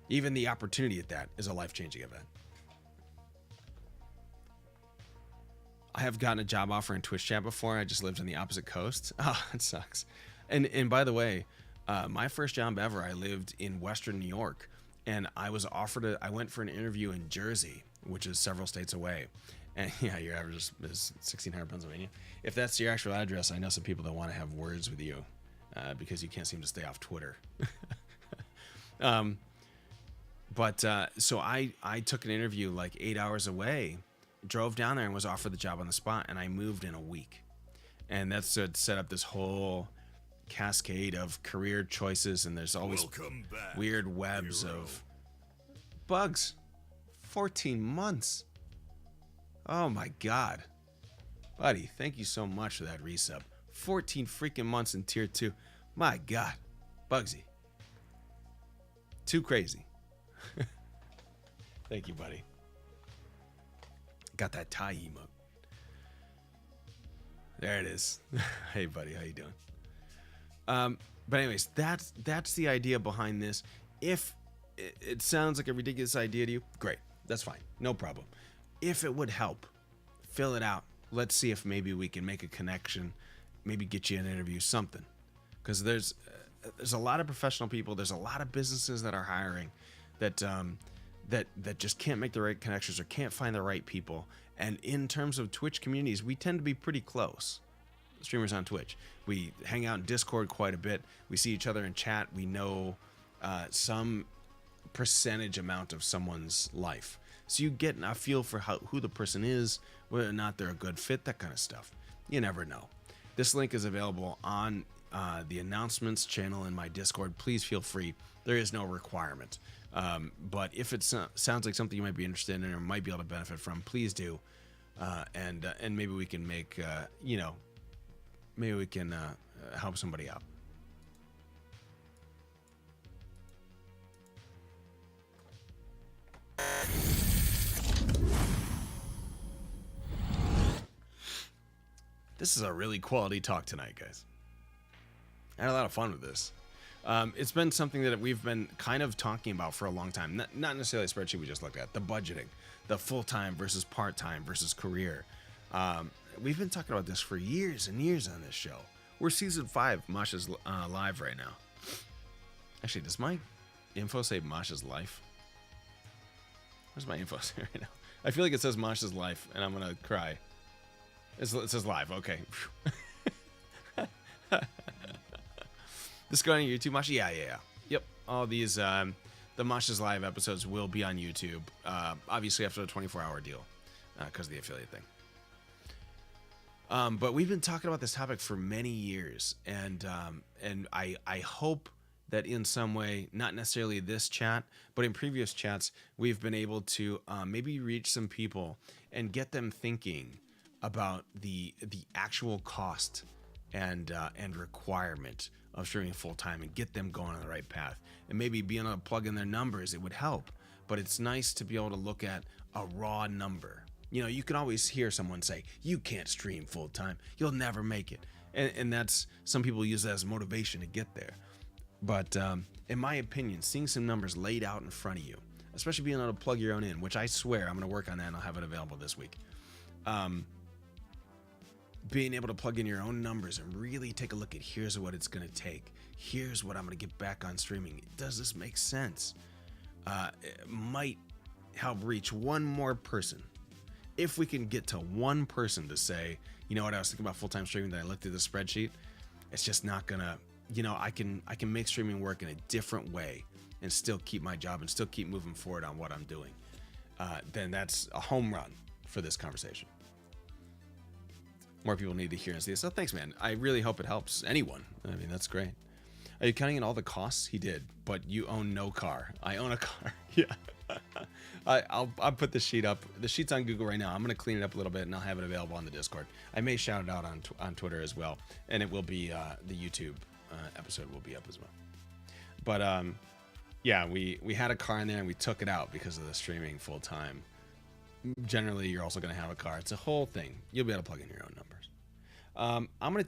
Even the opportunity at that is a life-changing event. I have gotten a job offer in Twitch chat before. I just lived on the opposite coast. Oh, it sucks. And by the way, my first job ever, I lived in Western New York, and I was offered I went for an interview in Jersey, which is several states away. And yeah, your average is 1,600 Pennsylvania. If that's your actual address, I know some people that want to have words with you because you can't seem to stay off Twitter. So I took an interview like 8 hours away, drove down there and was offered the job on the spot, and I moved in a week. And that's to set up this whole cascade of career choices, and there's always weird webs of bugs. 14 months. Oh my God. Buddy, thank you so much for that resub. 14 freaking months in tier 2. My God. Bugsy. Too crazy. Thank you, buddy. Got that tie emote. There it is. Hey, buddy, how you doing? But anyways, that's the idea behind this. If it sounds like a ridiculous idea to you, great. That's fine. No problem. If it would help, fill it out. Let's see if maybe we can make a connection, maybe get you an interview, something. Because there's a lot of professional people. There's a lot of businesses that are hiring that just can't make the right connections or can't find the right people. And in terms of Twitch communities, we tend to be pretty close. Streamers on Twitch, we hang out in Discord quite a bit. We see each other in chat. We know some percentage amount of someone's life. So you get a feel for who the person is, whether or not they're a good fit, that kind of stuff. You never know. This link is available on the announcements channel in my Discord. Please feel free. There is no requirement. But if it sounds like something you might be interested in or might be able to benefit from, please do. And maybe we can make, maybe we can help somebody out. This is a really quality talk tonight, guys. I had a lot of fun with this. It's been something that we've been kind of talking about for a long time. Not necessarily a spreadsheet we just looked at. The budgeting, the full-time versus part-time versus career. We've been talking about this for years and years on this show. We're season 5. Mosh is live right now. Actually, does my info say Mosh's life? Where's my info say right now? I feel like it says Mosh's life, and I'm gonna cry. It says live. Okay. This going on YouTube, Mosh? Yeah. Yep. All these, the Mosh's live episodes will be on YouTube. Obviously after the 24-hour deal, because of the affiliate thing. But we've been talking about this topic for many years, and I hope that in some way, not necessarily this chat, but in previous chats, we've been able to maybe reach some people and get them thinking about the actual cost and requirement of streaming full time and get them going on the right path. And maybe being able to plug in their numbers, it would help. But it's nice to be able to look at a raw number. You know, you can always hear someone say, you can't stream full time. You'll never make it. And that's, some people use that as motivation to get there. But in my opinion, seeing some numbers laid out in front of you, especially being able to plug your own in, which I swear I'm going to work on that and I'll have it available this week. Being able to plug in your own numbers and really take a look at here's what it's going to take. Here's what I'm going to get back on streaming. Does this make sense? It might help reach one more person. If we can get to one person to say, you know what, I was thinking about full-time streaming, then I looked at the spreadsheet. It's just not going to, you know, I can make streaming work in a different way and still keep my job and still keep moving forward on what I'm doing. Then that's a home run for this conversation. more people need to hear and see it. So thanks, man. I really hope it helps anyone. I mean, that's great. Are you counting in all the costs? He did, but you own no car. I own a car. Yeah. I'll put the sheet up. The sheet's on Google right now. I'm gonna clean it up a little bit and I'll have it available on the Discord. I may shout it out on Twitter as well, and it will be the YouTube episode will be up as well. But yeah, we had a car in there and we took it out because of the streaming full time. Generally, you're also gonna have a car. It's a whole thing. You'll be able to plug in your own numbers. I'm gonna